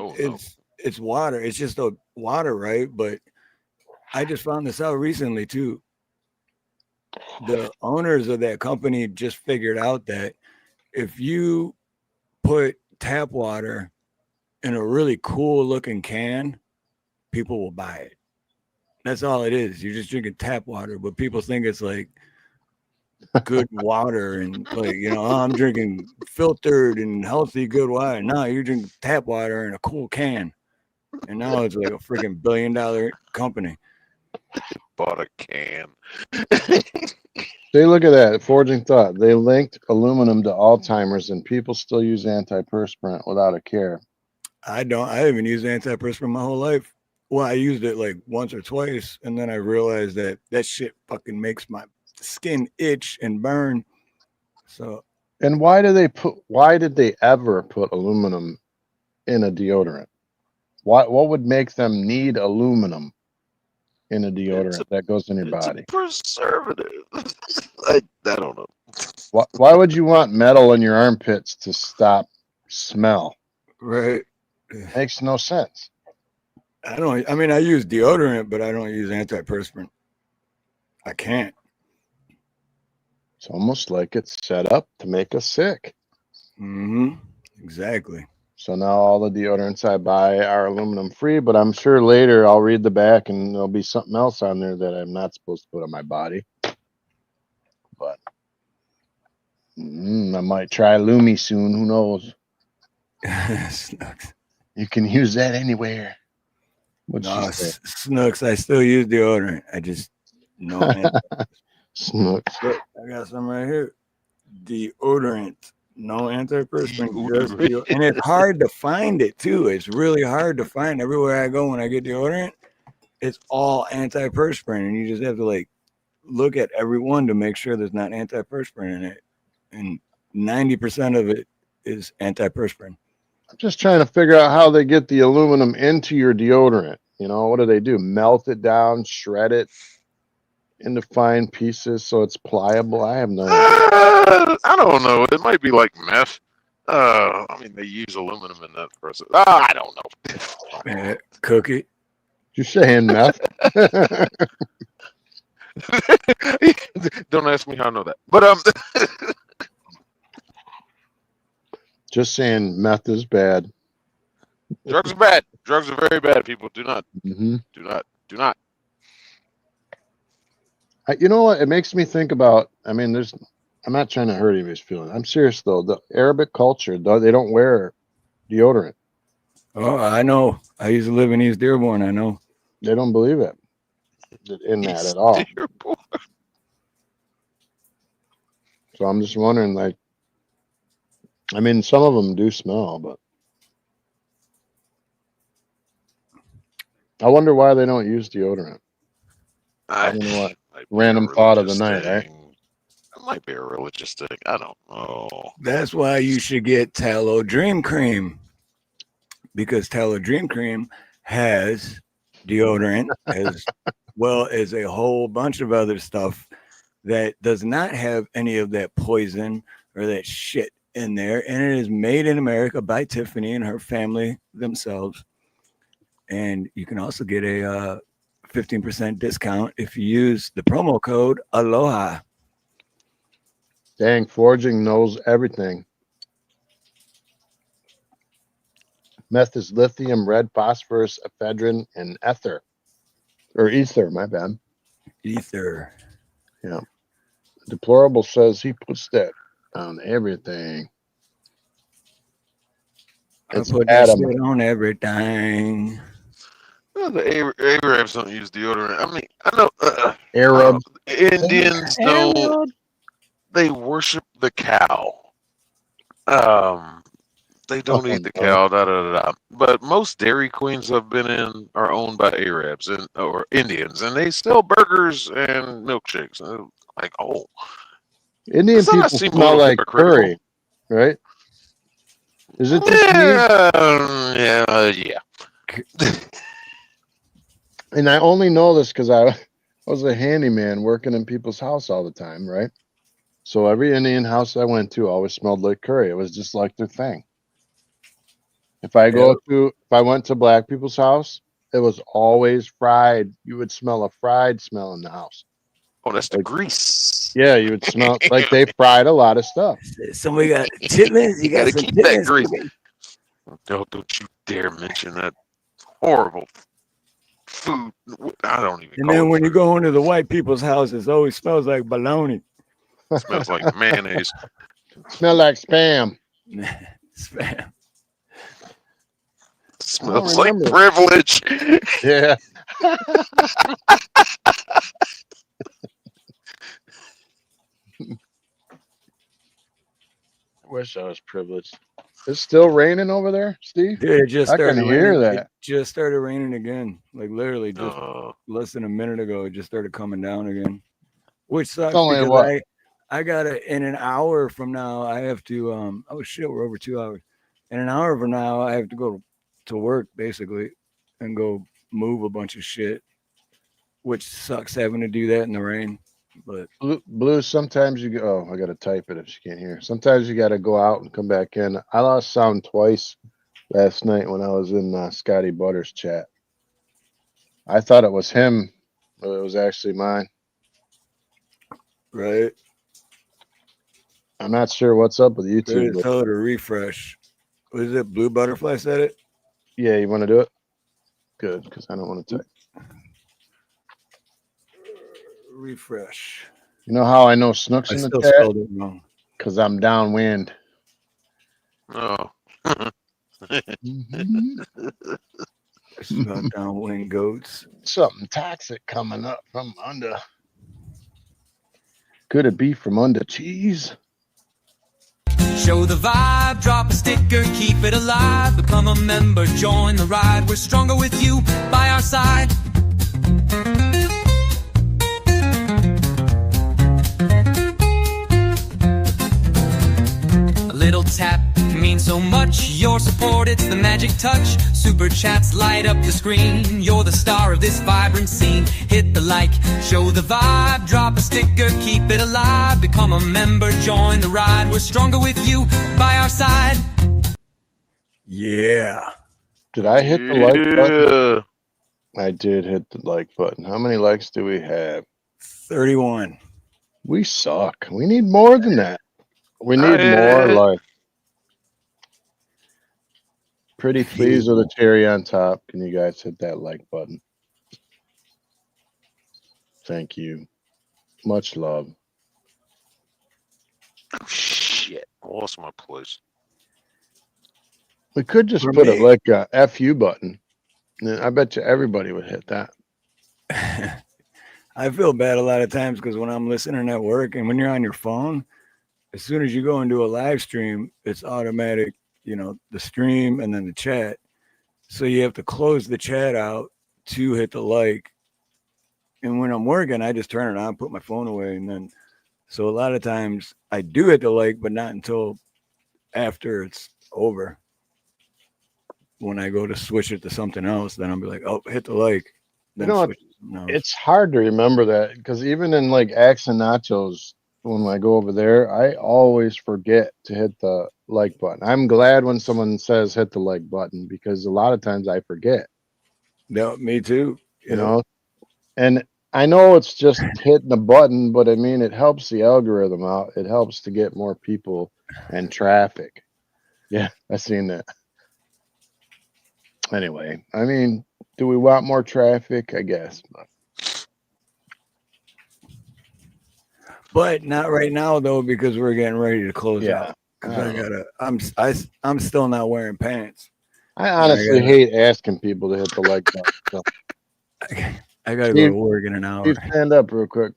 It's water. It's just a water, right? But I just found this out recently too. The owners of that company just figured out that if you put tap water in a really cool looking can, people will buy it. That's all it is. You're just drinking tap water, but people think it's like good water and like, oh, I'm drinking filtered and healthy good water. No, you're drinking tap water in a cool can. And now it's like a freaking $1 billion company. Bought a can. See, look at that. Forging thought. They linked aluminum to Alzheimer's, and people still use antiperspirant without a care. I haven't used antiperspirant my whole life. Well, I used it like once or twice, and then I realized that shit fucking makes my skin itch and burn. So. And why did they ever put aluminum in a deodorant? What would make them need aluminum in a deodorant that goes in your body? Preservative. I don't know. Why would you want metal in your armpits to stop smell? Right. Makes no sense. I use deodorant, but I don't use antiperspirant. I can't. It's almost like it's set up to make us sick. Mm-hmm. Exactly. So now all the deodorants I buy are aluminum free, but I'm sure later I'll read the back and there'll be something else on there that I'm not supposed to put on my body. But I might try Lumi soon. Who knows? You can use that anywhere. Snooks, I still use deodorant. I just Snooks. I got some right here. Deodorant. No antiperspirant. And it's hard to find it too. It's really hard to find everywhere I go when I get deodorant. It's all antiperspirant, and you just have to like look at every one to make sure there's not antiperspirant in it. And 90% of it is antiperspirant. I'm just trying to figure out how they get the aluminum into your deodorant. What do they do? Melt it down, shred it into fine pieces so it's pliable? I have no idea. I don't know. It might be like meth. They use aluminum in that process. I don't know. Cook it. You're saying meth? Don't ask me how I know that. But just saying meth is bad. Drugs are bad. Drugs are very bad. People do not. Mm-hmm. Do not. You know what? It makes me think about. I'm not trying to hurt anybody's feelings. I'm serious though. The Arabic culture, they don't wear deodorant. Oh, I know. I used to live in East Dearborn. I know. They don't believe it in that at all. So I'm just wondering, like, some of them do smell, but I wonder why they don't use deodorant. I don't know what. Random thought of the night, right? It might be a religious thing. I don't know. That's why you should get Tallow Dream Cream, because Tallow Dream Cream has deodorant as well as a whole bunch of other stuff that does not have any of that poison or that shit in there, and it is made in America by Tiffany and her family themselves. And you can also get a 15% discount if you use the promo code Aloha. Dang, Forging knows everything. Meth is lithium, red phosphorus, ephedrine, and ether. Or ether, my bad. Ether. Yeah. Deplorable says he puts that on everything. I put that shit on everything. Well, the Arabs don't use deodorant. I know Arab Indians don't. They worship the cow. They don't eat the cow. But most dairy queens I've been in are owned by Arabs or Indians, and they sell burgers and milkshakes. And like, Indian people smell like curry, right? Is it just me? Yeah. And I only know this because I was a handyman working in people's house all the time, right? So every Indian house I went to always smelled like curry. It was just like their thing. If I went to black people's house, it was always fried. You would smell a fried smell in the house. Oh, that's the grease. Yeah, you would smell like they fried a lot of stuff. Somebody got chitlins. You got to keep that grease. Don't you dare mention that horrible food. I don't even. And call then it when you food. go into the white people's houses, it always smells like bologna. It smells like mayonnaise. Smell like spam. Spam. Smells like remember. privilege. Yeah. Wish I was privileged. It's still raining over there, Steve? Dude, it just I started can hear raining. It that. just started raining again. Like literally just Uh, less than a minute ago, it just started coming down again. Which sucks only because what? I gotta in an hour from now I have to oh shit, we're over 2 hours. In an hour from now I have to go to work basically and go move a bunch of shit. Which sucks having to do that in the rain. But Blue, sometimes you go. Oh, I got to type it if you can't hear. Sometimes you got to go out and come back in. I lost sound twice last night when I was in Scotty Butters' chat. I thought it was him, but it was actually mine. right. I'm not sure what's up with Good YouTube. as hell to refresh. Was it Blue Butterfly said it? Yeah, you want to do it? Good, because I don't want to type. Refresh. You know how I know Snook's I in the still chat? spelled it wrong. Because I'm downwind. oh. It's about downwind goats. Something toxic coming up from under. Could it be from under cheese? Show the vibe, drop a sticker, keep it alive. Become a member, join the ride. We're stronger with you by our side. A little tap means so much. Your support, it's the magic touch. Super chats light up your screen. You're the star of this vibrant scene. Hit the like, show the vibe, drop a sticker, keep it alive. Become a member, join the ride. We're stronger with you by our side. Yeah. Did I hit the like button? I did hit the like button. How many likes do we have? 31. We suck. We need more than that. We need more like. Pretty please with a cherry on top. Can you guys hit that like button? Thank you. Much love. Oh, shit. I lost my place. We could just For put me. it like a FU button. And I bet you everybody would hit that. I feel bad a lot of times because when I'm listening at work and when you're on your phone, as soon as you go into a live stream, it's automatic, you know, the stream and then the chat. So you have to close the chat out to hit the like. And when I'm working, I just turn it on, put my phone away, and then so a lot of times I do hit the like, but not until after it's over. When I go to switch it to something else, then I'll be like, oh, hit the like. Then You know what? switch to something else. It's hard to remember that because even in like Axe and Nachos, when I go over there, I always forget to hit the like button. I'm glad when someone says hit the like button because a lot of times I forget. No, me too. You know, and I know it's just hitting a button, but I mean, it helps the algorithm out. It helps to get more people and traffic. Yeah, I seen that. Anyway, I mean, do we want more traffic? I guess. But not right now though, because we're getting ready to close Yeah. out. Because I'm still not wearing pants. I honestly hate asking people to hit the like button. So. I gotta go to work in an hour. Steve, stand up real quick.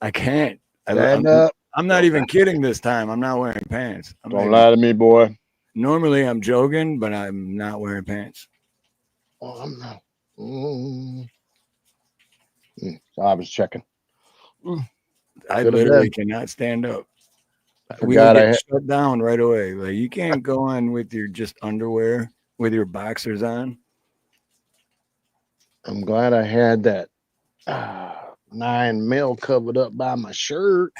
I can't. Stand up. I'm not even kidding this time. I'm not wearing pants. Don't lie to me, boy. Normally I'm joking, but I'm not wearing pants. Oh, I'm not. So I was checking. I literally cannot stand up. We forgot will get shut down right away. Like you can't go on with your just underwear with your boxers on. I'm glad I had that 9 mil covered up by my shirt.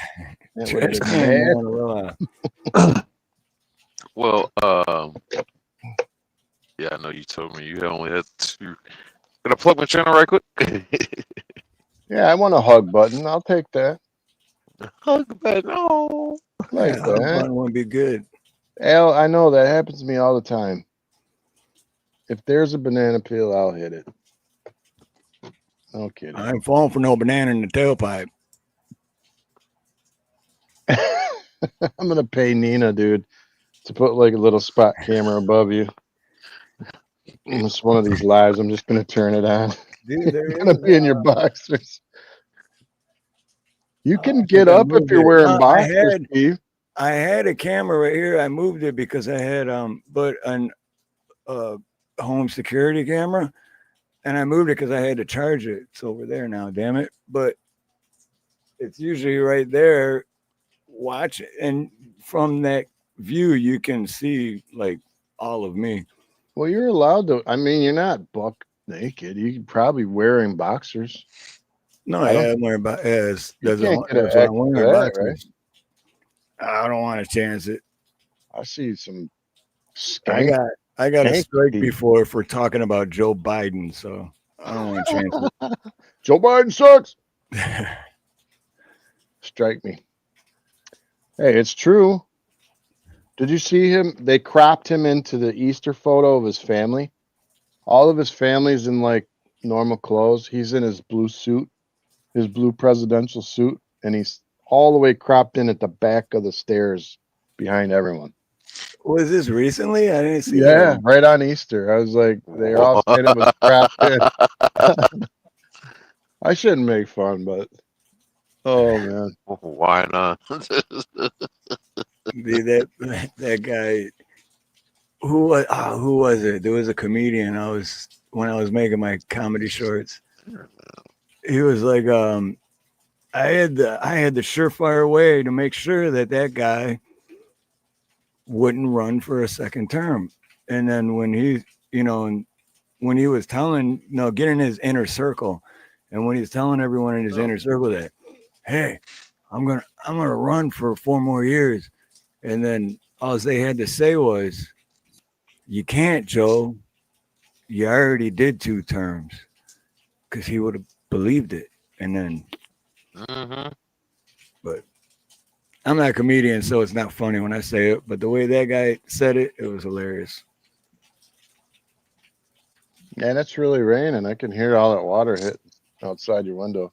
That would have been bad. Well, yeah, I know you told me you only had 2. Can I plug my channel right quick? Yeah, I want a hug button. I'll take that. Hug button. Oh, like yeah, that. Button would be good. Al, I know that happens to me all the time. If there's a banana peel, I'll hit it. No kidding. I ain't falling for no banana in the tailpipe. I'm gonna pay Nina, dude, to put like a little spot camera above you. It's one of these lives. I'm just gonna turn it on. Dude, You're gonna be in your boxers. You can get I up if moved you're it. wearing No, boxers, Steve. I had a camera right here. I moved it because I had but an home security camera, and I moved it because I had to charge it. It's over there now, damn it. But it's usually right there. Watch it, and from that view, you can see like all of me. Well, you're allowed to. I mean, you're not buck naked. You're probably wearing boxers. No, I'm wearing about as You that's can't get what an I'm wearing that, boxers. right? I don't want to chance it. I see some. I got a skank strike feet. before for talking about Joe Biden, so I don't want to chance it. Joe Biden sucks. Strike me. Hey, it's true. Did you see him? They cropped him into the Easter photo of his family. All of his family's in like normal clothes. He's in his blue suit, his blue presidential suit, and he's all the way cropped in at the back of the stairs behind everyone. Was this recently? I didn't see Yeah, that. right on Easter. I was like, they're all standing with cropped in. I shouldn't make fun, but oh man, Why not? Dude, that guy. Who was it? There was a comedian. When I was making my comedy shorts. He was like, I had the surefire way to make sure that guy wouldn't run for a second term. And then when he, and when he was telling, get in his inner circle, and when he's telling everyone in his inner circle that, hey, I'm gonna run for 4 more years, and then all they had to say was, you can't, Joe. You already did 2 terms, because he would have believed it, and then. But I'm not a comedian, so it's not funny when I say it. But the way that guy said it, it was hilarious. man, it's really raining. I can hear all that water hit outside your window.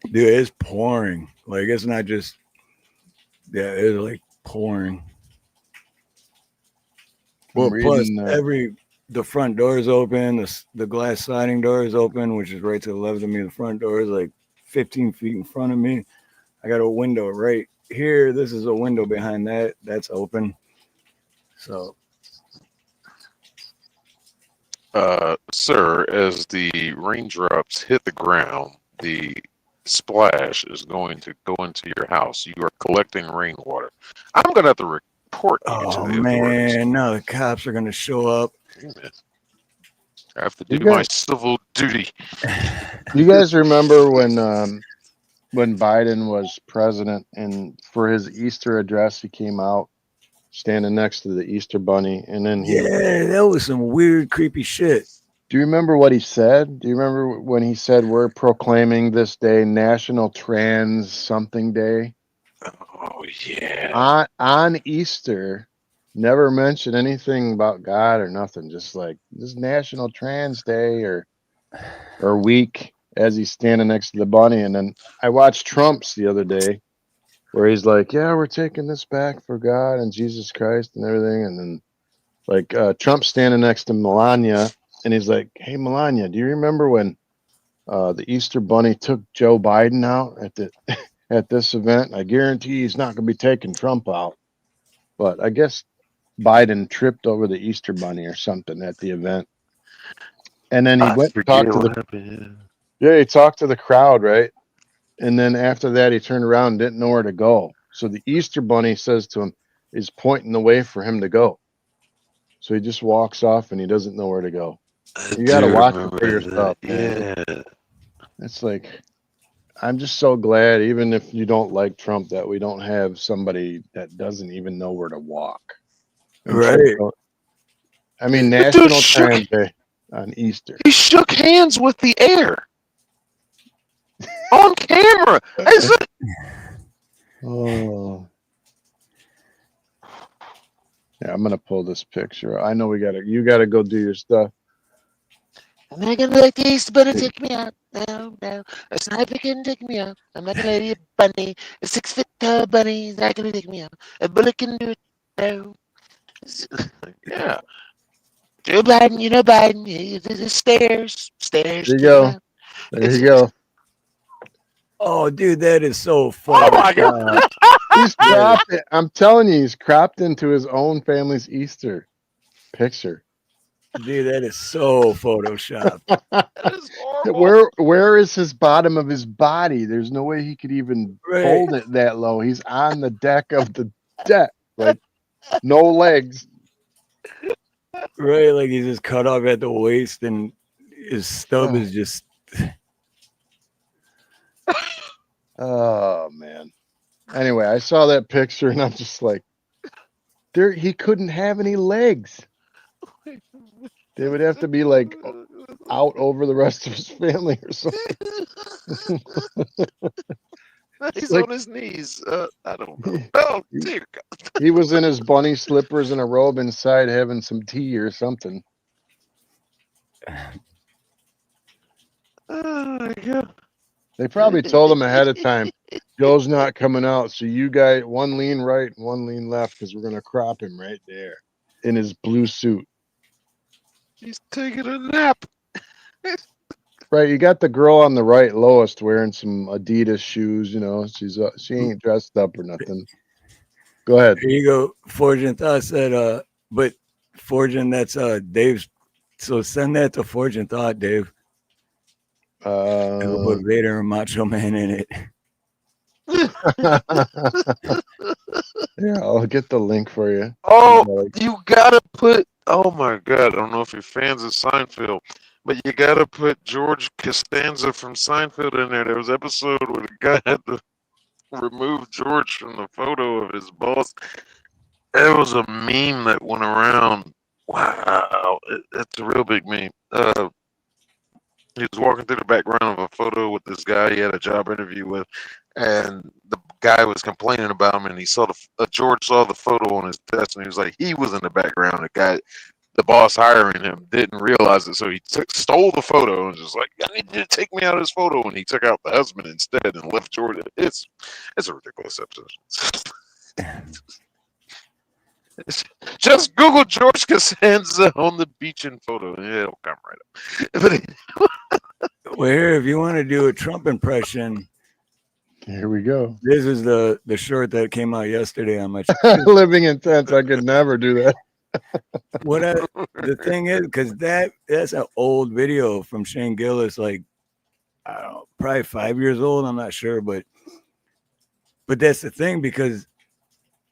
Dude, it's pouring. Like, it's not just, it's like pouring. Well, plus the front door is open, the glass sliding door is open, which is right to the left of me. The front door is like 15 feet in front of me. I got a window right here. This is a window behind that. That's open. So, sir, as the raindrops hit the ground, the splash is going to go into your house. You are collecting rainwater. I'm going to have to report you to the authorities. Now the cops are going to show up. I have to do my civil duty. You guys remember when Biden was president, and for his Easter address, he came out standing next to the Easter bunny, and then that was some weird, creepy shit. Do you remember what he said? Do you remember when he said, we're proclaiming this day National Trans Something Day? Oh, yeah. On Easter, never mentioned anything about God or nothing. Just like, this National Trans Day or week, as he's standing next to the bunny. And then I watched Trump's the other day where he's like, yeah, we're taking this back for God and Jesus Christ and everything. And then like Trump standing next to Melania. And he's like, hey, Melania, do you remember when the Easter Bunny took Joe Biden out at this event? I guarantee he's not going to be taking Trump out. But I guess Biden tripped over the Easter Bunny or something at the event. And then he went to talk to he talked to the crowd, right? And then after that, he turned around and didn't know where to go. So the Easter Bunny says to him, is pointing the way for him to go. So he just walks off and he doesn't know where to go. You got to watch it for yourself, man. Yeah. It's like, I'm just so glad, even if you don't like Trump, that we don't have somebody that doesn't even know where to walk. Right. I mean, National Trans Day on Easter. He shook hands with the air on camera. Oh. Yeah, I'm gonna pull this picture. I know you gotta go do your stuff. I'm not gonna let the Easter Bunny take me out. No, no. A sniper can take me out. I'm not gonna let a bunny, a 6 foot tall bunny, is not gonna take me out. A bullet can do it. No. Yeah. Joe Biden, you know Biden. The stairs. Stairs. There you Take him go. out. There you go. Oh, dude, that is so Oh my god. Photoshop. He's That is- cropped it. I'm telling you, he's cropped into his own family's Easter picture. Dude, that is so Photoshop. That is horrible. Where is his bottom of his body? There's no way he could even Right. hold it that low. He's on the deck of the deck, like no legs. Right, like he's just cut off at the waist and his stub is just Oh man. Anyway, I saw that picture and I'm just like, there he couldn't have any legs. They would have to be like out over the rest of his family or something. He's like- on his knees. I don't know. Oh, dear God. He was in his bunny slippers and a robe inside having some tea or something. Oh my god. They probably told him ahead of time, Joe's not coming out, so you guys one lean right and one lean left because we're gonna crop him right there in his blue suit. He's taking a nap. Right, you got the girl on the right, lowest, wearing some Adidas shoes. You know, she ain't dressed up or nothing. Go ahead. There you go. Fortune Thought said, but Fortune, that's Dave's. So send that to Fortune Thought, Dave. It'll put Vader and Macho Man in it. Yeah, I'll get the link for you. Oh, you gotta put. Oh my god! I don't know if you're fans of Seinfeld, but you gotta put George Costanza from Seinfeld in there. There was an episode where the guy had to remove George from the photo of his boss. It was a meme that went around. Wow, it's a real big meme. He was walking through the background of a photo with this guy he had a job interview with, and the guy was complaining about him, and he saw George saw the photo on his desk, and he was like, he was in the background. The boss hiring him didn't realize it, so he stole the photo and just like, I need you to take me out of this photo, and he took out the husband instead and left George. It's a ridiculous episode. Just Google George Costanza on the beach in photo. Yeah, it'll come right up. Well, here, if you want to do a Trump impression, here we go. This is the short that came out yesterday on my Living in tents. I could never do that. The thing is, because that's an old video from Shane Gillis, like I don't know, probably 5 years old. I'm not sure, but that's the thing, because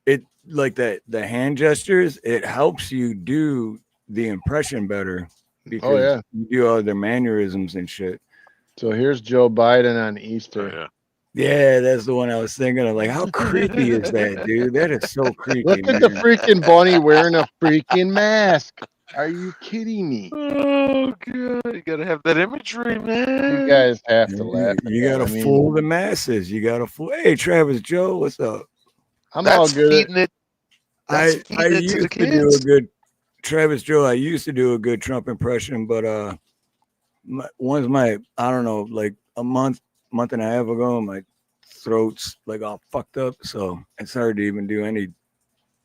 it like the hand gestures, it helps you do the impression better because you do all their mannerisms and shit. So here's Joe Biden on Easter. Yeah, that's the one I was thinking of. Like, how creepy is that, dude? That is so creepy. Look at the freaking bunny wearing a freaking mask. Are you kidding me? Oh god, you gotta have that imagery, man. You guys have to laugh. You gotta fool the masses. You gotta fool. Hey, Travis Joe, what's up? I'm all good. I used to do a good Travis Joe. I used to do a good Trump impression, but I don't know, like a month and a half ago, my throat's like all fucked up, so it's hard to even do any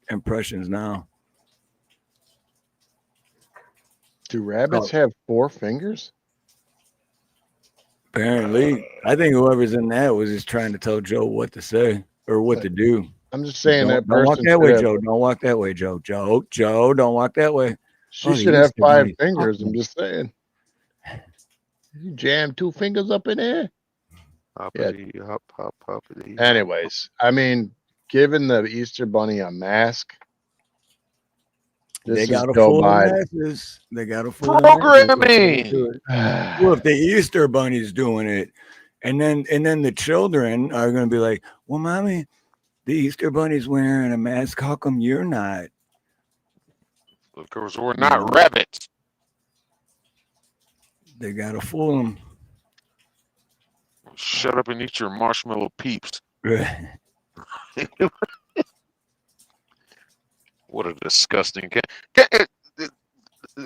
impressions now. Do rabbits have 4 fingers? Apparently, I think whoever's in that was just trying to tell Joe what to say or what to do. I'm just saying don't that walk person that way, should Joe. Don't walk that way, Joe. Joe, don't walk that way. She should have 5 fingers. I'm just saying. You jam 2 fingers up in there. Hoppity, hop, hop, hoppity. Anyways, I mean, giving the Easter Bunny a mask. They got to fool the masses. They got to fool programming. Well, if the Easter Bunny's doing it, and then the children are going to be like, "Well, mommy, the Easter Bunny's wearing a mask. How come you're not?" Of course, we're not rabbits. They got to fool them. Shut up and eat your marshmallow peeps. What a disgusting cat.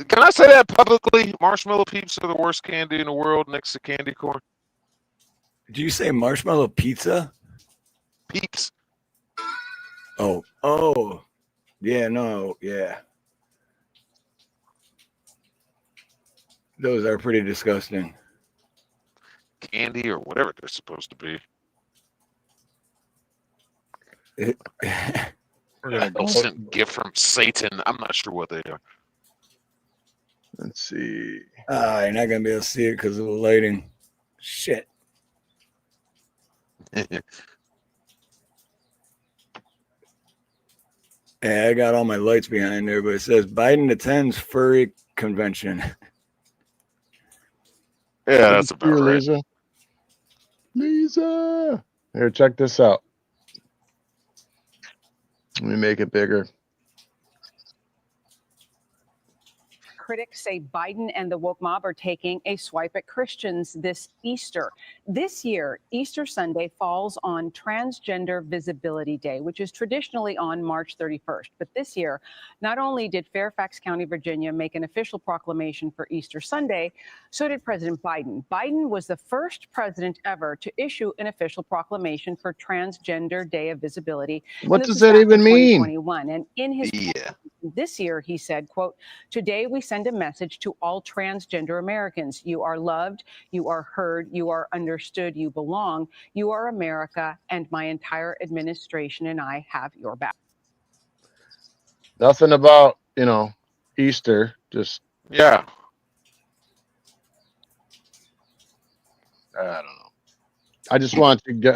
Can I say that publicly? Marshmallow Peeps are the worst candy in the world next to candy corn. Do you say marshmallow pizza? Peeps. Oh. Yeah, no, yeah. Those are pretty disgusting. Candy or whatever they're supposed to be. Sent gift from Satan. I'm not sure what they are. Let's see. You're not gonna be able to see it because of the lighting. Shit. Yeah, I got all my lights behind there, but it says Biden attends furry convention. Yeah, that's about right. Lisa. Lisa. Here, check this out. Let me make it bigger. Critics say Biden and the woke mob are taking a swipe at Christians this Easter. This year, Easter Sunday falls on Transgender Visibility Day, which is traditionally on March 31st. But this year, not only did Fairfax County, Virginia, make an official proclamation for Easter Sunday, so did President Biden. Biden was the first president ever to issue an official proclamation for Transgender Day of Visibility. What does that even mean? And in his this year, he said, quote, "Today we send a message to all transgender Americans. You are loved, you are heard, you are understood, you belong, you are America, and my entire administration and I have your back." Nothing about, Easter. Just, yeah. I don't know. I just want to get,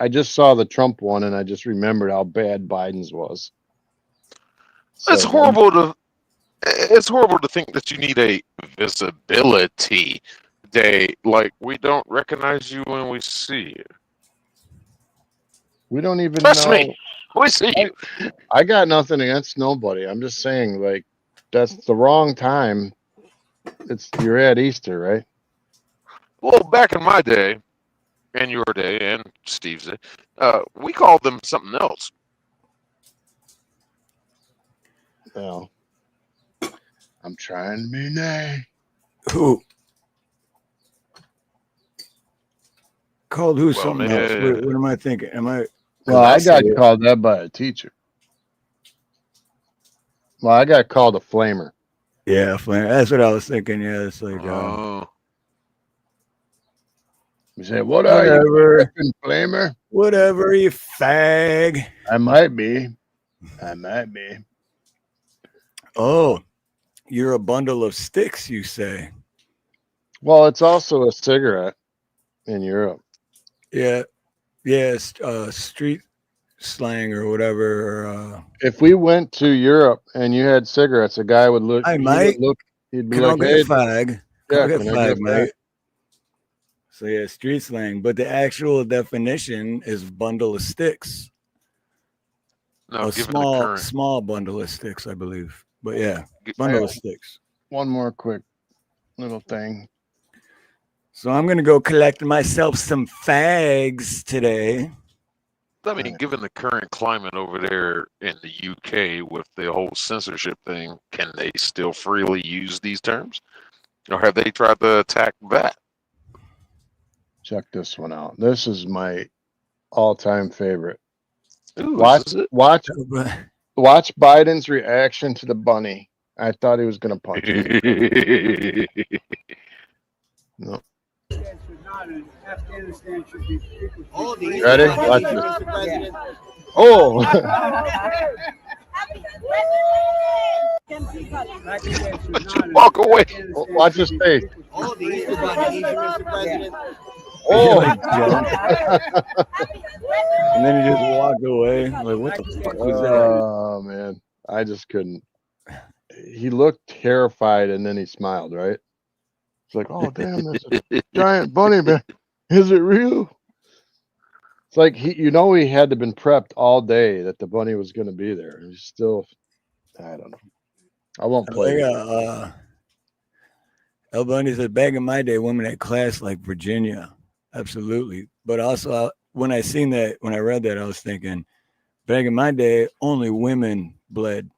I just saw the Trump one and I just remembered how bad Biden's was. It's horrible to think that you need a visibility day. Like, we don't recognize you when we see you. We don't even Trust know. me, we see you. I got nothing against nobody. I'm just saying, like, that's the wrong time. You're at Easter, right? Well, back in my day, and your day, and Steve's day, we called them something else. Well, I'm trying to be nice. Who? Called who something else? What am I thinking? Well, I got called that by a teacher. Well, I got called a flamer. Yeah, flamer. That's what I was thinking. Yeah, it's like, you say, what are you, frickin' flamer? Whatever, you fag. I might be. Oh, you're a bundle of sticks, you say? Well, it's also a cigarette in Europe. Yeah. Yes, street slang or whatever. If we went to Europe and you had cigarettes, a guy would look. I might. He'd be can like, I get a fag? Can I get a fag, mate? Fag? So yeah, street slang. But the actual definition is bundle of sticks. No, a small bundle of sticks, I believe. But yeah, bundle of sticks. One more quick little thing. So I'm gonna go collect myself some fags today. I mean, given the current climate over there in the UK with the whole censorship thing, can they still freely use these terms? Or have they tried to attack that? Check this one out. This is my all-time favorite. Ooh, watch Biden's reaction to the bunny. I thought he was going to punch him. No. Ready? Watch this. Oh! Walk away. Watch his face. Oh! And then he just walked away. Like, what the fuck was that? Oh, man. I just couldn't. He looked terrified and then he smiled, right? It's like, oh, damn, there's a giant bunny, man. Is it real? It's like, he had to been prepped all day that the bunny was going to be there. He's still, I don't know. I won't play. El Bundy said, back in my day, women had class like Virginia. Absolutely. But also, when I read that, I was thinking, back in my day, only women bled.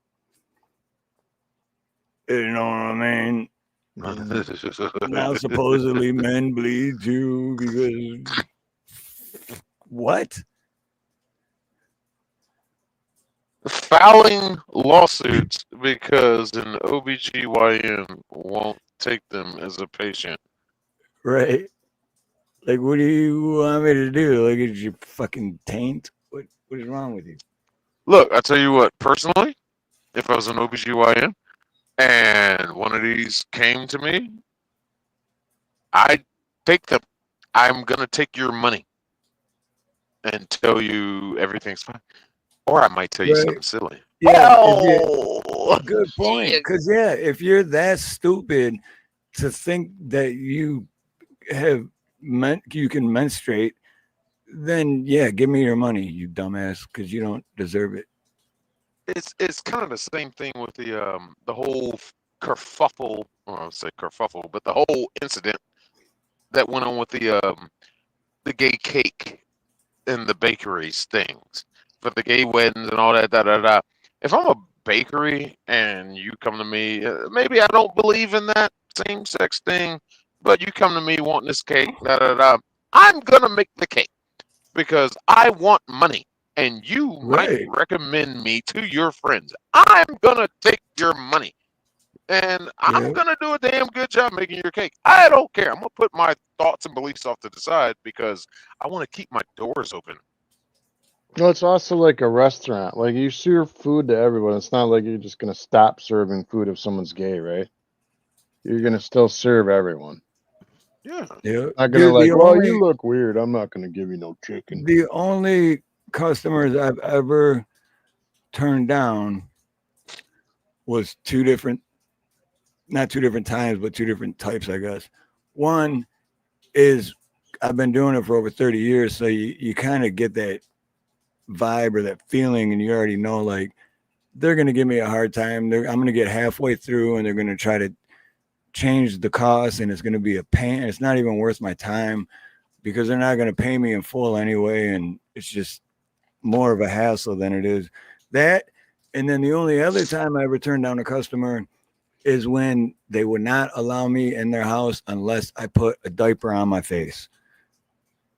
You know what I mean? Now supposedly men bleed too because what? Filing lawsuits because an OBGYN won't take them as a patient. Right? Like, what do you want me to do? Like, is your fucking taint? What is wrong with you? Look, I tell you what, personally, if I was an OBGYN and one of these came to me, I'd take them. I'm going to take your money and tell you everything's fine. Or I might tell you Right. something silly. Yeah, Oh, good point. Because yeah, if you're that stupid to think that you can menstruate, then yeah, give me your money, you dumbass, because you don't deserve it. It's kind of the same thing with the whole kerfuffle. Well, I'll say kerfuffle, but the whole incident that went on with the gay cake and the bakeries things for the gay weddings and all that. Da da da. If I'm a bakery and you come to me, maybe I don't believe in that same sex thing, but you come to me wanting this cake. Da da da. I'm gonna make the cake because I want money. And you might recommend me to your friends. I'm gonna take your money, and I'm gonna do a damn good job making your cake. I don't care. I'm gonna put my thoughts and beliefs off to the side because I want to keep my doors open. No, it's also like a restaurant. Like you serve food to everyone. It's not like you're just gonna stop serving food if someone's gay, right? You're gonna still serve everyone. Yeah. Not gonna like, well, you look weird. I'm not gonna give you no chicken. The only customers I've ever turned down was not two different times, but two different types, I guess. One is I've been doing it for over 30 years, so you kind of get that vibe or that feeling, and you already know like they're gonna give me a hard time. I'm gonna get halfway through, and they're gonna try to change the cost, and it's gonna be a pain. It's not even worth my time because they're not gonna pay me in full anyway, and it's just more of a hassle than it is that. And then the only other time I ever turned down a customer is when they would not allow me in their house unless I put a diaper on my face.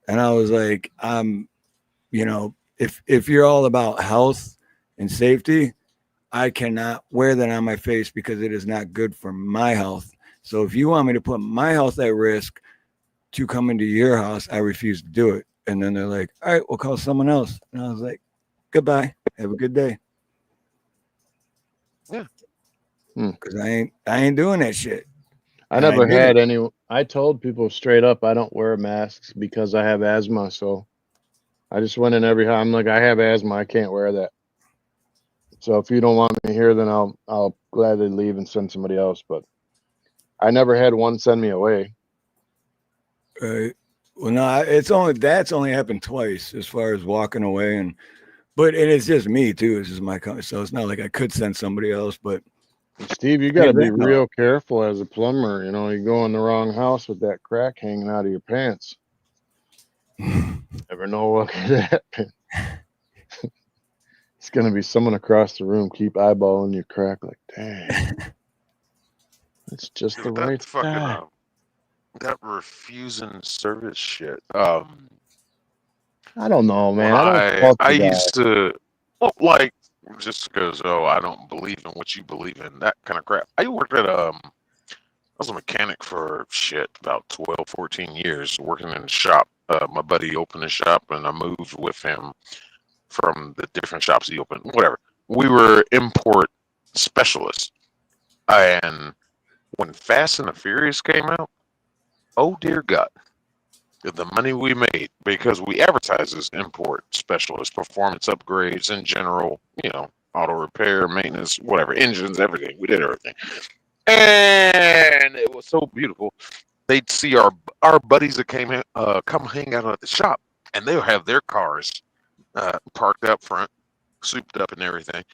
And I was like, if you're all about health and safety, I cannot wear that on my face because it is not good for my health. So if you want me to put my health at risk to come into your house, I refuse to do it. And then they're like, all right, we'll call someone else. And I was like, goodbye. Have a good day. Yeah. Because I ain't doing that shit. I never had any. I told people straight up I don't wear masks because I have asthma. So I just went in every house. I'm like, I have asthma. I can't wear that. So if you don't want me here, then I'll gladly leave and send somebody else. But I never had one send me away. Well, no, that's only happened twice as far as walking away, but it's just me too. It's just my company, so it's not like I could send somebody else. But Steve, you got to be real careful as a plumber. You know, you go in the wrong house with that crack hanging out of your pants. Never know what could happen. It's gonna be someone across the room keep eyeballing your crack like, dang, it's just the right time. That refusing service shit. I don't know, man. I used to, well, like, just because I don't believe in what you believe in, that kind of crap. I worked at I was a mechanic for about 12, 14 years, working in a shop. My buddy opened a shop, and I moved with him from the different shops he opened. Whatever. We were import specialists, and when Fast and the Furious came out, oh dear God, the money we made because we advertised as import specialists, performance upgrades in general, auto repair, maintenance, whatever, engines, everything. We did everything. And it was so beautiful. They'd see our buddies that come hang out at the shop, and they'll have their cars parked up front, souped up and everything.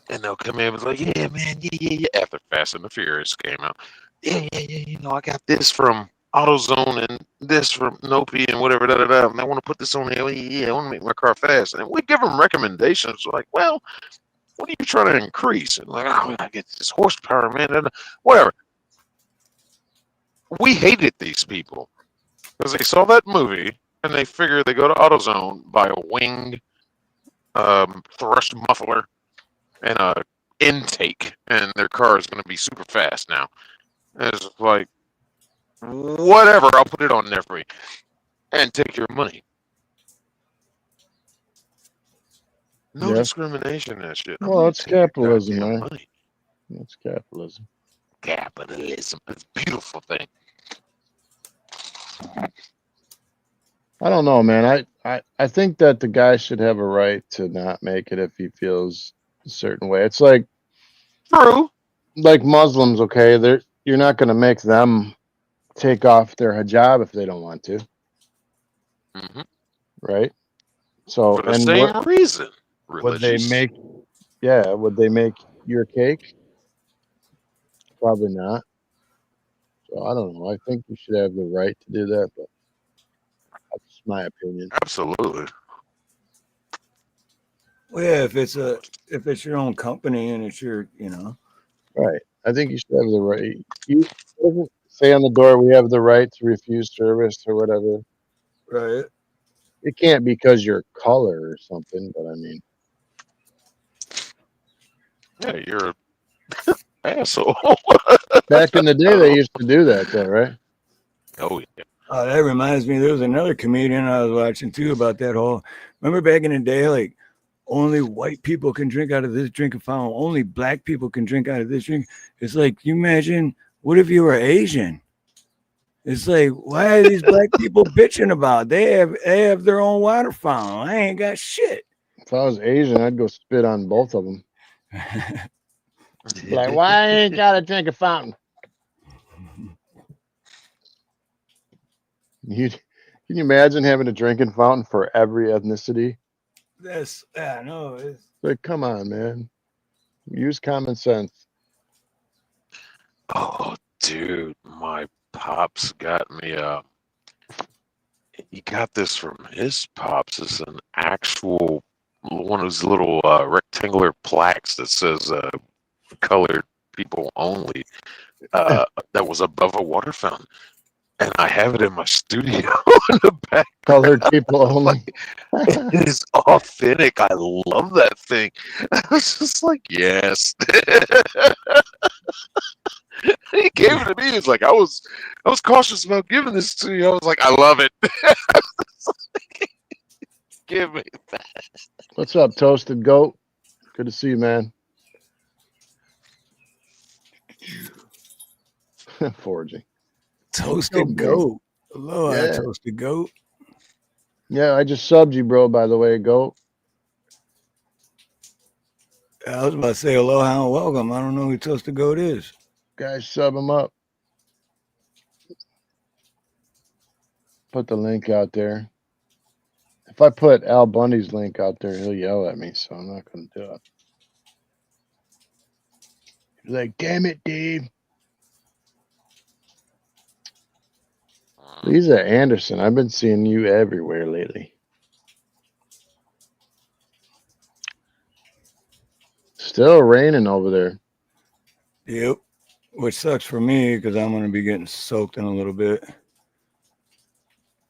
And they'll come in and be like, yeah, man, yeah. After Fast and the Furious came out. Yeah, I got this from AutoZone and this from Nopi and whatever, and I want to put this on here. Yeah, I want to make my car fast. And we give them recommendations. Like, well, what are you trying to increase? And like, oh, I get this horsepower, man. And whatever. We hated these people because they saw that movie and they figure they go to AutoZone, buy a winged thrust muffler and a intake, and their car is going to be super fast now. And it's like, whatever, I'll put it on there for you and take your money. No discrimination in that shit. Well, it's capitalism, Goddamn man. money. It's capitalism. Capitalism. It's a beautiful thing. I don't know, man. I think that the guy should have a right to not make it if he feels a certain way. It's like true, like Muslims. Okay, you're not going to make them take off their hijab if they don't want to, right? So for the same reason, would they make? Yeah, would they make your cake? Probably not. So I don't know. I think you should have the right to do that, but that's my opinion. Absolutely. Well, yeah, if it's your own company and it's your, Right. I think you should have the right. You say on the door, we have the right to refuse service or whatever. Right. It can't be because you're color or something, but I mean. Yeah, you're an asshole. Back in the day, they used to do that, though, right? Oh, yeah. Oh, that reminds me, there was another comedian I was watching too about that whole. Remember back in the day, like only white people can drink out of this drinking fountain, only black people can drink out of this drink. It's like, you imagine, what if you were Asian? It's like, why are these black people bitching about? They have their own water fountain. I ain't got shit. If I was Asian, I'd go spit on both of them. Like, why I ain't got to drink a fountain? Can you imagine having a drinking fountain for every ethnicity? I know. It's like, come on, man. Use common sense. Oh, dude, my pops got me he got this from his pops. It's an actual one of those little rectangular plaques that says colored people only. That was above a water fountain. And I have it in my studio in the back. Colored people only. It is authentic. I love that thing. I was just like, yes. He gave it to me. It's like I was cautious about giving this to you. I was like, I love it. Give me that. What's up, Toasted Goat? Good to see you, man. Foraging. Toasted Goat. Hello, Yeah. Toasted Goat. Yeah, I just subbed you, bro, by the way, Goat. I was about to say aloha and welcome. I don't know who Toasted Goat is. Guys, sub him up. Put the link out there. If I put Al Bundy's link out there, he'll yell at me, so I'm not going to do it. He's like, damn it, Dave. Lisa Anderson, I've been seeing you everywhere lately. Still raining over there. Yep. Which sucks for me because I'm going to be getting soaked in a little bit.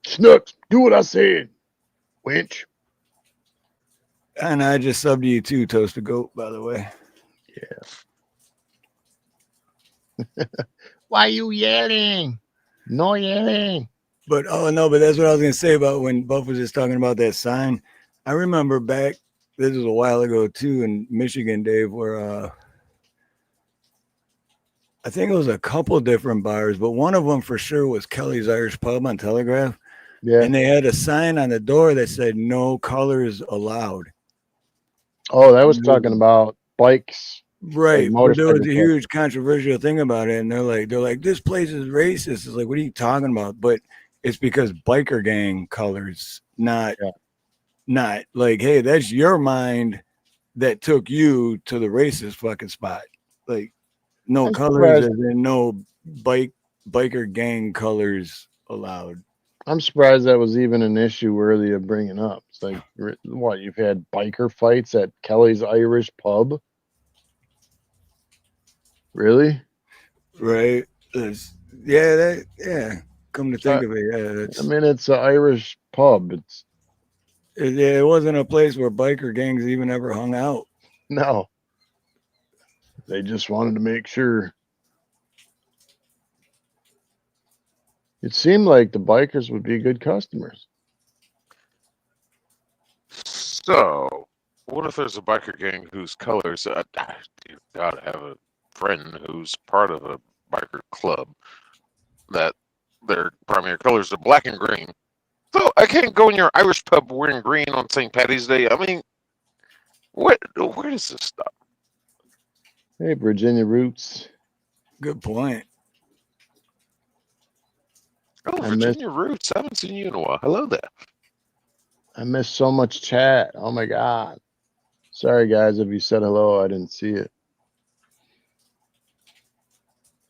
Snooks, do what I said, winch. And I just subbed you too, Toasted Goat, by the way. Yeah. Why you yelling? No yelling. But but that's what I was gonna say about when Buff was just talking about that sign. I remember back, this was a while ago too, in Michigan, Dave, where I think it was a couple different bars, but one of them for sure was Kelly's Irish Pub on Telegraph. Yeah. And they had a sign on the door that said no colors allowed. Oh, that was talking about bikes. Right. Like But there was a motorcycle huge controversial thing about it. And they're like, this place is racist. It's like, what are you talking about? But it's because biker gang colors, not like, hey, that's your mind that took you to the racist fucking spot. Like, no I'm colors surprised. as in no biker gang colors allowed. I'm surprised that was even an issue worthy of bringing up. It's like, what, you've had biker fights at Kelly's Irish Pub? Really? Right. Yeah. Come to think of it, yeah. I mean, it's an Irish pub. It wasn't a place where biker gangs even ever hung out. No. They just wanted to make sure. It seemed like the bikers would be good customers. So, what if there's a biker gang whose colors? You gotta have a friend who's part of a biker club that their primary colors are black and green. So I can't go in your Irish pub wearing green on St. Patty's Day. I mean, where does this stop? Hey, Virginia Roots. Good point. Oh, Virginia Roots. I haven't seen you in a while. Hello there. I missed so much chat. Oh my God. Sorry guys, if you said hello, I didn't see it.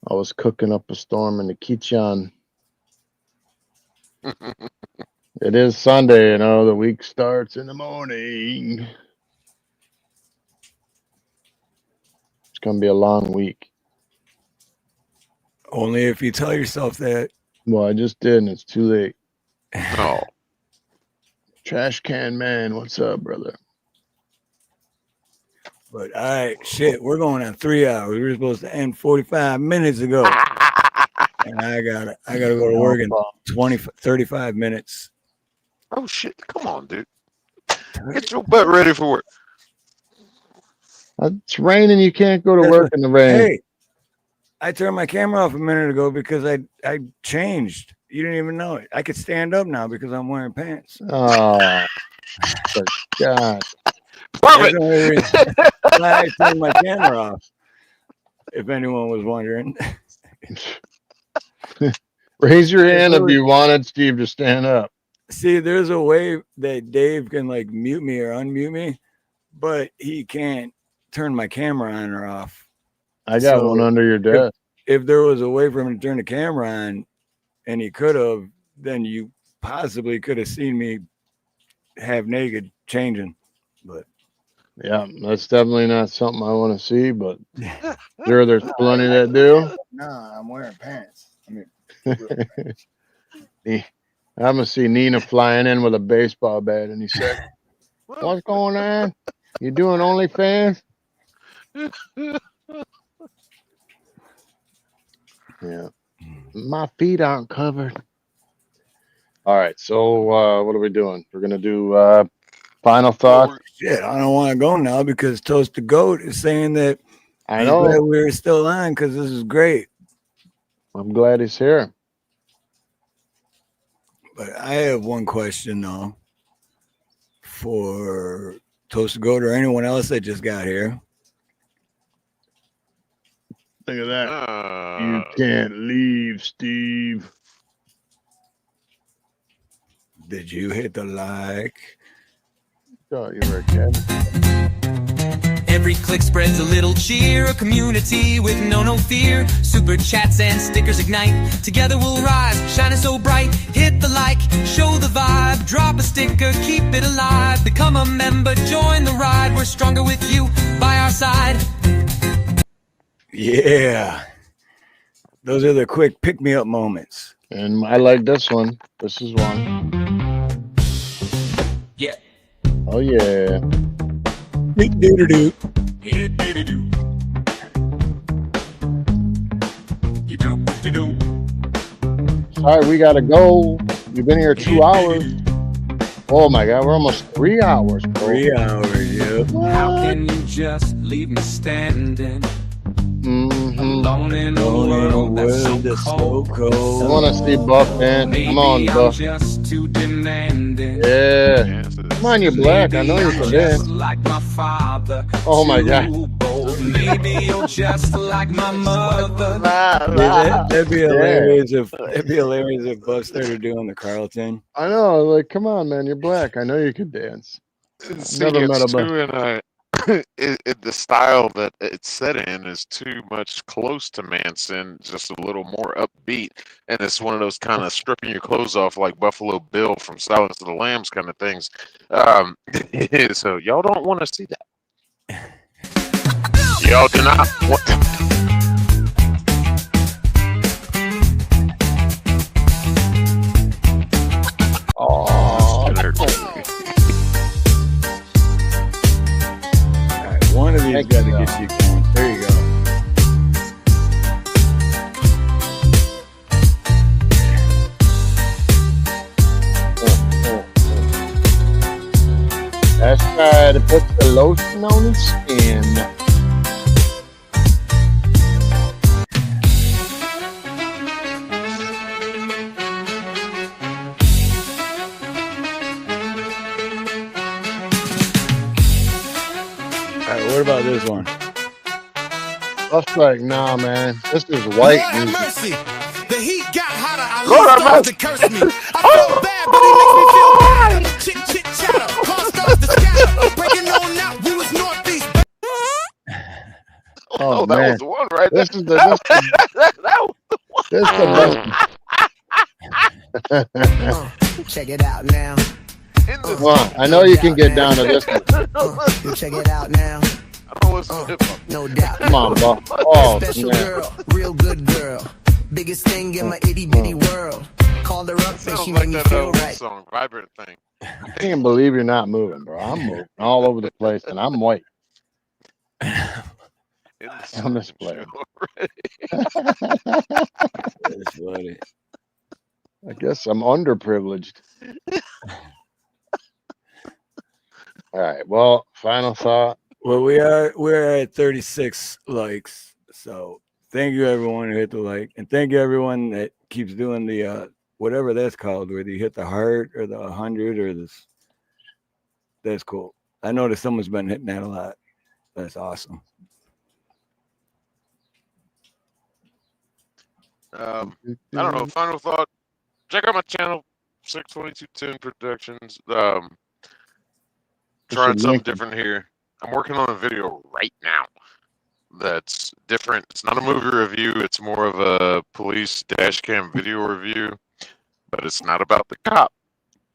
I was cooking up a storm in the kitchen. It is Sunday, the week starts in the morning. It's gonna be a long week. Only if you tell yourself that. Well, I just did, and it's too late. Oh. Trash can man, what's up, brother? But all right, shit, we're going on 3 hours. We were supposed to end 45 minutes ago. And I gotta go to work in 35 minutes. Oh shit. Come on, dude. Get your butt ready for work. It's raining, you can't go to work in the rain. Hey, I turned my camera off a minute ago because I changed. You didn't even know it. I could stand up now because I'm wearing pants. Oh, for God. Perfect. I turned my camera off, if anyone was wondering. Raise your hand if you wanted Steve to stand up. See, there's a way that Dave can like mute me or unmute me, but he can't turn my camera on or off. I got one under your desk. If there was a way for him to turn the camera on, and he could have, then you possibly could have seen me half naked changing. But yeah, that's definitely not something I want to see, but sure, there's plenty that do. No, I'm wearing pants. I mean, I'm gonna see Nina flying in with a baseball bat any second. What's going on? You doing OnlyFans? Yeah, my feet aren't covered. All right, so what are we doing? We're gonna do final thoughts. Shit, I don't want to go now because Toast the Goat is saying that I know that we're still on because this is great. I'm glad he's here. But I have one question though for Toast the Goat or anyone else that just got here. Think of that. You can't leave, Steve. Did you hit the like? Oh, you were a kid. Every click spreads a little cheer, a community with no fear. Super chats and stickers ignite. Together we'll rise, shining so bright. Hit the like, show the vibe. Drop a sticker, keep it alive. Become a member, join the ride. We're stronger with you by our side. Yeah. Those are the quick pick-me-up moments. And I like this one. This is one. Yeah. Oh, yeah. Do-do-do-do. Sorry, we gotta go. You've been here 2 hours. Oh my God, we're almost 3 hours, bro. 3 hours, yeah. How can you just leave me standing? Alone in a world that's so cold. I want to see Buff, man. Come on, Buff. Just too demanding. Yeah. Come on, you're black. I know you can dance. Like my father. Oh my God. Maybe you're just like my mother. That'd be hilarious if Buff started doing the Carlton. I know. Like, come on, man. You're black. I know you can dance. See, Never met a Stu and I the style that it's set in is too much close to Manson, just a little more upbeat, and it's one of those kind of stripping your clothes off like Buffalo Bill from Silence of the Lambs kind of things. So y'all don't want to see that. Y'all do not want to. One of these got to get you going. There you go. That's right. To put the lotion on his skin. What about this one? That's like, nah, man. This is white Lord have music. mercy. The heat got hotter. I Lord lose have thoughts to curse me. I feel bad, but he makes me feel better. Chit chit chatter. Car starts to scatter. Breaking on out. We was northeast. Oh, that man. was the one right This there. is the this is the best. Check it out now. Come on, I know you can get down to this one. You check it out now. I don't listen to hip hop. No doubt. Come on, bro. Oh, Special man. girl, real good girl. Biggest thing in my itty bitty world. Called her up and Sounds she like made me that feel old right. song, Vibrant Thing. I can't believe you're not moving, bro. I'm moving all over the place, and I'm white. I'm this player. That's funny. I guess I'm underprivileged. All right. Well, final thought. Well, we're at 36 likes. So thank you everyone who hit the like, and thank you everyone that keeps doing the whatever that's called, whether you hit the heart or the 100 or this. That's cool. I noticed someone's been hitting that a lot. That's awesome. I don't know. Final thought. Check out my channel, 62210 Productions. Trying something different here. I'm working on a video right now that's different. It's not a movie review. It's more of a police dash cam video review, but it's not about the cop.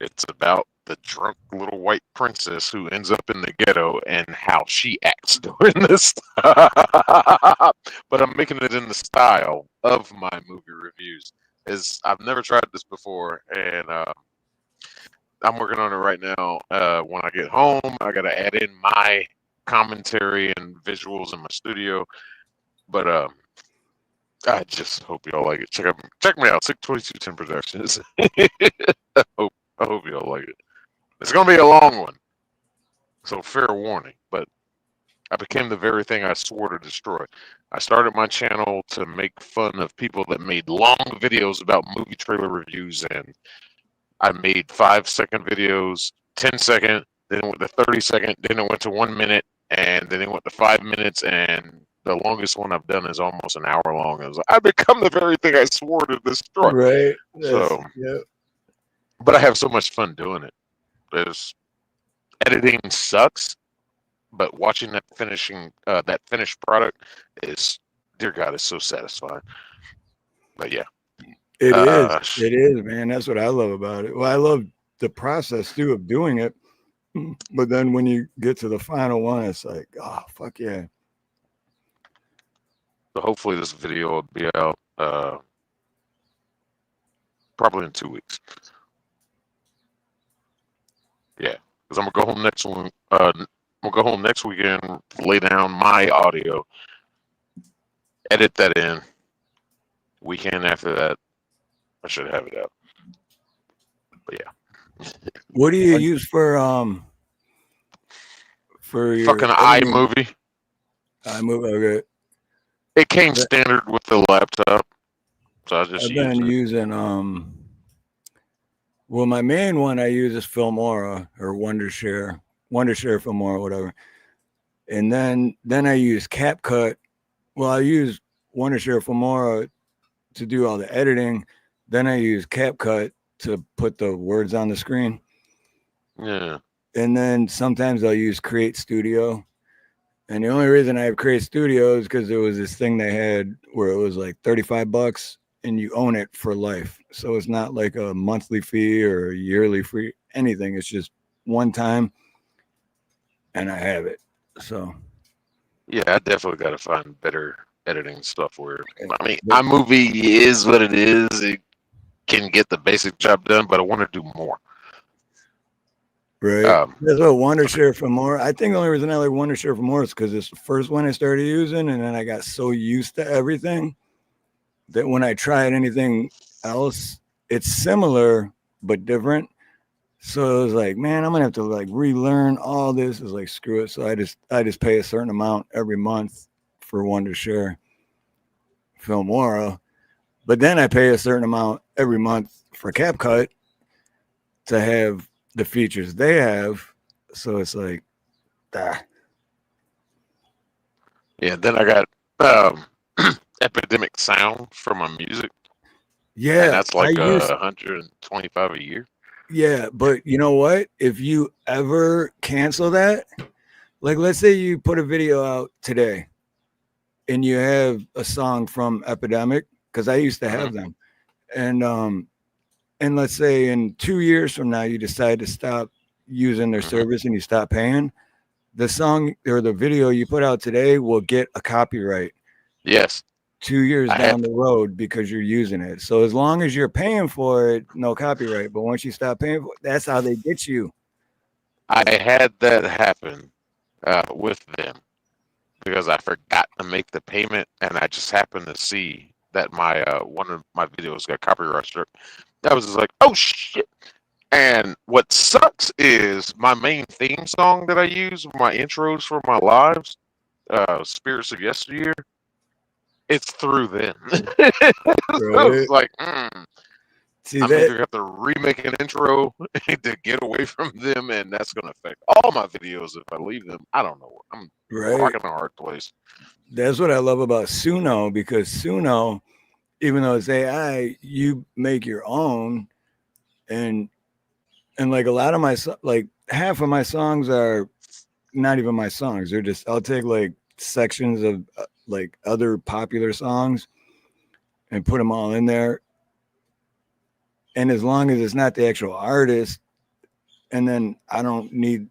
It's about the drunk little white princess who ends up in the ghetto and how she acts during this. But I'm making it in the style of my movie reviews. I've never tried this before, and I'm working on it right now. When I get home, I got to add in my commentary and visuals in my studio. But I just hope y'all like it. Check me out, 62210 Productions. I hope y'all like it. It's gonna be a long one, so fair warning. But I became the very thing I swore to destroy. I started my channel to make fun of people that made long videos about movie trailer reviews, and I made 5-second videos, 10-second, then it went to 30-second, then it went to 1 minute, and then it went to 5 minutes, and the longest one I've done is almost an hour long. I've become the very thing I swore to destroy. Right. So, yeah. but I have so much fun doing it. Editing sucks, but watching that finished product is, dear God, it's so satisfying. But yeah. It is. It is, man. That's what I love about it. Well, I love the process too of doing it. But then when you get to the final one, it's like, oh, fuck yeah. So hopefully this video will be out probably in 2 weeks. Yeah, because I'm gonna go home next one. I'm gonna go home next weekend, lay down my audio, edit that in. Weekend after that, I should have it out. But yeah. What do you use for your fucking iMovie? iMovie, okay. It came standard with the laptop, so I just I've been using well, my main one I use is Filmora or Wondershare Filmora, whatever. And then I use CapCut. Well, I use Wondershare Filmora to do all the editing. Then I use CapCut to put the words on the screen. Yeah. And then sometimes I'll use Create Studio. And the only reason I have Create Studio is because there was this thing they had where it was like $35 and you own it for life. So it's not like a monthly fee or a yearly fee, anything. It's just one time and I have it. So Yeah, I definitely got to find better editing software. I mean, iMovie is what it is. It can get the basic job done, but I want to do more. Right. That's what Wondershare for More. I think the only reason I like Wondershare for More is because it's the first one I started using, and then I got so used to everything that when I tried anything else, it's similar but different. So it was like, man, I'm gonna have to like relearn all this. It's like screw it. So I just pay a certain amount every month for Wondershare Filmora, but then I pay a certain amount every month for CapCut to have the features they have. So it's like, Yeah, then I got Epidemic Sound for my music. yeah, and that's like 125 a year. Yeah, but you know what? If you ever cancel that, like let's say you put a video out today and you have a song from Epidemic, because I used to have them, and let's say in 2 years from now you decide to stop using their service and you stop paying, the song or the video you put out today will get a copyright. Yes. 2 years down the road because you're using it. So as long as you're paying for it, no copyright. But once you stop paying for it, that's how they get you. I had that happen with them because I forgot to make the payment, and I just happened to see that my one of my videos got copyright struck. I was just like, oh shit. And what sucks is my main theme song that I use, my intros for my lives, Spirits of Yesteryear, it's through them. Right. So it's like, See, I'm either have to remake an intro to get away from them, and that's going to affect all my videos if I leave them. I don't know. I'm rocking a hard place. That's what I love about Suno, because Suno, even though it's AI, you make your own, and like a lot of my like half of my songs are not even my songs. They're just I'll take like sections of like other popular songs and put them all in there. And as long as it's not the actual artist, and then I don't need,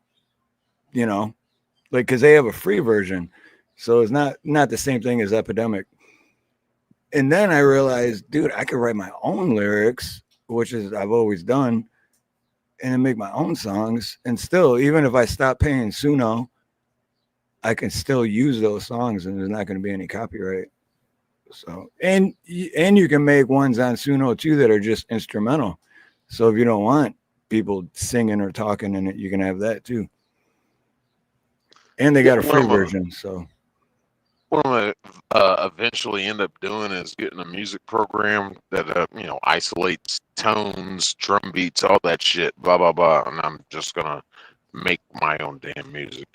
like, because they have a free version, so it's not the same thing as Epidemic. And then I realized, dude, I could write my own lyrics, which is I've always done, and then make my own songs. And still, even if I stop paying Suno, I can still use those songs, and there's not going to be any copyright. So, and you can make ones on Suno too that are just instrumental. So if you don't want people singing or talking in it, you can have that too. And they got a free version. So what I'm gonna eventually end up doing is getting a music program that isolates tones, drum beats, all that shit, blah blah blah, and I'm just gonna make my own damn music.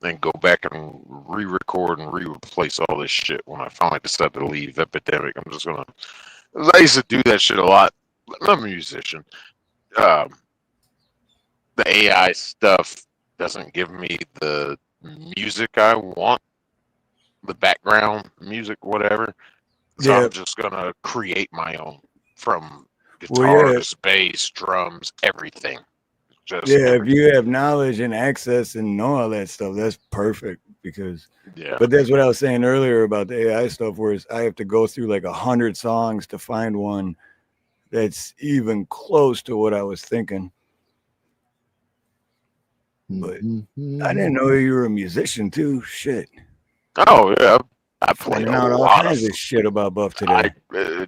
Then go back and re-record and re-replace all this shit when I finally decide to leave Epidemic. I'm just gonna. I used to do that shit a lot. I'm a musician. The AI stuff doesn't give me the music I want, the background music, whatever. So I'm just gonna create my own from guitars, bass, drums, everything. If you have knowledge and access and know all that stuff, that's perfect. Because but that's what I was saying earlier about the AI stuff, where I have to go through like 100 songs to find one that's even close to what I was thinking. But I didn't know you were a musician too. Shit. Oh yeah, I play out all kinds of shit about Buff today.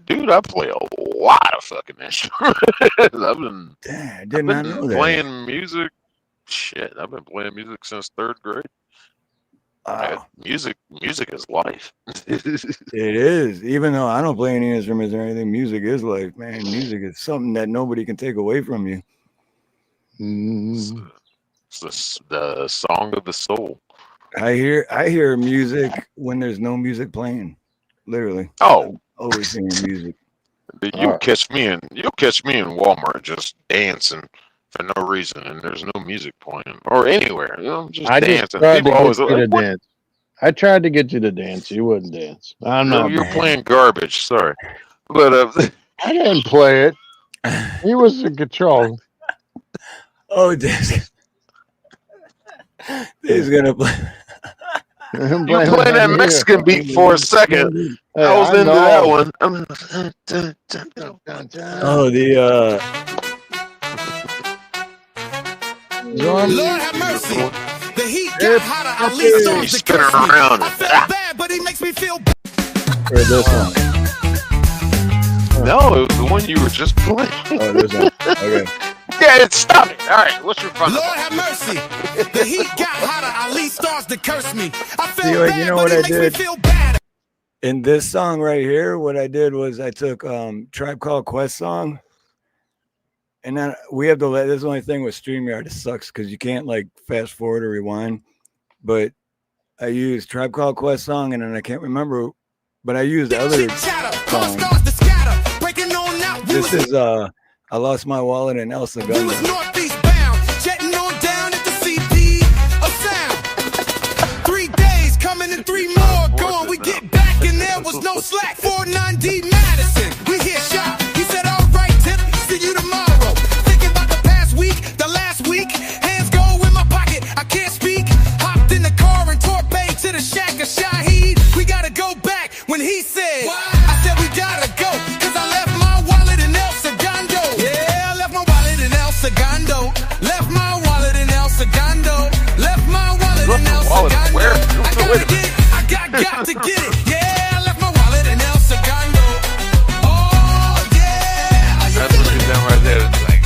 Dude, I play a lot of fucking instruments. I've been playing music. Shit, I've been playing music since 3rd grade. Music is life. It is. Even though I don't play any instruments or anything, music is life, man. Music is something that nobody can take away from you. It's the song of the soul. I hear music when there's no music playing. Literally. Oh, I'm always hearing music. You'll catch me in Walmart just dancing, for no reason, and there's no music playing or anywhere. You know, I'm just I dancing. just tried People to always get you like, to dance. I tried to get you to dance. You wouldn't dance. I'm "No, not. you're playing garbage." Sorry, but I didn't play it. He was in control. Oh, this is gonna play. I'm you blaming playing that on you. Mexican beat for a second. Hey, I was I into that know. one. Oh, the Zorn? Lord have mercy. Beautiful. The heat got hotter. I least He's off to spinning curse me. around. I felt bad, but he makes me feel bad. or this one. No, it was the one you were just playing. Oh, this one. Okay. Yeah, stop it. All right, what's your final? Lord have mercy. The heat got hotter. Ali starts to curse me. I felt See, like, bad, you know but what he I makes me did? feel bad. In this song right here, what I did was I took Tribe Called Quest song, and then we have to let. This is the only thing with StreamYard. It sucks because you can't like fast forward or rewind. But I used Tribe Called Quest song, and then I can't remember, but I used the other song. This is I Lost My Wallet in El Segundo. We was northeast bound, jetting on down at the CP of sound. 3 days coming and 3 more going. We get back and there was no slack. 49D Madison, we hear shot. He said, all right, Tip, see you tomorrow. Thinking about the past week, the last week. Hands go in my pocket, I can't speak. Hopped in the car and tore bay to the shack of Shaheed. We gotta go back when he said, I said we gotta go, cause I left my wallet in El Segundo. Yeah, I left my wallet in El Segundo. Left my wallet in El Segundo. Left my wallet in El Segundo. Where? I gotta get it, I got to get it. Yeah, I left my wallet in El Segundo. Oh, yeah. Are you That's what feeling you're doing right there. It's like,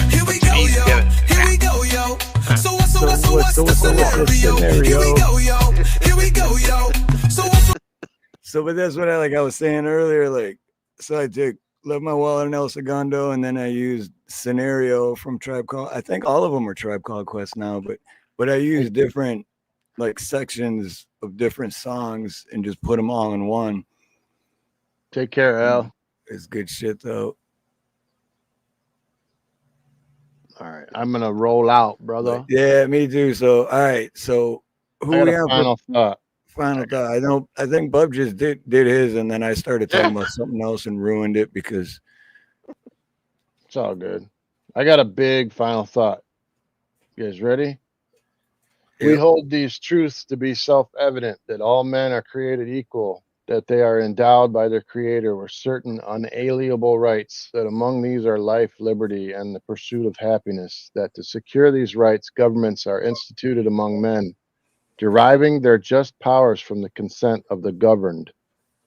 Here we go, yo. Here we go, yo. So what's the scenario? Here we go, yo. Here we go, yo. So, but that's what I was saying earlier. Like, so I took Left My Wallet in El Segundo, and then I used Scenario from Tribe Called. I think all of them are Tribe Called Quest now, but I used different like sections of different songs and just put them all in one. Take care, Al. It's good shit though. All right, I'm gonna roll out, brother. Yeah, me too. So, all right. So, who I got we a have final thought. Final thought. I think Bub just did his, and then I started talking about something else and ruined it because it's all good. I got a big final thought. You guys ready? Yep. We hold these truths to be self-evident that all men are created equal, that they are endowed by their creator with certain unalienable rights, that among these are life, liberty, and the pursuit of happiness, that to secure these rights, governments are instituted among men, deriving their just powers from the consent of the governed,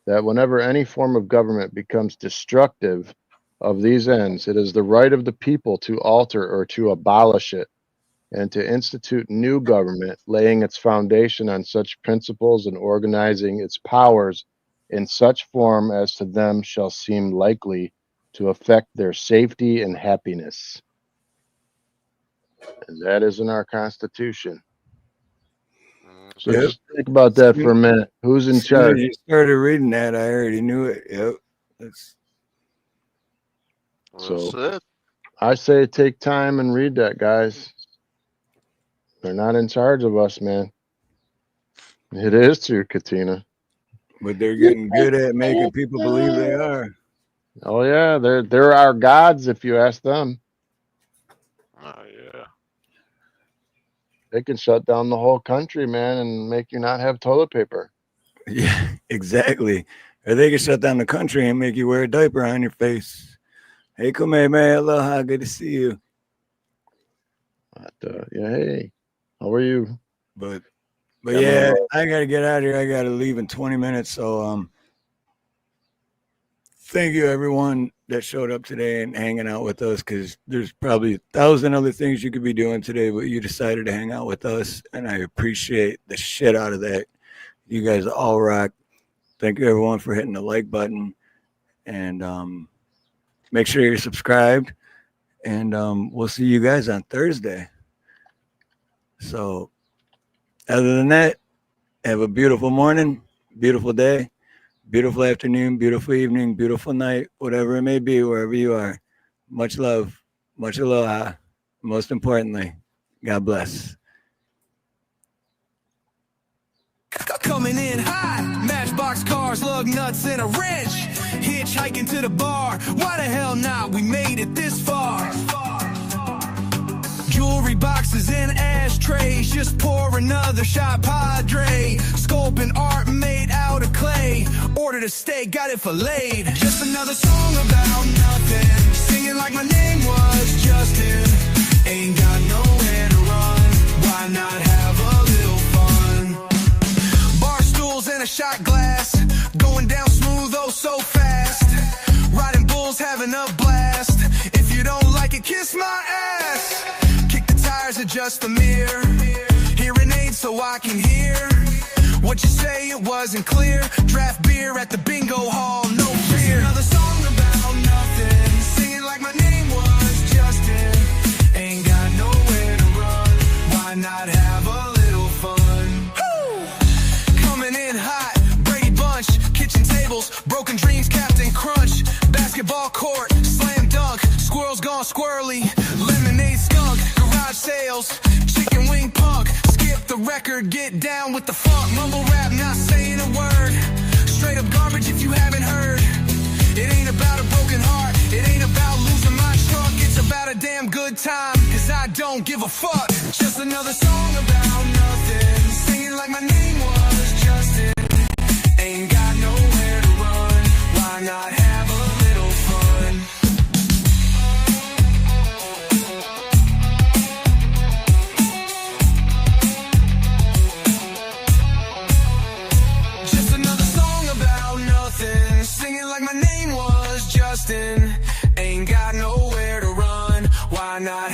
that whenever any form of government becomes destructive of these ends, it is the right of the people to alter or to abolish it, and to institute new government, laying its foundation on such principles and organizing its powers in such form as to them shall seem likely to affect their safety and happiness. And that is in our Constitution. So just think about that for a minute. Who's in charge? You started reading that. I already knew it. Yep. So I say take time and read that, guys. They're not in charge of us, man. It is true, Katina. But they're getting good at making people believe they are. Oh yeah, they're our gods if you ask them. Oh yeah. They can shut down the whole country, man, and make you not have toilet paper. Yeah, exactly. Or they can shut down the country and make you wear a diaper on your face. Hey, come here, man. Aloha. Good to see you. But, yeah, hey, how are you? But yeah, I gotta get out of here. I gotta leave in 20 minutes. So thank you everyone that showed up today and hanging out with us, because there's probably 1,000 other things you could be doing today, but you decided to hang out with us, and I appreciate the shit out of that. You guys all rock. Thank you everyone for hitting the like button, and make sure you're subscribed, and we'll see you guys on Thursday. So other than that, have a beautiful morning, beautiful day. Beautiful afternoon, beautiful evening, beautiful night, whatever it may be, wherever you are. Much love, much aloha. Most importantly, God bless. Coming in hot, matchbox cars, lug nuts, and a wrench. Hitchhiking to the bar, why the hell not? We made it this far. Jewelry boxes and ashtrays, just pour another shot, Padre. Sculpting art made out of clay. Ordered a steak, got it filleted. Just another song about nothing. Singing like my name was Justin. Ain't got nowhere to run. Why not have a little fun? Bar stools and a shot glass. Going down smooth, oh so fast. Riding bulls, having a blast. If you don't like it, kiss my ass. Adjust the mirror, hearing aids so I can hear what you say. It wasn't clear. Draft beer at the bingo hall, no fear. Another song about nothing, singing like my name was Justin. Ain't got nowhere to run. Why not have a little fun? Woo! Coming in hot, Brady Bunch, kitchen tables, broken dreams, Captain Crunch, basketball court, slam dunk, squirrels gone squirrely, lemonade skunk. Sales, chicken wing punk, skip the record, get down with the funk, mumble rap, not saying a word, straight up garbage if you haven't heard. It ain't about a broken heart, it ain't about losing my truck, it's about a damn good time, cause I don't give a fuck. Just another song about nothing, singing like my name was Justin. Ain't got nowhere to run, why not have a little fun? Singing like my name was Justin. Ain't got nowhere to run. Why not?